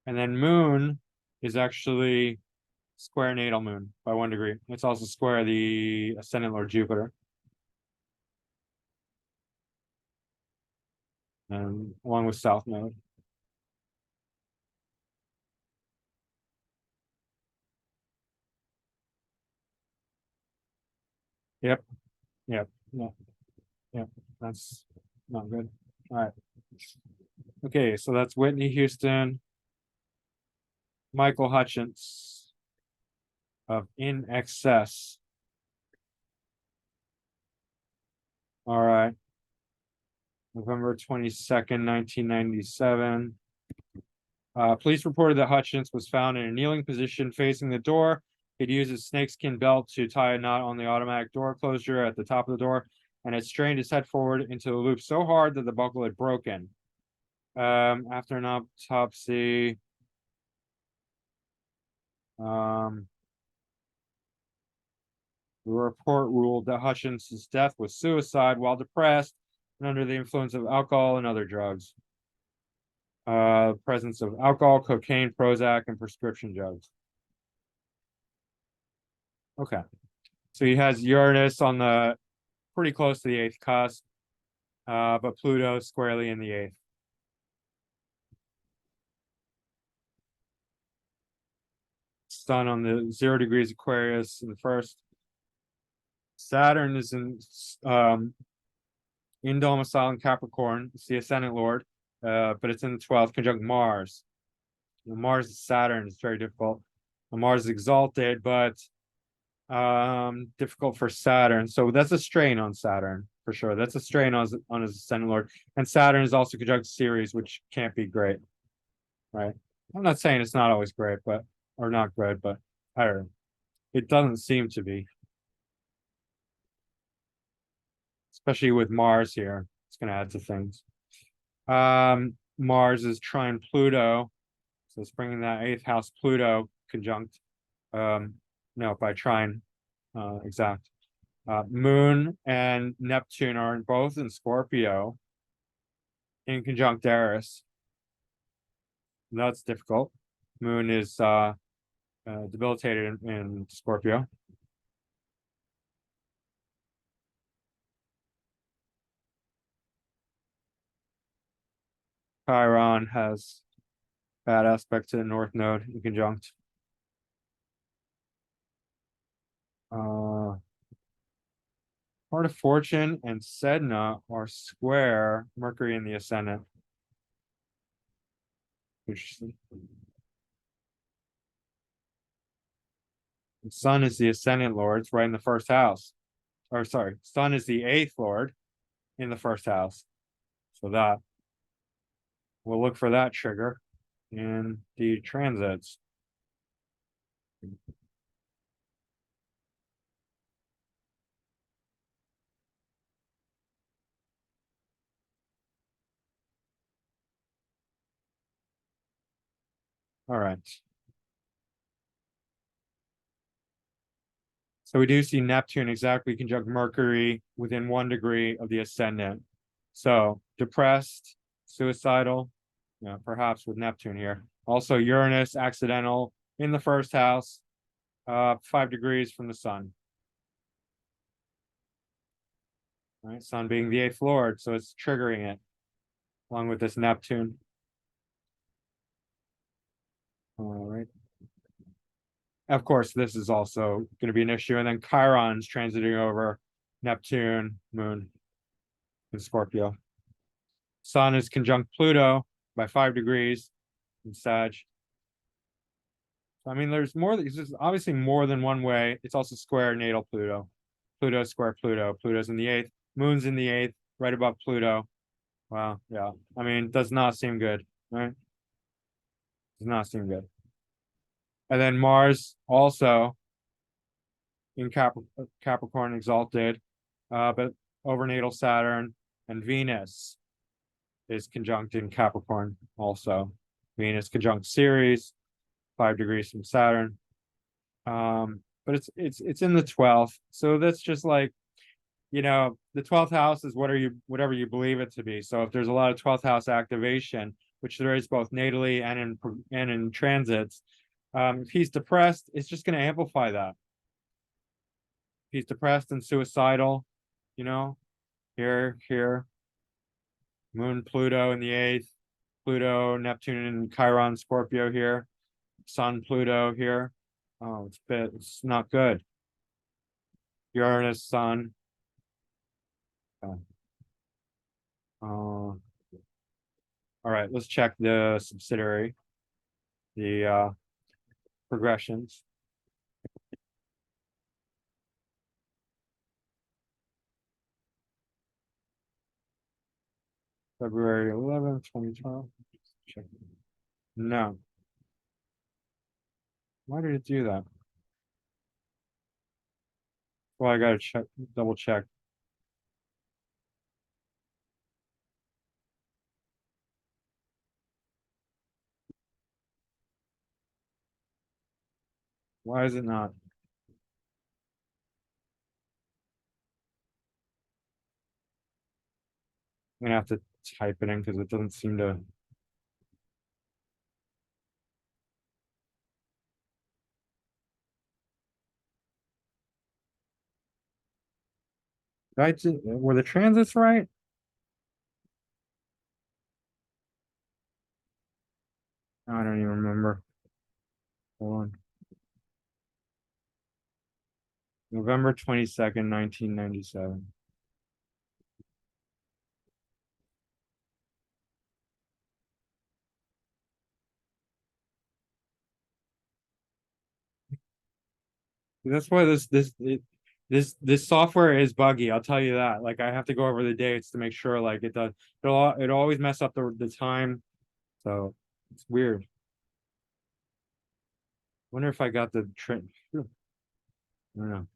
And then Moon is actually square natal Moon by 1 degree. It's also square the ascendant Lord Jupiter. And along with South Node. Yep. Yep. Yeah. Yep. That's not good. All right. Okay, so that's Whitney Houston, Michael Hutchence of In Excess. All right. November 22nd, 1997. Police reported that Hutchence was found in a kneeling position facing the door. He'd used his snakeskin belt to tie a knot on the automatic door closure at the top of the door and had strained his head forward into the loop so hard that the buckle had broken. After an autopsy, The report ruled that Hutchence's death was suicide while depressed and under the influence of alcohol and other drugs. Presence of alcohol, cocaine, Prozac, and prescription drugs. Okay. So he has Uranus on the pretty close to the eighth cusp, but Pluto squarely in the eighth. Sun on the 0 degrees Aquarius in the first. Saturn is in domicile in Capricorn. It's the ascendant lord, but it's in the 12th conjunct Mars. Mars and Saturn is very difficult. Mars is exalted, but difficult for Saturn. So that's a strain on Saturn for sure. That's a strain on his ascendant lord. And Saturn is also conjunct Ceres, which can't be great, right? I'm not saying it's not always great, or not good, but I don't know. It doesn't seem to be, especially with Mars here. It's going to add to things. Mars is trine Pluto, so it's bringing that eighth house Pluto conjunct. No, by trine, exact. Moon and Neptune are both in Scorpio in conjunct Eris. That's difficult. Moon is debilitated in Scorpio. Chiron has bad aspect to the North Node in conjunct. Heart of Fortune and Sedna are square Mercury in the ascendant. Interesting. The Sun is the ascendant lord. It's right in the first house. Or sorry, Sun is the eighth lord in the first house. So that we'll look for that trigger in the transits. All right. So we do see Neptune exactly conjunct Mercury within 1 degree of the ascendant. So depressed, suicidal, perhaps with Neptune here. Also Uranus, accidental in the first house, 5 degrees from the sun. All right, sun being the eighth lord, so it's triggering it along with this Neptune. All right. Of course, this is also going to be an issue. And then Chiron's transiting over Neptune, Moon, and Scorpio. Sun is conjunct Pluto by 5 degrees in Sag. So, I mean, there's more. There's obviously more than one way. It's also square natal Pluto. Pluto square Pluto. Pluto's in the eighth. Moon's in the eighth, right above Pluto. Wow. Yeah. I mean, does not seem good, right? Does not seem good. And then Mars also in Capricorn exalted, but over natal Saturn, and Venus is conjunct in Capricorn also. Venus conjunct Ceres, 5 degrees from Saturn. But it's in the 12th. So that's just like, the 12th house is whatever you believe it to be. So if there's a lot of 12th house activation, which there is both natally and in transits, if he's depressed, it's just going to amplify that. If he's depressed and suicidal, here, Moon, Pluto in the eighth, Pluto, Neptune, and Chiron, Scorpio here, Sun, Pluto here. Oh, it's not good. Uranus, Sun. All right, let's check the subsidiary, the progressions. February 11th, 2012. Check. No. Why did it do that? Well, I gotta double check. Why is it not? gonna have to type it in because it doesn't seem to. Were the transits right? I don't even remember. Hold on. November 22nd, 1997. That's why this software is buggy. I'll tell you that. Like I have to go over the dates to make sure like it does. It'll always mess up the time. So it's weird. Wonder if I got the trend. I don't know.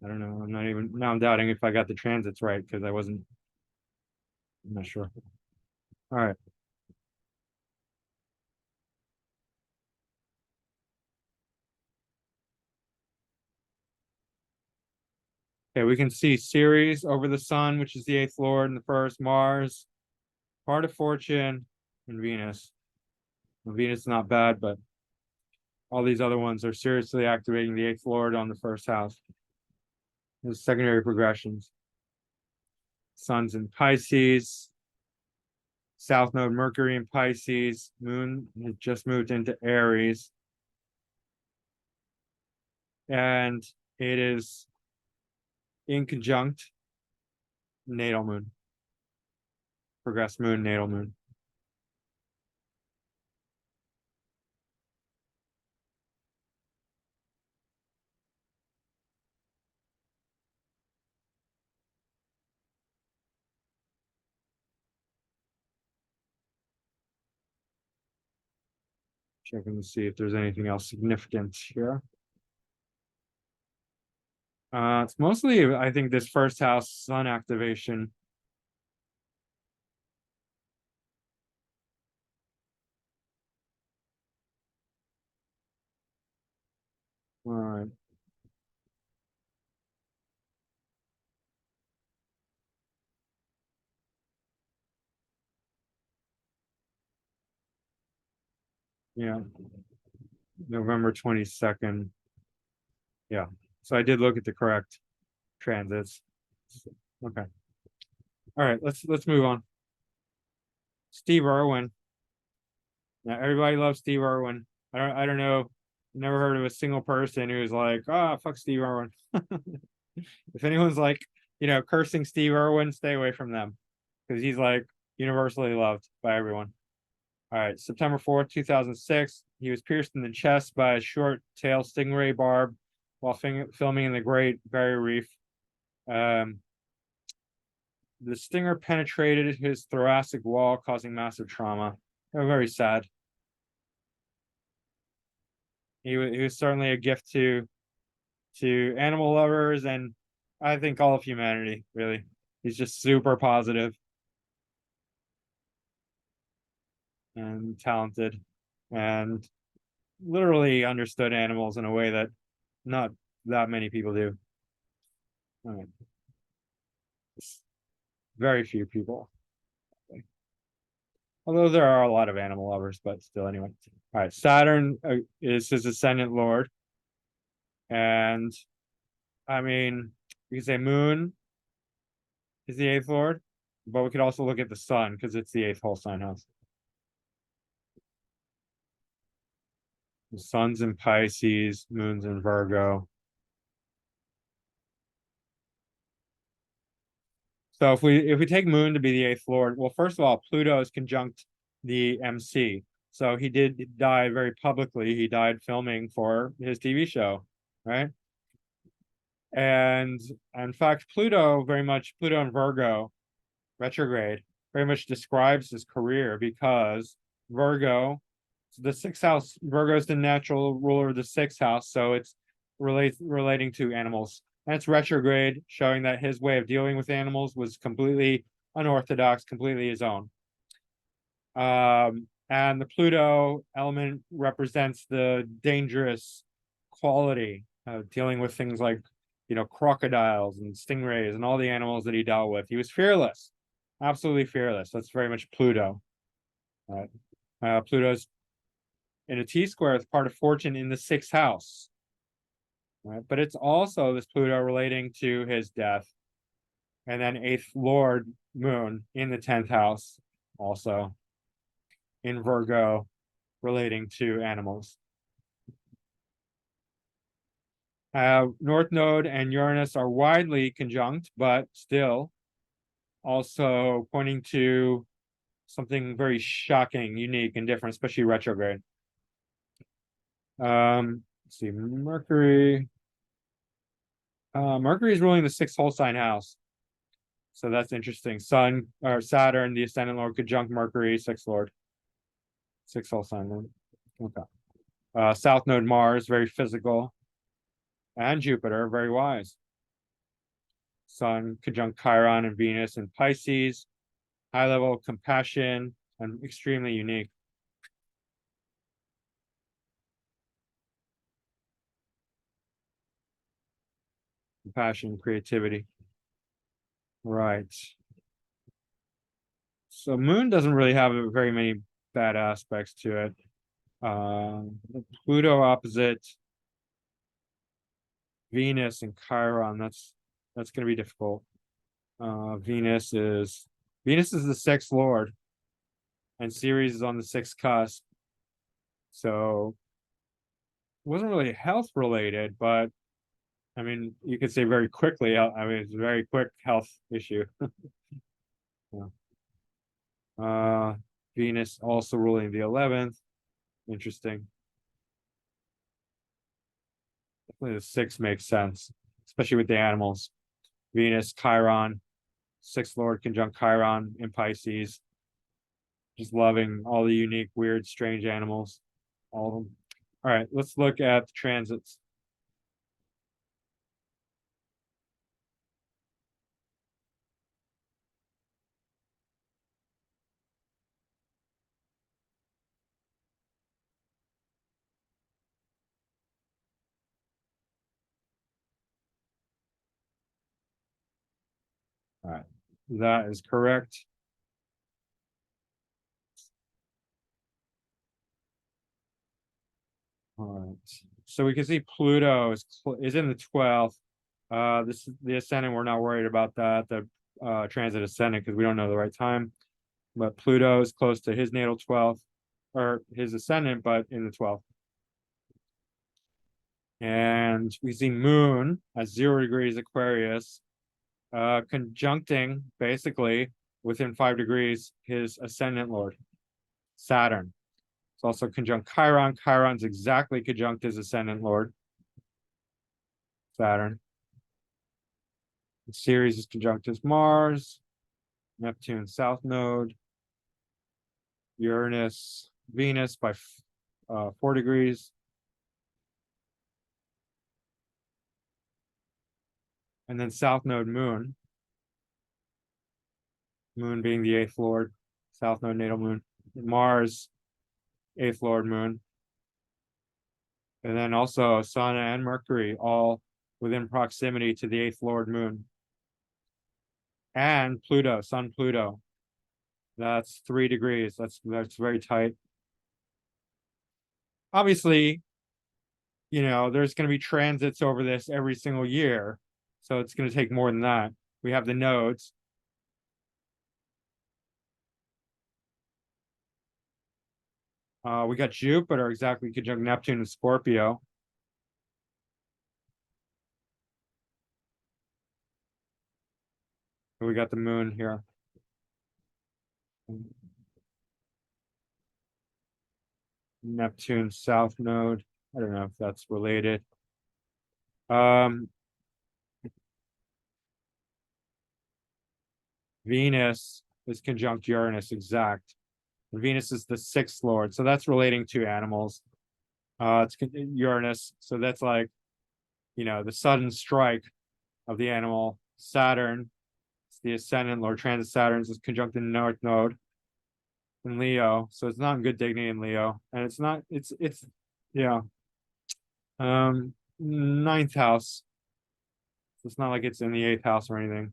I don't know. I'm not even now. I'm doubting if I got the transits right because I wasn't. I'm not sure. All right. Okay, we can see Ceres over the sun, which is the eighth lord, and the first Mars, part of fortune, and Venus. Well, Venus is not bad, but all these other ones are seriously activating the eighth lord on the first house. The secondary progressions. Sun's in Pisces, South Node Mercury in Pisces, Moon has just moved into Aries, and it is in conjunct natal moon, progressed moon, natal moon. Checking to see if there's anything else significant here. It's mostly, I think, this first house sun activation. All right. Yeah. November 22nd. Yeah. So I did look at the correct transits. Okay. All right, let's move on. Steve Irwin. Now everybody loves Steve Irwin. I don't know. Never heard of a single person who's like, ah, fuck Steve Irwin. If anyone's like, cursing Steve Irwin, stay away from them. Because he's like universally loved by everyone. All right, September 4th, 2006. He was pierced in the chest by a short tail stingray barb while filming in the Great Barrier Reef. Um, the stinger penetrated his thoracic wall, causing massive trauma. Very sad. He was certainly a gift to animal lovers and I think all of humanity, really. He's just super positive and talented and literally understood animals in a way that not that many people do. I mean, very few people. Although there are a lot of animal lovers, but still, anyway. All right, Saturn is his ascendant lord, and I mean, you can say Moon is the eighth lord, but we could also look at the Sun because it's the eighth whole sign house. The Sun's in Pisces, Moon's in Virgo. So if we take Moon to be the eighth lord, well, first of all, Pluto is conjunct the MC. So he did die very publicly. He died filming for his TV show, right? And in fact, Pluto in Virgo retrograde very much describes his career because Virgo, the sixth house, Virgo is the natural ruler of the sixth house, so it's relating to animals. And it's retrograde, showing that his way of dealing with animals was completely unorthodox, completely his own. And the Pluto element represents the dangerous quality of dealing with things like, crocodiles and stingrays and all the animals that he dealt with. He was fearless. Absolutely fearless. That's very much Pluto. Right. Pluto's in a T-square with part of fortune in the sixth house. Right. But it's also this Pluto relating to his death. And then eighth Lord Moon in the 10th house, also in Virgo, relating to animals. North Node and Uranus are widely conjunct, but still also pointing to something very shocking, unique, and different, especially retrograde. Let's see, Mercury. Mercury is ruling the sixth whole sign house. So that's interesting. Sun or Saturn, the ascendant lord, conjunct Mercury, sixth lord. Sixth whole sign lord. Okay. South node Mars, very physical. And Jupiter, very wise. Sun conjunct Chiron and Venus in Pisces. High level compassion and extremely unique. Compassion, creativity. Right. So Moon doesn't really have very many bad aspects to it. Pluto opposite Venus and Chiron. That's going to be difficult. Venus is the sixth lord, and Ceres is on the sixth cusp. So it wasn't really health related, but I mean, you could say very quickly. I mean, it's a very quick health issue. Yeah. Venus also ruling the 11th. Interesting. Definitely the sixth makes sense, especially with the animals. Venus, Chiron, sixth lord conjunct Chiron in Pisces. Just loving all the unique, weird, strange animals. All of them. All right, let's look at the transits. All right, that is correct. All right, so we can see Pluto is in the 12th. This is the ascendant. We're not worried about that. The transit ascendant because we don't know the right time. But Pluto is close to his natal 12th or his ascendant, but in the 12th. And we see Moon at 0 degrees Aquarius, conjuncting basically within 5 degrees his ascendant lord, Saturn. It's also conjunct Chiron. Chiron's exactly conjunct his ascendant lord, Saturn. Ceres is conjunct his Mars, Neptune south node, Uranus, Venus by 4 degrees. And then south node Moon. Moon being the eighth lord, south node natal Moon. Mars, eighth lord Moon. And then also Sun and Mercury all within proximity to the eighth lord Moon. And Pluto, Sun Pluto. That's 3 degrees. That's very tight. Obviously, there's going to be transits over this every single year. So it's going to take more than that. We have the nodes. We got Jupiter exactly conjunct Neptune and Scorpio. And we got the moon here. Neptune south node. I don't know if that's related. Venus is conjunct Uranus exact. Venus is the sixth lord, so that's relating to animals. It's Uranus, so that's like, the sudden strike of the animal. Saturn, it's the ascendant lord. Transit Saturn is conjunct the north node in Leo, so it's not in good dignity in Leo, and it's not. It's yeah. Ninth house. So it's not like it's in the eighth house or anything,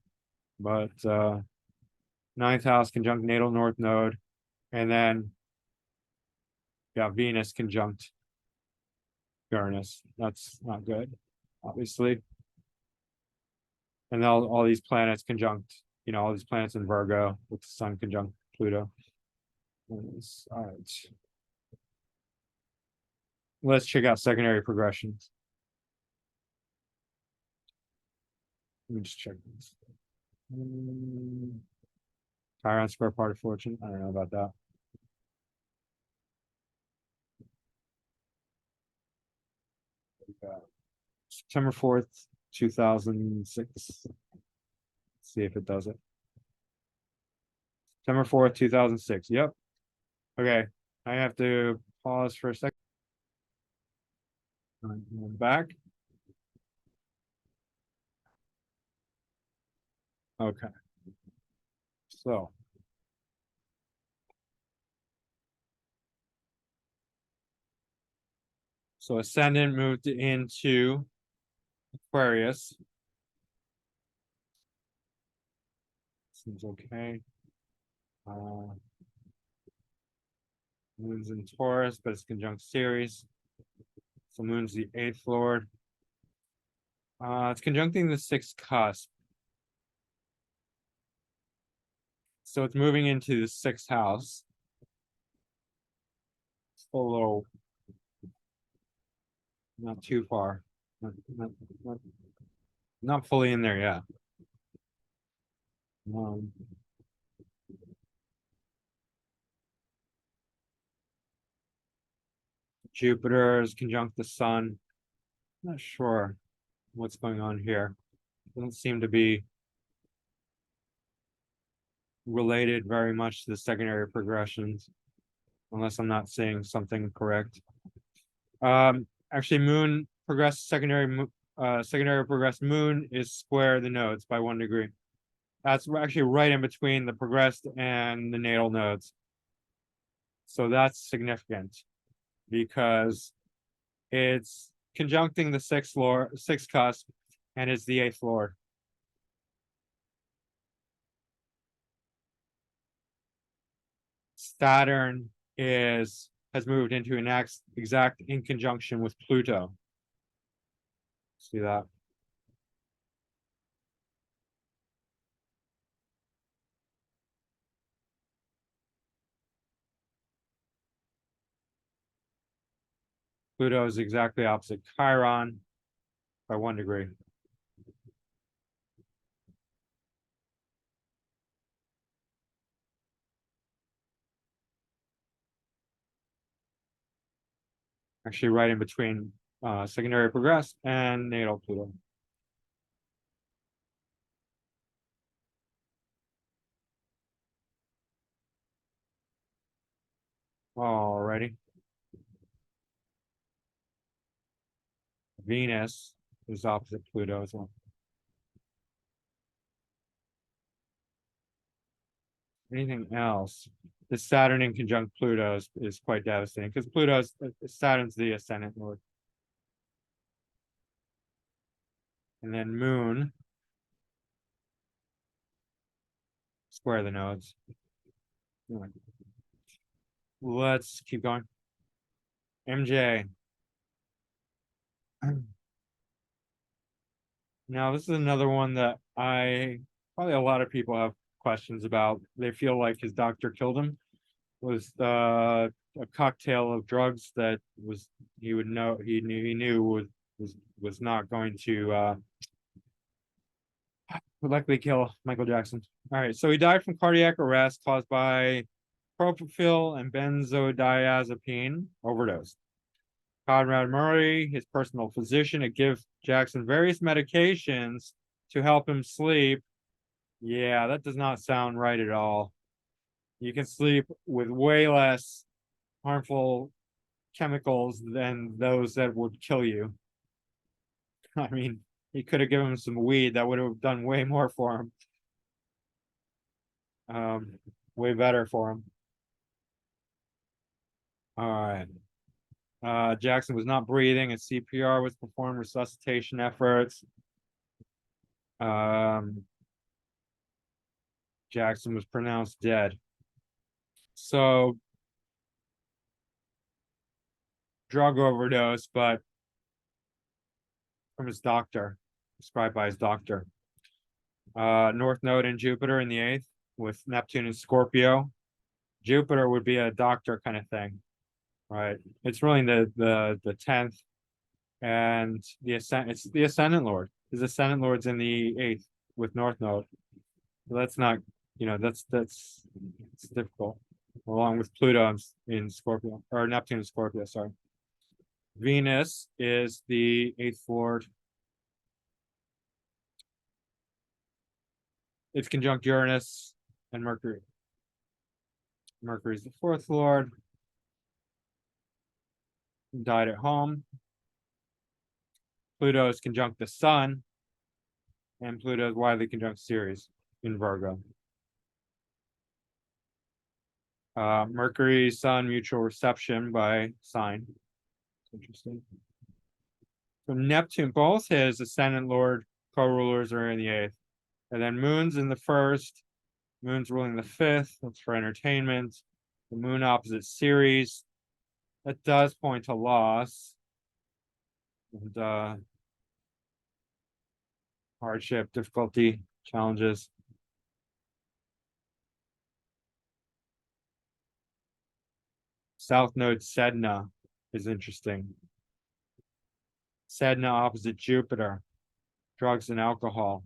but Ninth house conjunct natal north node. And then, yeah, Venus conjunct Uranus. That's not good, obviously. And all these planets conjunct, all these planets in Virgo with the sun conjunct Pluto. All right. Let's check out secondary progressions. Let me just check this. Chiron square part of fortune. I don't know about that. September 4th, 2006. Let's see if it does it. September 4th, 2006. Yep. Okay. I have to pause for a second. I'm back. Okay. So ascendant moved into Aquarius. Seems okay. Moon's in Taurus, but it's conjunct Ceres. So Moon's the 8th lord. It's conjuncting the 6th cusp. So it's moving into the 6th house. It's a little, not too far. Not fully in there yet. Jupiter is conjunct the sun. Not sure what's going on here. Doesn't seem to be related very much to the secondary progressions, unless I'm not saying something correct. Actually, Moon progressed secondary progressed Moon is square the nodes by 1 degree. That's actually right in between the progressed and the natal nodes. So that's significant because it's conjuncting the 6th cusp, and it's the 8th lord. Saturn has moved into an exact in conjunction with Pluto. See that? Pluto is exactly opposite Chiron by 1 degree. Actually, right in between secondary progress and natal Pluto. Alrighty. Venus is opposite Pluto as well. Anything else? The Saturn in conjunct Pluto is quite devastating because Saturn's the ascendant lord. And then Moon square the nodes. Let's keep going. MJ. Now, this is another one that probably a lot of people have questions about. They feel like his doctor killed him. Was a cocktail of drugs that he knew was not going to would likely kill Michael Jackson. All right, so he died from cardiac arrest caused by propofol and benzodiazepine overdose. Conrad Murray, his personal physician, had given Jackson various medications to help him sleep. Yeah, that does not sound right at all. You can sleep with way less harmful chemicals than those that would kill you. I mean, he could have given him some weed that would have done way more for him. Way better for him. All right. Jackson was not breathing, and CPR was performed, resuscitation efforts. Jackson was pronounced dead. So, drug overdose, but from his doctor, prescribed by his doctor. North Node in Jupiter in the 8th with Neptune and Scorpio. Jupiter would be a doctor kind of thing, right? It's really the 10th, and it's the ascendant lord. His ascendant lord's in the 8th with North Node. So that's not, that's it's difficult. Along with Pluto in Scorpio, or Neptune in Scorpio, sorry. Venus is the 8th lord. It's conjunct Uranus and Mercury. Mercury's the 4th lord. Died at home. Pluto is conjunct the sun, and Pluto is widely conjunct Ceres in Virgo. Mercury, Sun, mutual reception by sign. Interesting. So Neptune, both his ascendant lord co-rulers are in the 8th. And then Moon's in the 1st. Moon's ruling the 5th. That's for entertainment. The Moon opposite Ceres. That does point to loss. And hardship, difficulty, challenges. South Node Sedna is interesting. Sedna opposite Jupiter. Drugs and alcohol.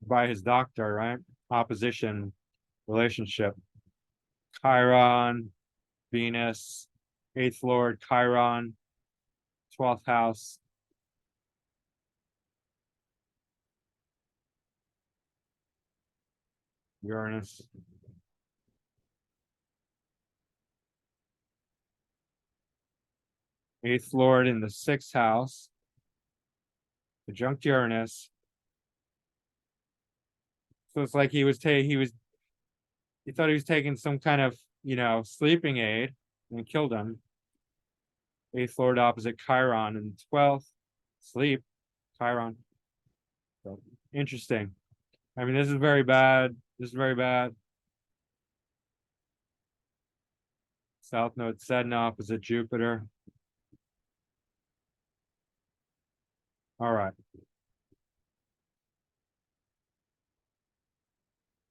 By his doctor, right? Opposition, relationship. Chiron, Venus, 8th lord, Chiron, 12th house. Uranus. Eighth lord in the 6th house. Conjunct Uranus. So it's like he thought he was taking some kind of, sleeping aid and killed him. 8th lord opposite Chiron and 12th. Sleep. Chiron. So interesting. I mean, this is very bad. This is very bad. South Node Sedna opposite Jupiter. All right.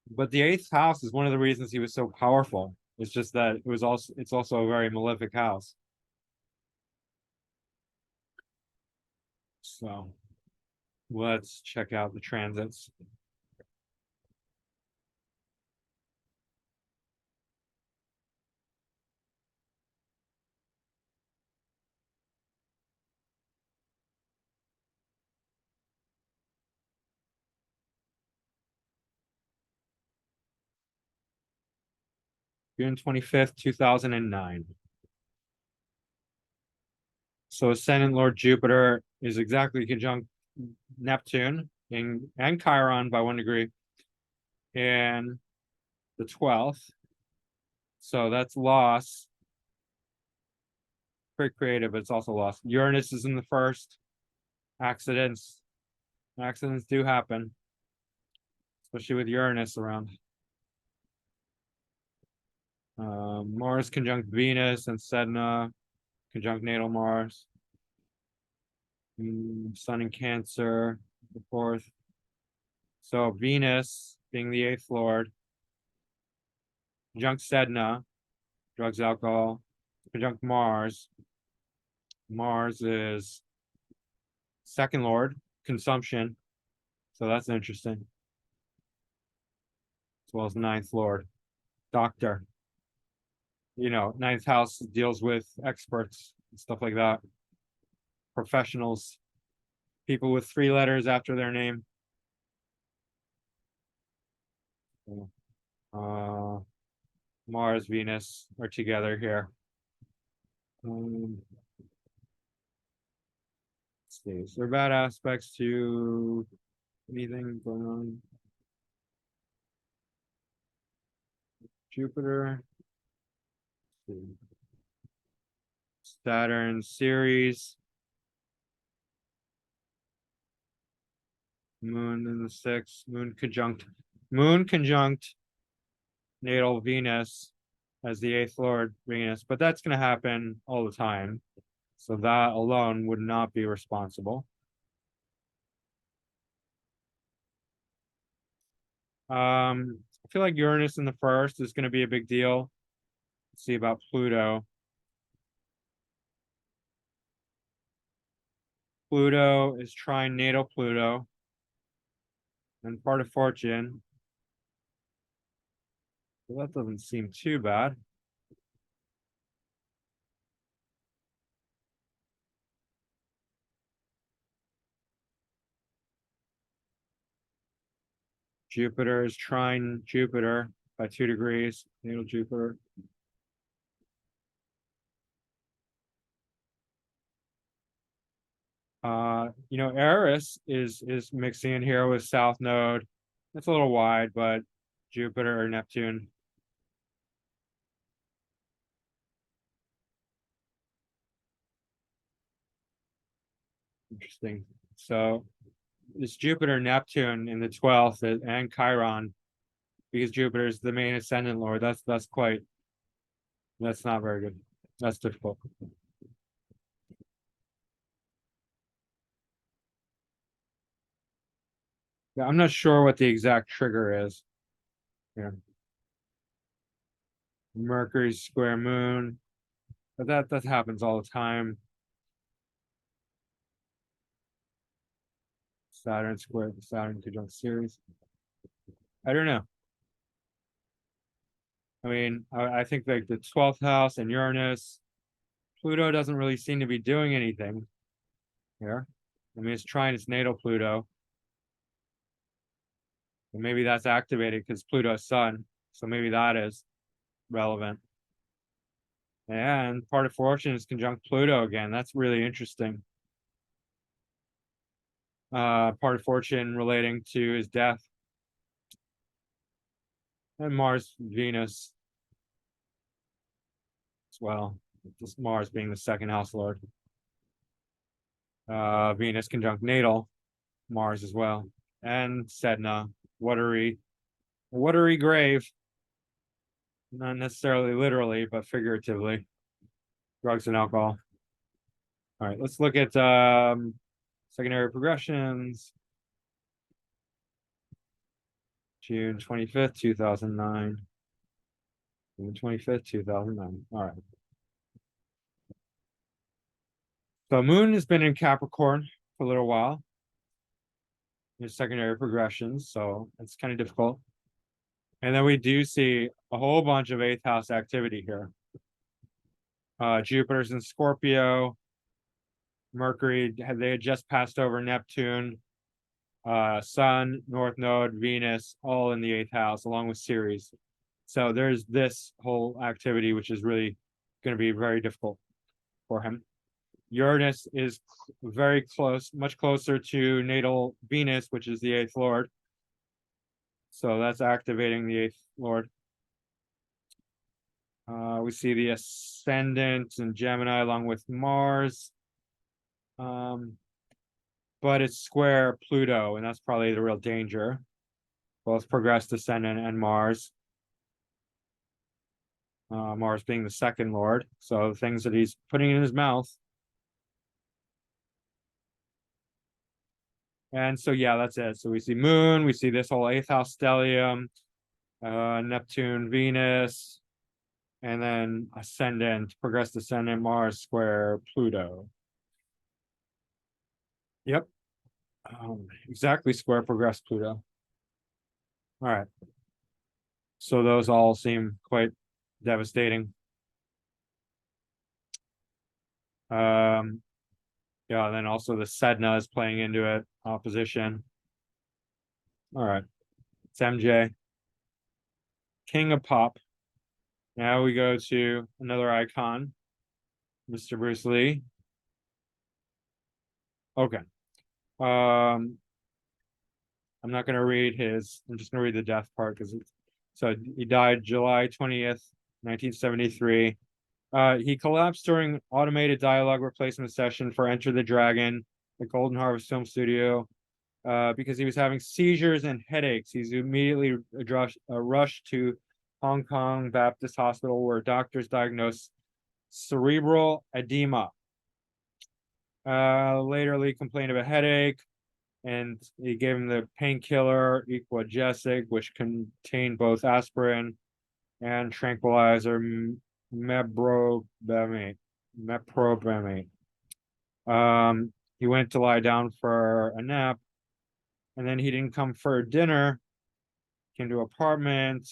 But the 8th house is one of the reasons he was so powerful. It's just that it's also a very malefic house. So let's check out the transits. June 25th, 2009. So ascendant Lord Jupiter is exactly conjunct Neptune and Chiron by 1 degree in the 12th. So that's loss. Pretty creative, but it's also lost. Uranus is in the 1st. Accidents do happen, especially with Uranus around. Mars conjunct Venus and Sedna conjunct natal Mars. Sun in Cancer, the 4th. So Venus being the 8th lord, conjunct Sedna, drugs, alcohol, conjunct Mars. Mars is 2nd lord, consumption. So that's interesting. As well as 9th lord, doctor. 9th house deals with experts and stuff like that. Professionals, people with 3 letters after their name. Mars, Venus are together here. Let's see. Is there bad aspects to anything going on? Jupiter. Saturn, Ceres. Moon in the 6th. Moon conjunct Moon conjunct natal Venus as the 8th Lord Venus, but that's going to happen all the time. So that alone would not be responsible. I feel like Uranus in the first is going to be a big deal. Let's see about Pluto. Pluto is trine natal Pluto and part of fortune. Well, that doesn't seem too bad. Jupiter is trine Jupiter by 2 degrees, natal Jupiter. Eris is mixing in here with South Node. It's a little wide, but Jupiter or Neptune. Interesting. So it's Jupiter, Neptune in the 12th and Chiron, because Jupiter is the main ascendant lord. That's not very good. That's difficult. Yeah, I'm not sure what the exact trigger is. Yeah. Mercury square moon. But that happens all the time. Saturn conjunct Ceres. I don't know. I mean, I think like the 12th house and Uranus, Pluto doesn't really seem to be doing anything here. I mean, it's trying its natal Pluto. And maybe that's activated because Pluto's sun. So maybe that is relevant. And part of fortune is conjunct Pluto again. That's really interesting. Part of fortune relating to his death. And Mars, Venus as well. Just Mars being the 2nd house lord. Venus conjunct natal, Mars as well. And Sedna, watery grave. Not necessarily literally, but figuratively. Drugs and alcohol. All right, let's look at secondary progressions. June 25th, 2009. June 25th, 2009. All right. So Moon has been in Capricorn for a little while. There's secondary progressions, so it's kind of difficult. And then we do see a whole bunch of 8th house activity here. Jupiter's in Scorpio. Mercury, they had just passed over Neptune. Sun, North Node, Venus, all in the 8th house, along with Ceres. So there's this whole activity, which is really going to be very difficult for him. Uranus is very close, much closer to natal Venus, which is the 8th lord. So that's activating the 8th lord. We see the ascendant in Gemini along with Mars. But it's square Pluto, and that's probably the real danger. Both progressed ascendant and Mars. Mars being the 2nd lord. So the things that he's putting in his mouth. And so, yeah, that's it. So we see Moon, we see this whole 8th house stellium, Neptune, Venus, and then ascendant, progressed ascendant, Mars square Pluto. Yep. Exactly square progressed Pluto. All right. So those all seem quite devastating. Yeah, then also the Sedna is playing into it, opposition. All right. It's MJ. King of Pop. Now we go to another icon, Mr. Bruce Lee. Okay. I'm not going to read his, I'm just going to read the death part because so he died July 20th, 1973. He collapsed during automated dialogue replacement session for Enter the Dragon, the Golden Harvest Film Studio. because he was having seizures and headaches. He's immediately rushed to Hong Kong Baptist Hospital, where doctors diagnosed cerebral edema. Later, Lee complained of a headache, and he gave him the painkiller Equagesic, which contained both aspirin and tranquilizer meprobamate. He went to lie down for a nap, and then he didn't come for dinner. Came to apartment.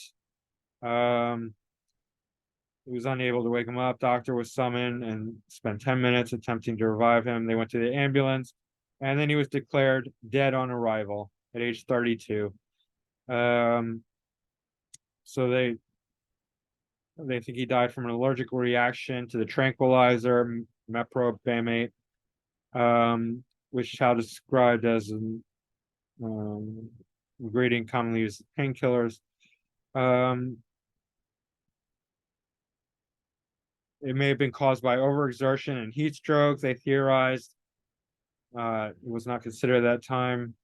He was unable to wake him up. Doctor was summoned and spent 10 minutes attempting to revive him. They went to the ambulance, and then he was declared dead on arrival at age 32. So they think he died from an allergic reaction to the tranquilizer meprobamate, which is described as an ingredient commonly used painkillers. It may have been caused by overexertion and heat stroke. They theorized it was not considered at that time.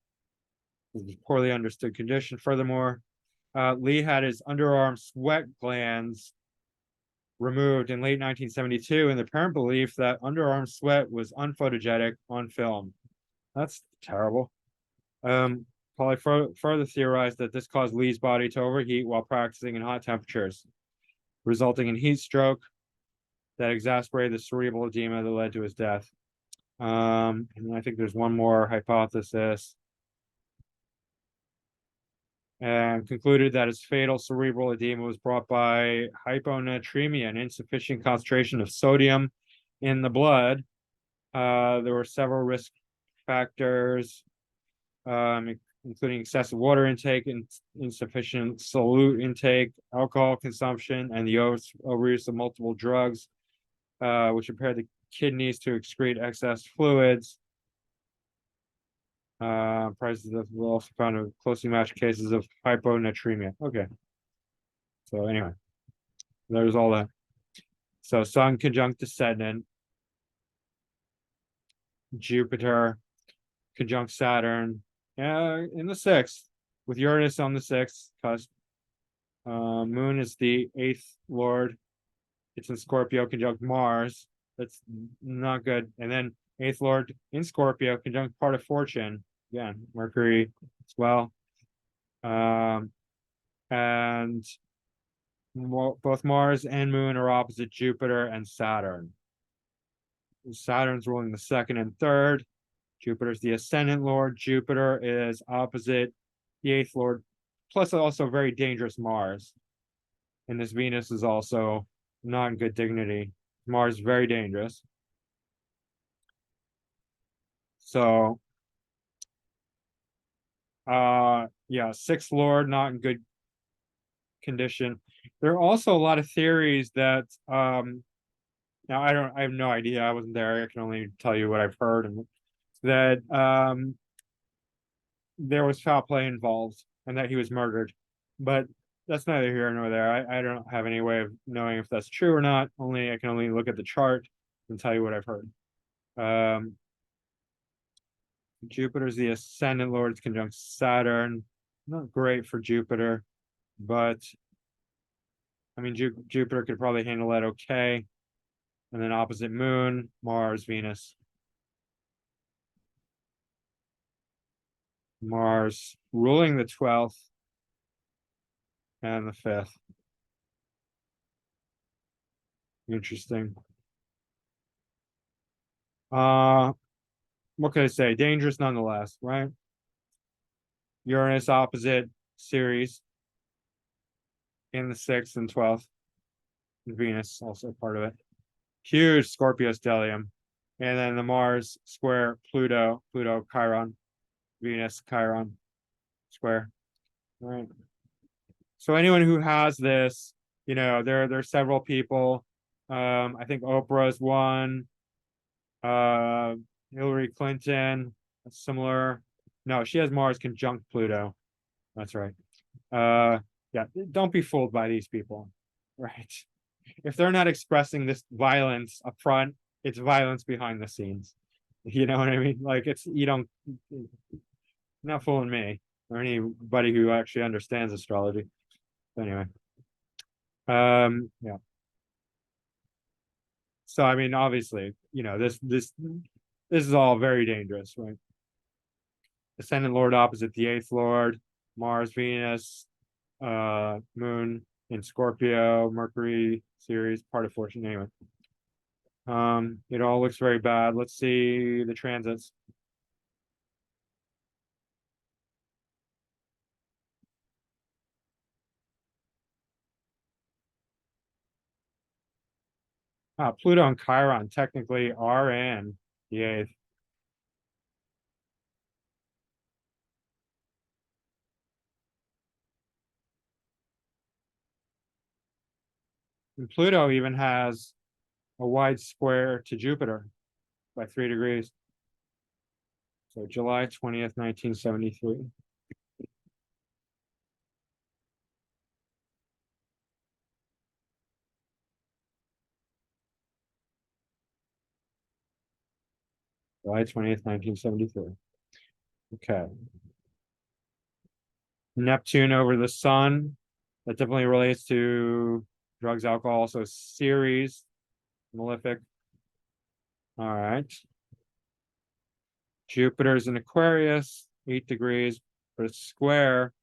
It was a poorly understood condition. Furthermore, Lee had his underarm sweat glands removed in late 1972 in the apparent belief that underarm sweat was unphotogenic on film. That's terrible. Probably further theorized that this caused Lee's body to overheat while practicing in hot temperatures, resulting in heat stroke that exacerbated the cerebral edema that led to his death. And I think there's one more hypothesis. And concluded that his fatal cerebral edema was brought by hyponatremia, an insufficient concentration of sodium in the blood. There were several risk factors, including excessive water intake and insufficient solute intake, alcohol consumption, and the overuse of multiple drugs, which impaired the kidneys to excrete excess fluids. Prices of will also found in closely matched cases of hyponatremia. Okay. So anyway, there's all that. So Sun conjunct Ascendant, Jupiter conjunct Saturn, in the 6th, with Uranus on the 6th cusp. Moon is the 8th lord. It's in Scorpio conjunct Mars. That's not good. And then 8th lord in Scorpio conjunct part of fortune. Again, Mercury as well. And both Mars and Moon are opposite Jupiter and Saturn. Saturn's ruling the 2nd and 3rd. Jupiter's the ascendant lord. Jupiter is opposite the 8th lord, plus also very dangerous Mars. And this Venus is also not in good dignity. Mars is very dangerous. So, yeah, 6th lord not in good condition. There are also a lot of theories that now I have no idea. I wasn't there. I can only tell you what I've heard, and that there was foul play involved and that he was murdered. But that's neither here nor there. I don't have any way of knowing if that's true or not. I can only look at the chart and tell you what I've heard. Jupiter's the ascendant lord. It's conjunct Saturn. Not great for Jupiter, but I mean, Jupiter could probably handle that okay. And then opposite Moon, Mars, Venus. Mars ruling the 12th and the 5th. Interesting. What could I say? Dangerous nonetheless, right? Uranus opposite Ceres in the 6th and 12th. Venus also part of it. Huge Scorpio stellium. And then the Mars square Pluto, Chiron, Venus, Chiron square. All right. So anyone who has this, there are several people. I think Oprah's one. Hillary Clinton, similar. No, she has Mars conjunct Pluto. That's right. Yeah, don't be fooled by these people. Right. If they're not expressing this violence up front, it's violence behind the scenes. You know what I mean? Like Not fooling me or anybody who actually understands astrology. Anyway, yeah. So I mean, obviously, this is all very dangerous, right? Ascendant Lord opposite the eighth Lord, Mars, Venus, Moon in Scorpio, Mercury series, part of fortune. Anyway, it all looks very bad. Let's see the transits. Pluto and Chiron technically are in the eighth. And Pluto even has a wide square to Jupiter by 3 degrees. So July 20th, 1973. July 20th, 1973. Okay. Neptune over the sun. That definitely relates to drugs, alcohol, so Ceres, malefic. All right. Jupiter's in Aquarius, 8 degrees, but it's square,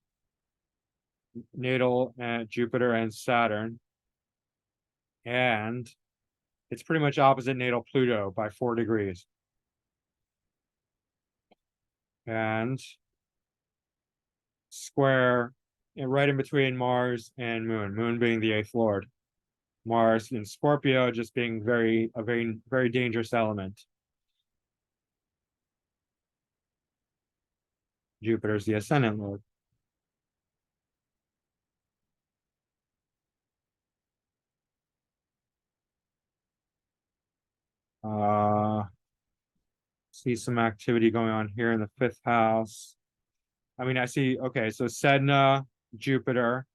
natal and Jupiter and Saturn. And it's pretty much opposite natal Pluto by 4 degrees. And square right in between Mars and Moon, Moon being the eighth lord. Mars in Scorpio just being a very, very dangerous element. Jupiter's the ascendant lord. Uh, see some activity going on here in the fifth house. I mean, I see, okay, so Sedna, Jupiter,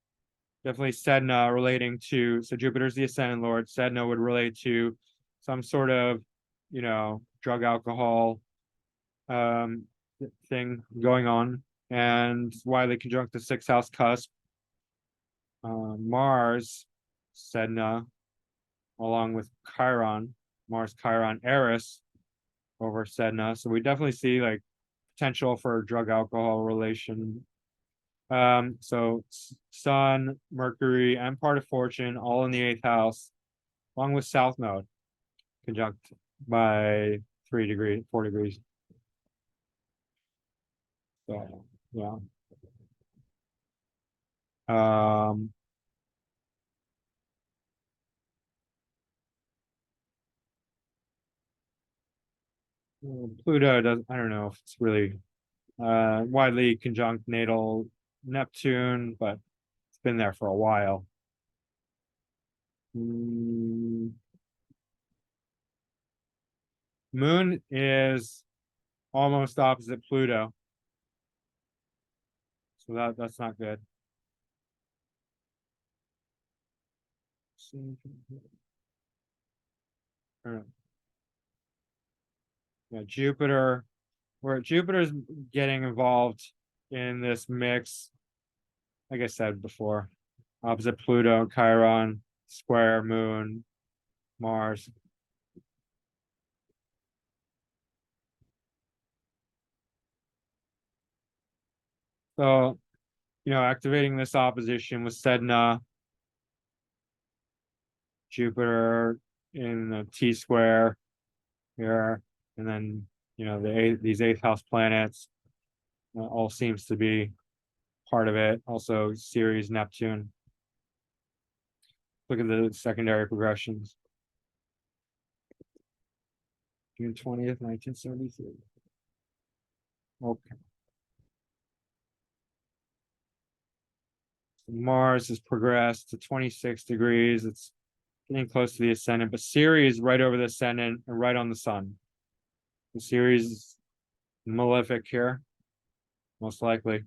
definitely Sedna relating to, so Jupiter's the ascendant lord. Sedna would relate to some sort of, drug, alcohol, um, thing going on, and widely conjunct the sixth house cusp. Mars, Sedna, along with Chiron, Mars, Chiron, Eris over Sedna. So we definitely see like potential for drug alcohol relation. So Sun, Mercury, and part of Fortune, all in the eighth house, along with South Node, conjunct by 3 degrees, 4 degrees. So yeah. Um, Pluto does, I don't know if it's really widely conjunct natal Neptune, but it's been there for a while. Mm, Moon is almost opposite Pluto, so that's not good. Yeah, Jupiter, where Jupiter's getting involved in this mix, like I said before, opposite Pluto, Chiron, square Moon, Mars. So, activating this opposition with Sedna, Jupiter in the T square here, and then these eighth house planets all seems to be part of it. Also, Ceres, Neptune. Look at the secondary progressions. June 20th, 1973. Okay. Mars has progressed to 26 degrees. It's getting close to the ascendant, but Ceres is right over the ascendant and right on the sun. The Ceres is malefic here, most likely.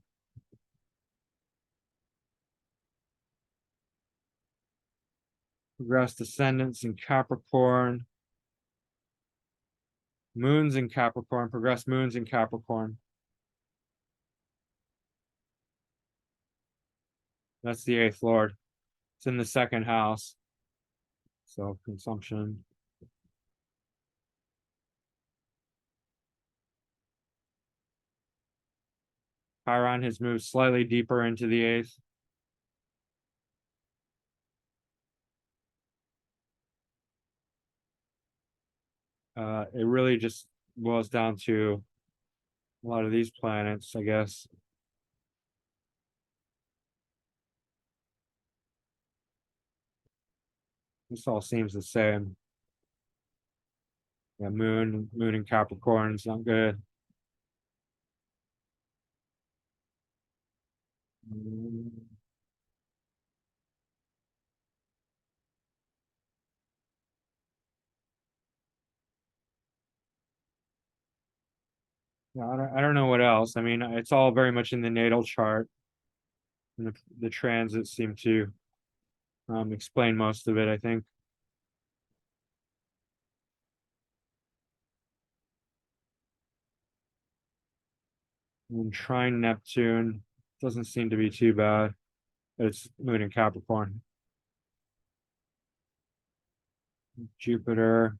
Progressed ascendants in Capricorn. Moons in Capricorn, progressed moons in Capricorn. That's the eighth lord. It's in the second house. So consumption. Chiron has moved slightly deeper into the eighth. It really just boils down to a lot of these planets, I guess. This all seems the same. Yeah, moon in Capricorn is not good. Yeah, I don't know what else. I mean, it's all very much in the natal chart, and the transits seem to explain most of it, I think. And trine Neptune doesn't seem to be too bad. It's moon in Capricorn. Jupiter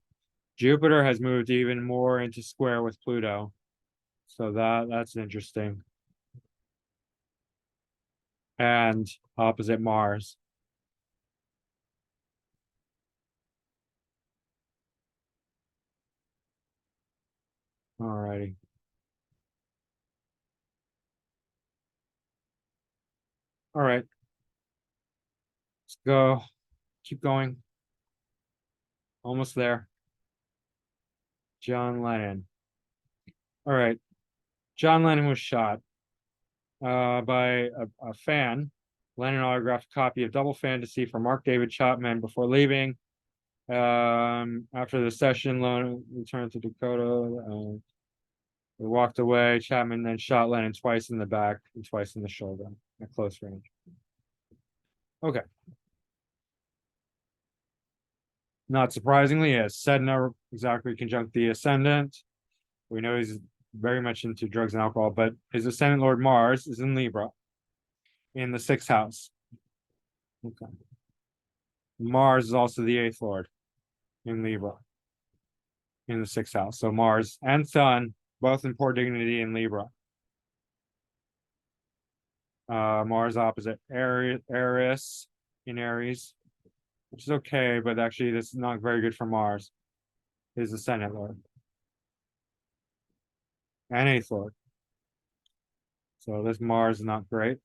has moved even more into square with Pluto. So that's interesting. And opposite Mars. Alrighty. All right. Let's go. Keep going. Almost there. John Lennon. All right. John Lennon was shot by a fan. Lennon autographed a copy of Double Fantasy for Mark David Chapman before leaving. After the session, Lennon returned to Dakota. They walked away. Chapman then shot Lennon twice in the back and twice in the shoulder at close range. Okay. Not surprisingly, as Sedna exactly conjunct the ascendant. We know he's very much into drugs and alcohol, but his ascendant Lord Mars is in Libra in the sixth house. Okay. Mars is also the eighth Lord in Libra in the sixth house. So Mars and Sun, both in poor dignity in Libra. Mars opposite Aries in Aries, which is okay, but actually this is not very good for Mars. His ascendant Lord. And eighth Lord. So this Mars is not great.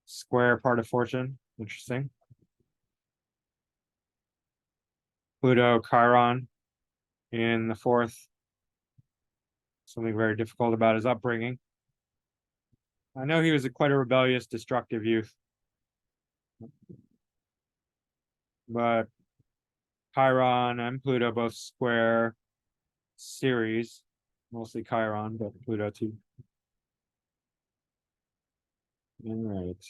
Square part of fortune. Interesting. Pluto, Chiron in the fourth. Something very difficult about his upbringing. I know he was quite a rebellious, destructive youth. But Chiron and Pluto both square Ceres, mostly Chiron, but Pluto too. All right.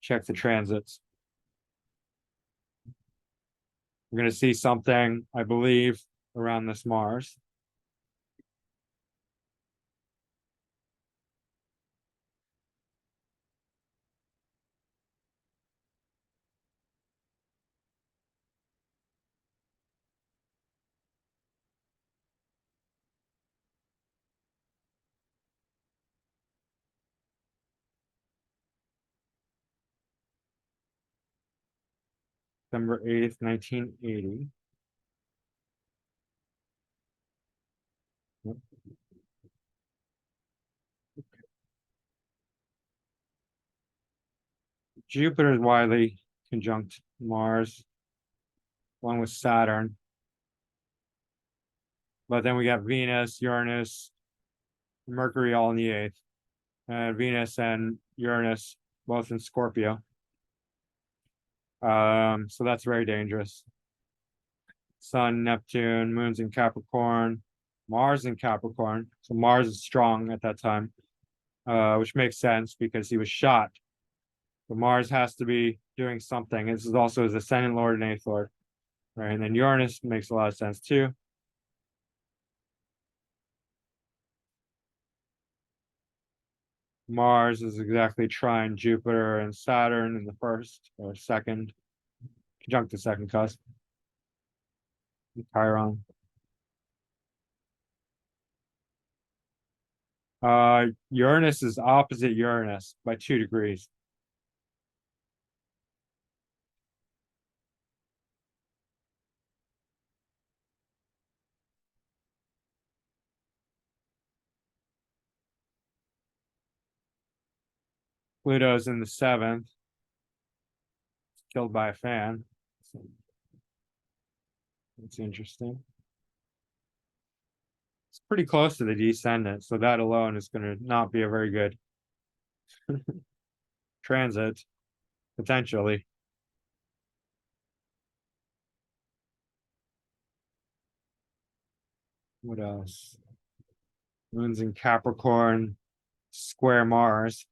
Check the transits. We're going to see something, I believe, around this Mars. December 8th, 1980. Yep. Jupiter is widely conjunct Mars, along with Saturn. But then we got Venus, Uranus, Mercury all in the eighth. Venus and Uranus both in Scorpio. So that's very dangerous. Sun, Neptune, Moon's in Capricorn, Mars in Capricorn. So Mars is strong at that time, which makes sense because he was shot. But Mars has to be doing something. This is also his ascendant Lord and eighth Lord. Right, and then Uranus makes a lot of sense too. Mars is exactly trine Jupiter and Saturn in the first or second, conjunct the second cusp. Chiron. Uranus is opposite Uranus by 2 degrees. Pluto's in the seventh, killed by a fan. So that's interesting. It's pretty close to the descendant, so that alone is going to not be a very good transit, potentially. What else? Moon's in Capricorn, square Mars.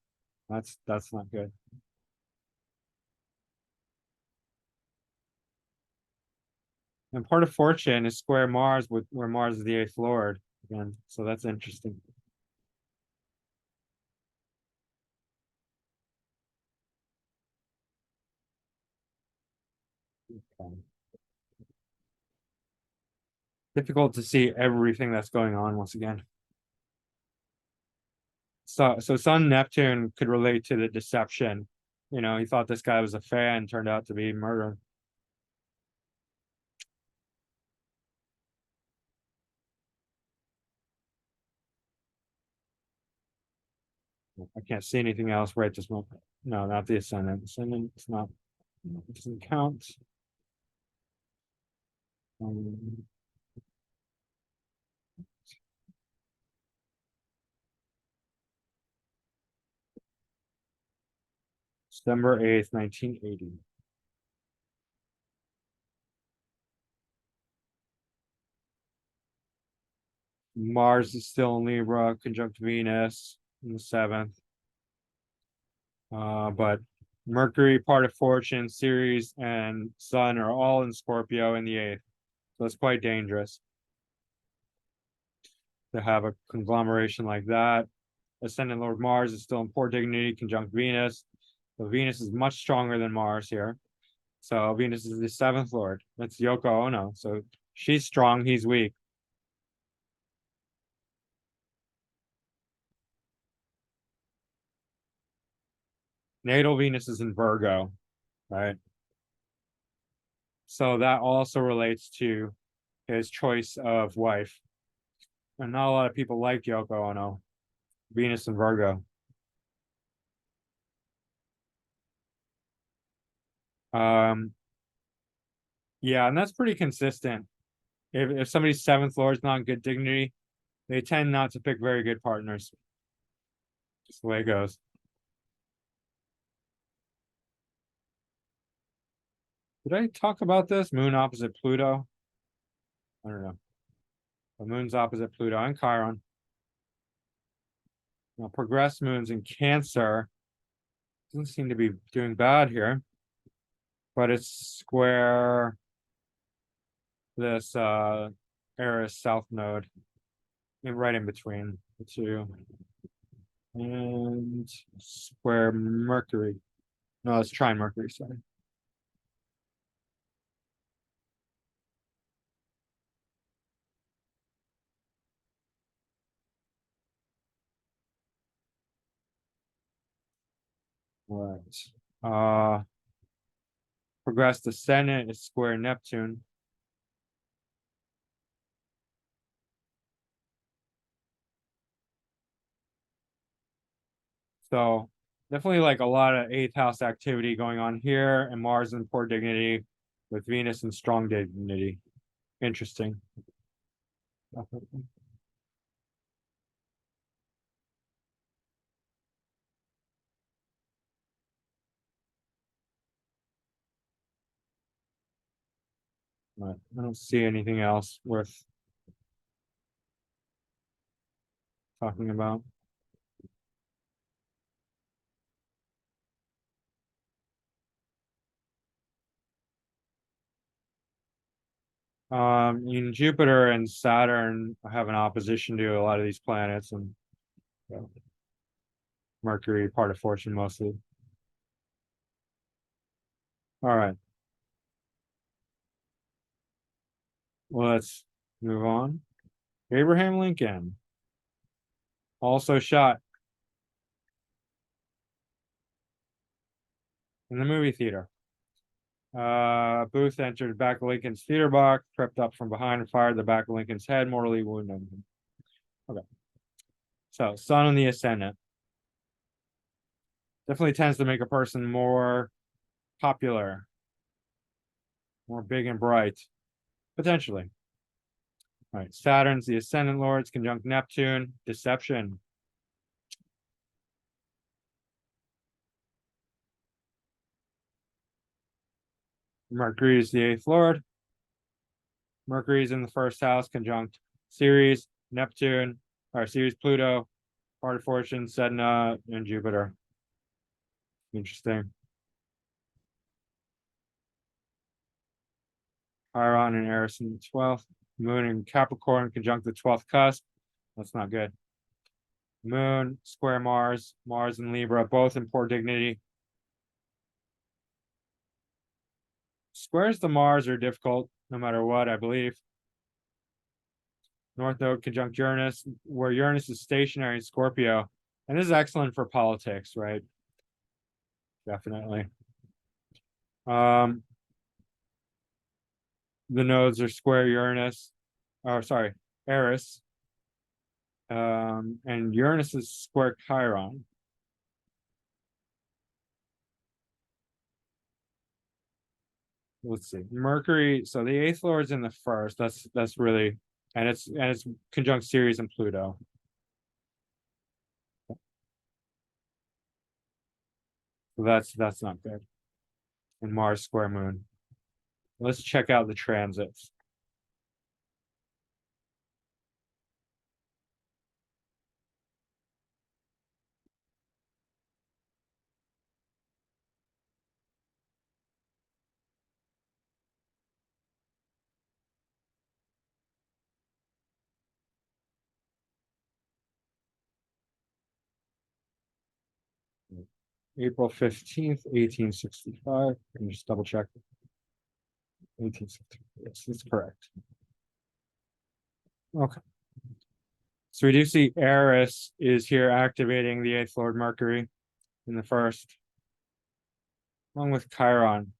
That's not good. And part of fortune is square Mars with where Mars is the eighth lord again. So that's interesting. Difficult to see everything that's going on once again. So Sun Neptune could relate to the deception. You know, he thought this guy was a fan, turned out to be murder. I can't see anything else right this moment. No, not the ascendant. Ascendant, it's not, it doesn't count. Um, December 8th, 1980. Mars is still in Libra, conjunct Venus in the seventh. But Mercury, part of fortune, Ceres, and Sun are all in Scorpio in the eighth. So it's quite dangerous to have a conglomeration like that. Ascendant Lord Mars is still in poor dignity, conjunct Venus. So Venus is much stronger than Mars here. So Venus is the seventh Lord. That's Yoko Ono. So she's strong, he's weak. Natal Venus is in Virgo, right? So that also relates to his choice of wife. And not a lot of people like Yoko Ono. Venus and Virgo. Um, yeah, and that's pretty consistent. If somebody's seventh lord is not in good dignity, they tend not to pick very good partners. Just the way it goes. Did I talk about this? Moon opposite Pluto? I don't know. The moon's opposite Pluto and Chiron. Now, progressed moons in Cancer doesn't seem to be doing bad here, but it's square this Eris South node, and right in between the two, and square Mercury. No, it's trine Mercury. Sorry. Right. Uh, progressed ascendant is square Neptune. So definitely like a lot of eighth house activity going on here, and Mars in poor dignity with Venus in strong dignity. Interesting. Right. I don't see anything else worth talking about. In Jupiter and Saturn have an opposition to a lot of these planets, and Mercury, part of fortune mostly. All right. Well, let's move on. Abraham Lincoln, also shot in the movie theater. Booth entered back of Lincoln's theater box, crept up from behind and fired the back of Lincoln's head, mortally wounding him. Okay. So, sun in the ascendant. Definitely tends to make a person more popular, more big and bright, potentially. All right, Saturn's the ascendant lord, it's conjunct Neptune, deception. Mercury is the eighth lord. Mercury's in the first house, conjunct Ceres, Neptune, or Ceres, Pluto, part of fortune, Sedna, and Jupiter. Interesting. Chiron and Eris in the 12th. Moon in Capricorn, conjunct the 12th cusp. That's not good. Moon, square Mars, Mars and Libra, both in poor dignity. Squares to Mars are difficult, no matter what, I believe. North Node conjunct Uranus, where Uranus is stationary in Scorpio. And this is excellent for politics, right? Definitely. The nodes are square Uranus, or sorry, Eris. And Uranus is square Chiron. Let's see. Mercury, so the eighth lord's in the first. That's really, and it's conjunct Ceres and Pluto. So that's not good. And Mars square Moon. Let's check out the transits. April 15th, 1865. Let me just double check. 1865. Yes, that's correct. Okay. So we do see Eris is here activating the eighth lord Mercury in the first, along with Chiron.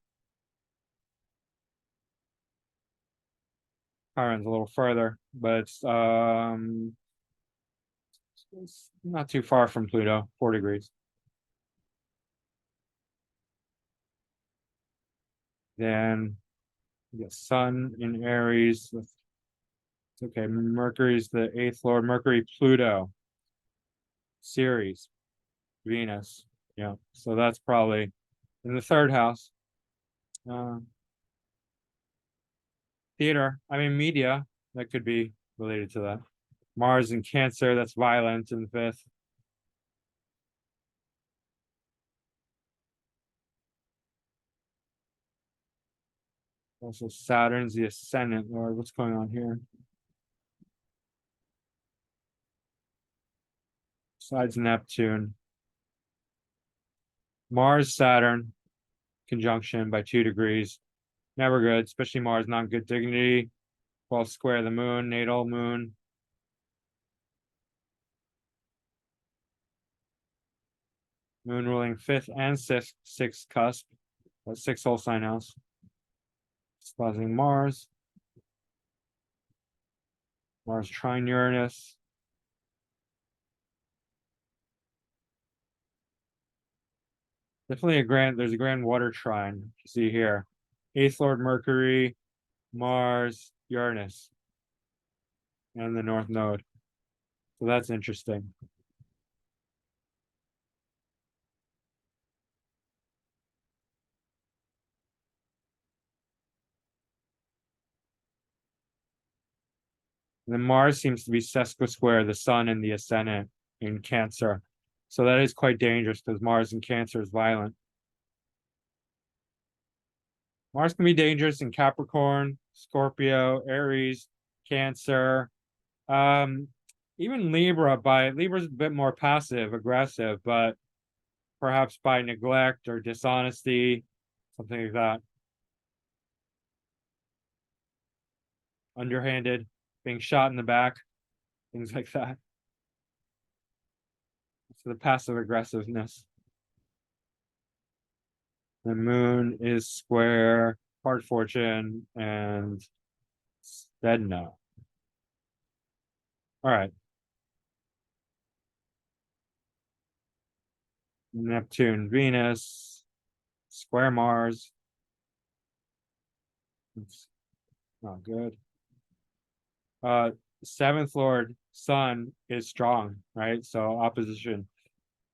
Chiron's a little further, but it's not too far from Pluto, 4 degrees. Then we get Sun in Aries. It's okay. Mercury's the eighth lord. Mercury, Pluto, Ceres, Venus. Yeah. So that's probably in the third house. Theater. I mean, media. That could be related to that. Mars in Cancer. That's violent in the fifth. Also, Saturn's the ascendant lord. What's going on here? Besides Neptune, Mars, Saturn, conjunction by 2 degrees. Never good, especially Mars, not good dignity. 12 square the moon, natal moon. Moon ruling fifth and sixth cusp. That's 6 whole sign house. Causing Mars. Mars trine Uranus. Definitely there's a grand water trine. You see here. Eighth Lord Mercury, Mars, Uranus, and the North Node. So that's interesting. And then Mars seems to be sesquisquare, the sun and the ascendant in Cancer. So that is quite dangerous because Mars in Cancer is violent. Mars can be dangerous in Capricorn, Scorpio, Aries, Cancer. even Libra's a bit more passive aggressive, but perhaps by neglect or dishonesty, something like that. Underhanded, being shot in the back, things like that. So the passive aggressiveness. The moon is square, hard fortune, and said no. All right. Neptune, Venus, square Mars. It's not good. Seventh Lord Sun is strong, right? So opposition.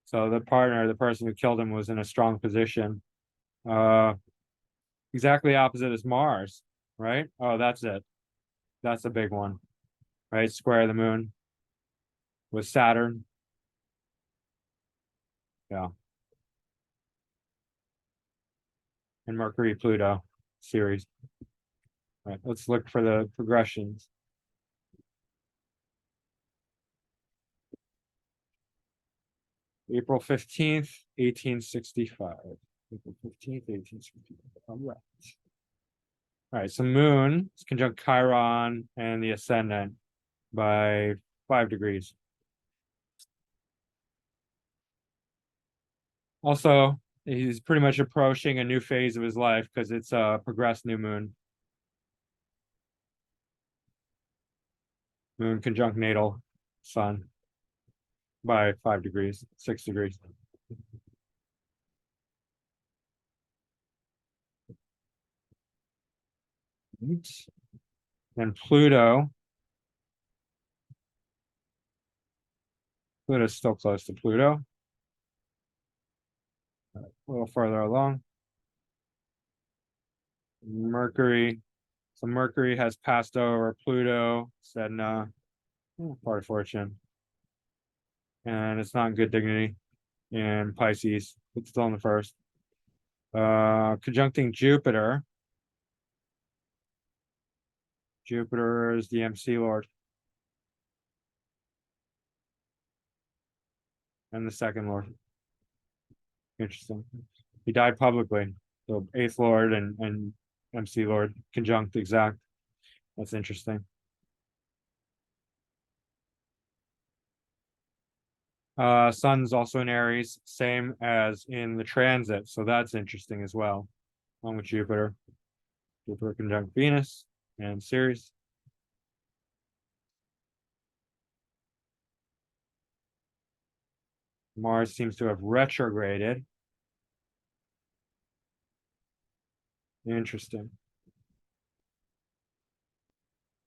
So the partner, the person who killed him, was in a strong position. Exactly opposite as Mars, right? Oh, that's it. That's a big one, right? Square the moon with Saturn. Yeah. And Mercury, Pluto series. Right. Let's look for the progressions. April 15th, 1865. April 15th, 1865. All right. All right. So moon is conjunct Chiron and the ascendant by 5 degrees. Also, he's pretty much approaching a new phase of his life because it's a progressed new moon. Moon conjunct natal sun by 5 degrees, 6 degrees. Then Pluto's still close to Pluto. A little further along. Mercury. So Mercury has passed over Pluto, said no, part of fortune. And it's not good dignity in Pisces. It's still in the first. Conjuncting Jupiter. Jupiter is the MC Lord. And the second Lord. Interesting. He died publicly. So 8th Lord and MC Lord conjunct exact. That's interesting. Sun's also in Aries, same as in the transit. So that's interesting as well. Along with Jupiter. Jupiter conjunct Venus and Ceres. Mars seems to have retrograded. Interesting.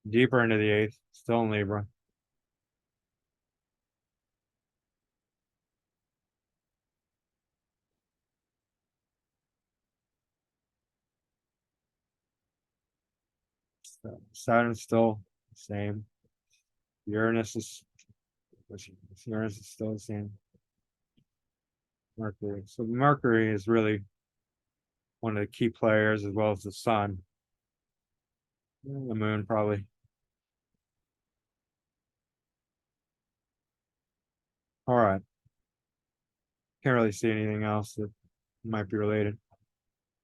Deeper into the 8th, still in Libra. So Saturn's still the same. Uranus is still the same. Mercury. So Mercury is really one of the key players as well as the sun. The moon probably. All right. Can't really see anything else that might be related.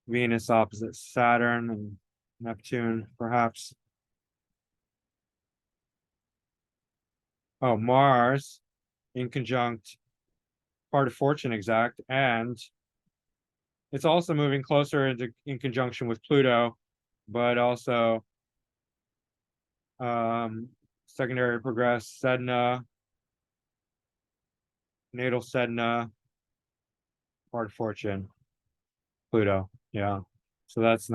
Venus opposite Saturn and Neptune, perhaps. Oh, Mars in conjunct part of fortune exact, and it's also moving closer in conjunction with Pluto, but also secondary progress Sedna, natal Sedna, part of fortune, Pluto. Yeah. So that's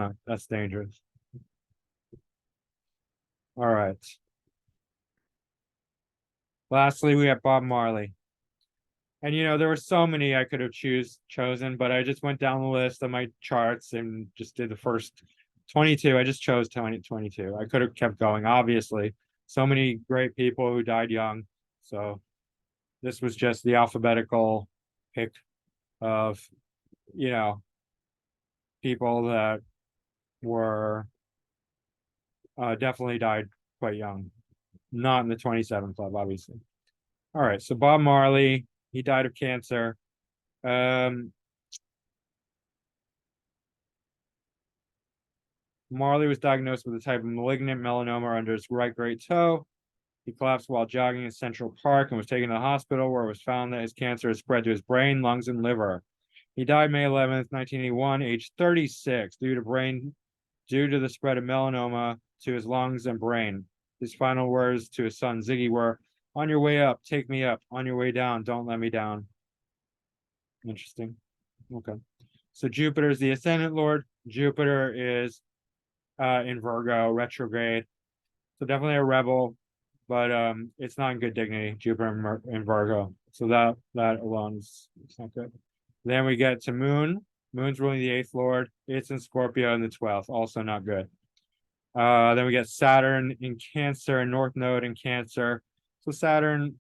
dangerous. All right. Lastly, we have Bob Marley. And there were so many I could have chosen, but I just went down the list of my charts and just did the first 22. I just chose 22. I could have kept going, obviously. So many great people who died young. So this was just the alphabetical pick of, people that were definitely died quite young. Not in the 27 club, obviously. All right, so Bob Marley, he died of cancer. Um, Marley was diagnosed with a type of malignant melanoma under his right great toe. He collapsed while jogging in Central Park and was taken to the hospital, where it was found that his cancer had spread to his brain, lungs, and liver. He died May 11th, 1981, aged 36, due to the spread of melanoma to his lungs and brain. His final words to his son Ziggy were, "On your way up, take me up. On your way down, don't let me down." Interesting. Okay. So Jupiter is the ascendant lord. Jupiter is in Virgo, retrograde. So definitely a rebel, but it's not in good dignity, Jupiter in Virgo. So that alone is it's not good. Then we get to Moon. Moon's ruling the eighth lord. It's in Scorpio in the 12th, also not good. Then we get Saturn in Cancer and North Node in Cancer. So Saturn,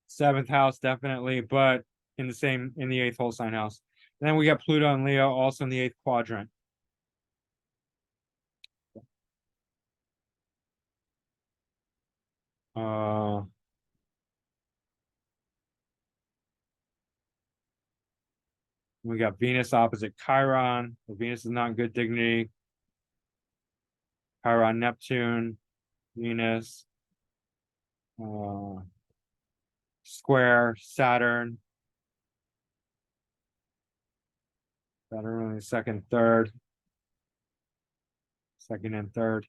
seventh house, definitely, but in the eighth whole sign house. And then we got Pluto and Leo also in the eighth quadrant. Uh, we got Venus opposite Chiron. So Venus is not in good dignity. Chiron, Neptune, Venus, uh, square, Saturn. Saturn only second, third, second and third.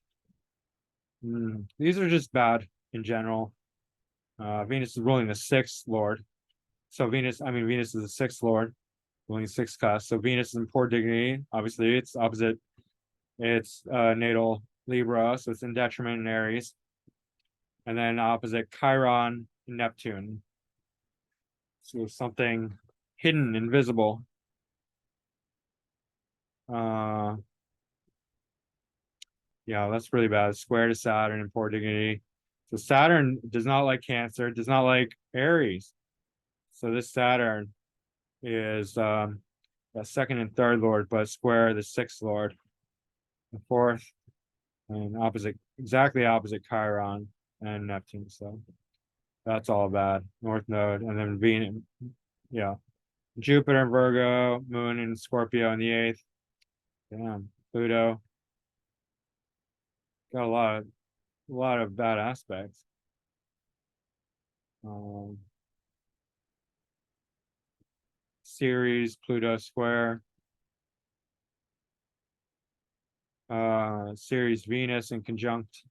These are just bad in general. Venus is ruling the sixth lord. So Venus is the sixth lord, ruling sixth cusp. So Venus is in poor dignity. Obviously, it's opposite. It's natal Libra, so it's in detriment in Aries. And then opposite Chiron, Neptune. So something hidden, invisible. Yeah, that's really bad. Square to Saturn in poor dignity. So Saturn does not like Cancer, does not like Aries. So this Saturn is the second and third lord, but square the sixth lord, the fourth, and exactly opposite Chiron and Neptune. So that's all bad. North node, and then Venus, yeah, Jupiter in Virgo, Moon in Scorpio in the eighth. Damn, Pluto got a lot of bad aspects. Um, Ceres, Pluto square. Ceres, Venus in conjunct.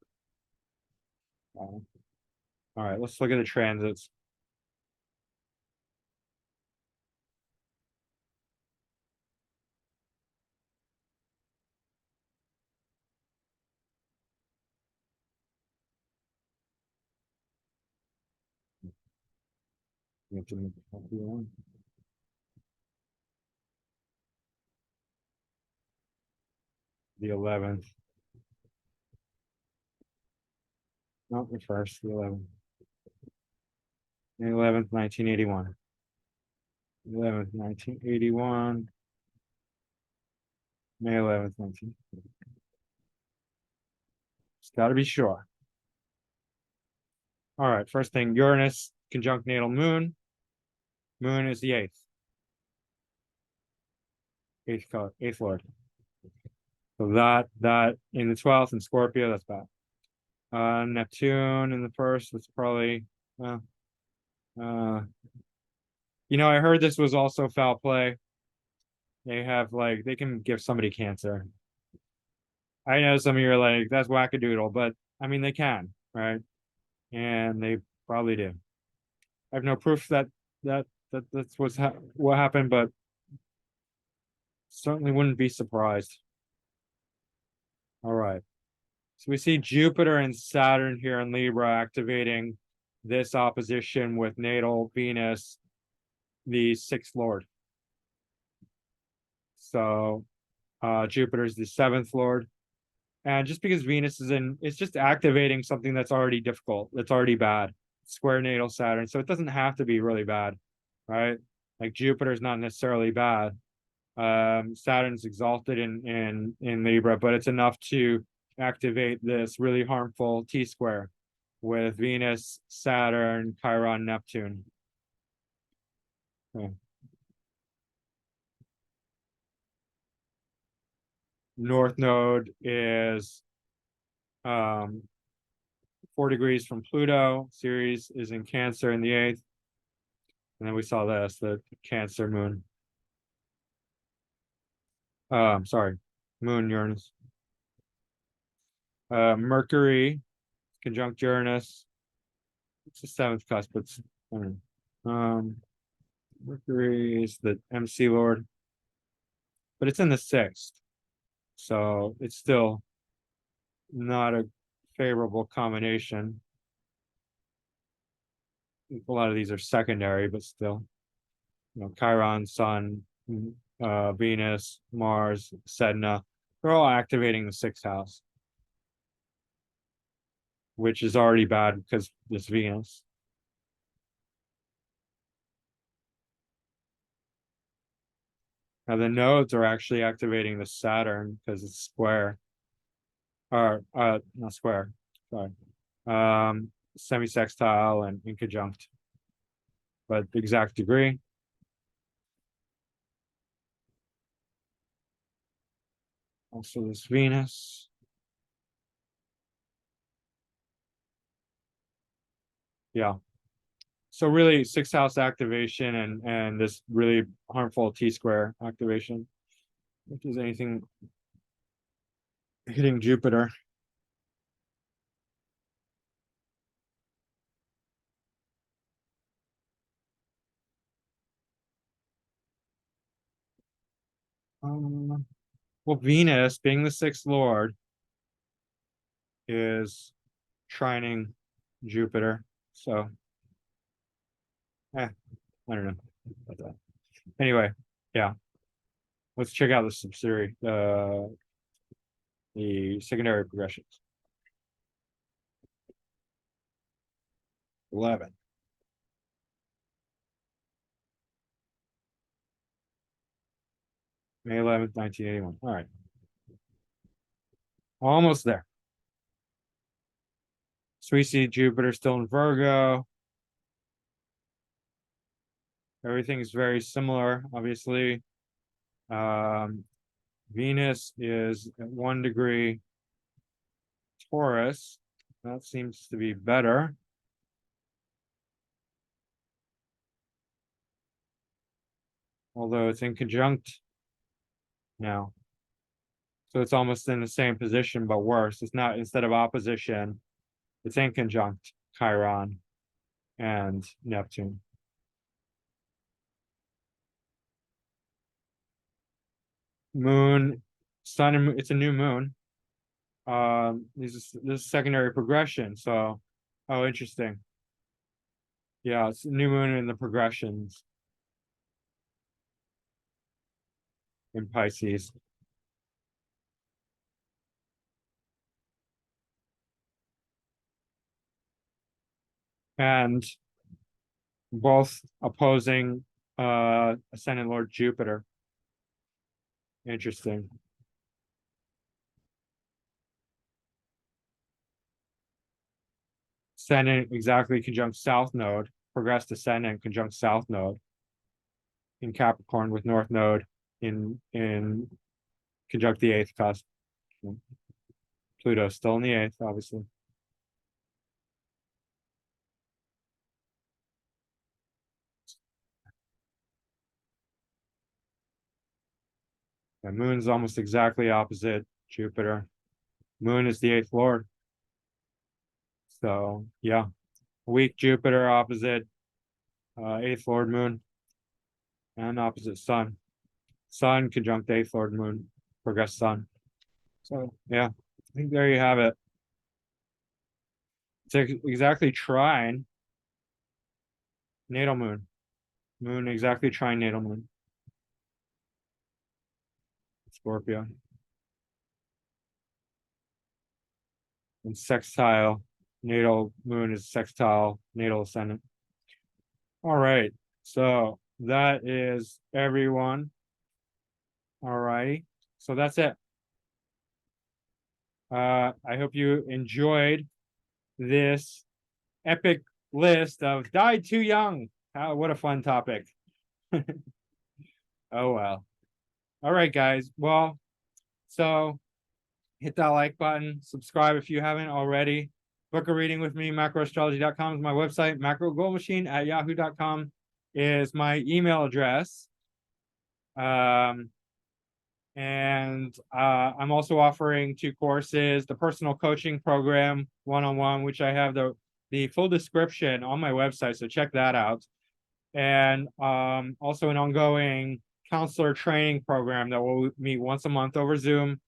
All right, let's look at the transits. The 11th. Not the first, the 11th. The 11th, 1981. 11th, 1981. May 11th, 19. It's got to be sure. All right, first thing, Uranus conjunct natal moon. Moon is the eighth. Eighth lord. So that in the 12th in Scorpio, that's bad. Neptune in the first, that's probably uh, I heard this was also foul play. They can give somebody cancer. I know some of you are like, that's wackadoodle, but I mean they can, right? And they probably do. I have no proof that's what happened, but certainly wouldn't be surprised. All right. So we see Jupiter and Saturn here in Libra activating this opposition with natal Venus, the sixth lord. So Jupiter is the seventh lord. And just because Venus is it's just activating something that's already difficult, that's already bad. Square natal Saturn. So it doesn't have to be really bad, right? Like Jupiter is not necessarily bad. Saturn's exalted in Libra, but it's enough to activate this really harmful T square. with Venus, Saturn, Chiron, Neptune. Okay. North node is 4 degrees from Pluto. Ceres is in Cancer in the 8th. And then we saw this, the Cancer moon. Sorry, moon Uranus. Mercury, conjunct Uranus. It's the 7th cusp, but it's, Mercury is the MC Lord, but it's in the 6th. So it's still not a favorable combination. A lot of these are secondary, but still, Chiron, Sun, Venus, Mars, Sedna, they're all activating the 6th house, which is already bad because it's Venus. Now the nodes are actually activating the Saturn because it's square. Or not square, sorry. Semi-sextile and in conjunct. But the exact degree. Also this Venus. Yeah. So really 6th house activation and this really harmful T-square activation, which is anything hitting Jupiter. Well, Venus, being the 6th lord, is trining Jupiter. So, I don't know about that. Anyway, yeah. Let's check out the subsidiary, the secondary progressions. 11. May 11th, 1981. All right. Almost there. So we see Jupiter still in Virgo. Everything's very similar, obviously. Venus is at 1 degree Taurus. That seems to be better. Although it's in conjunct now. So it's almost in the same position, but worse. It's not, instead of opposition, it's in conjunct Chiron and Neptune. Moon, sun and moon, it's a new moon. This is secondary progression. So, oh, interesting. Yeah, it's a new moon in the progressions in Pisces. And both opposing ascendant Lord Jupiter. Interesting. Ascendant exactly conjunct South Node, progressed ascendant conjunct South Node in Capricorn with North Node in conjunct the 8th cusp. Pluto still in the 8th, obviously. The moon's almost exactly opposite Jupiter. Moon is the 8th lord. So yeah, weak Jupiter opposite 8th lord moon and opposite sun. Sun conjunct 8th lord moon, progress sun. So yeah, I think there you have it. It's exactly trine natal moon. Moon exactly trine natal moon. Scorpio. And sextile natal moon is sextile natal ascendant. All right. So that is everyone. All righty. So that's it. I hope you enjoyed this epic list of died too young. What a fun topic. Oh well. All right, guys. Well, so hit that like button, subscribe if you haven't already. Book a reading with me, macroastrology.com is my website, macrogoalmachine@yahoo.com is my email address. And I'm also offering 2 courses, the personal coaching program, one-on-one, which I have the full description on my website, so check that out. And also an ongoing counselor training program that will meet once a month over Zoom,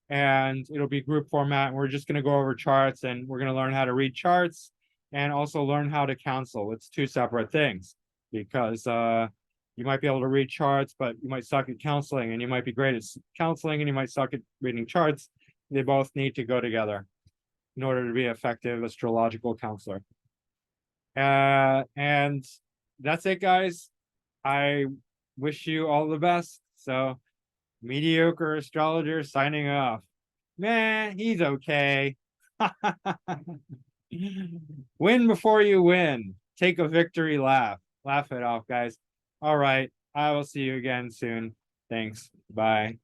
and it'll be group format. And we're just going to go over charts, and we're going to learn how to read charts and also learn how to counsel. It's 2 separate things, because you might be able to read charts, but you might suck at counseling, and you might be great at counseling and you might suck at reading charts. They both need to go together in order to be an effective astrological counselor. And that's it, guys. I wish you all the best. So, mediocre astrologer signing off. Man, he's okay. Win before you win. Take a victory laugh. Laugh it off, guys. All right. I will see you again soon. Thanks. Bye.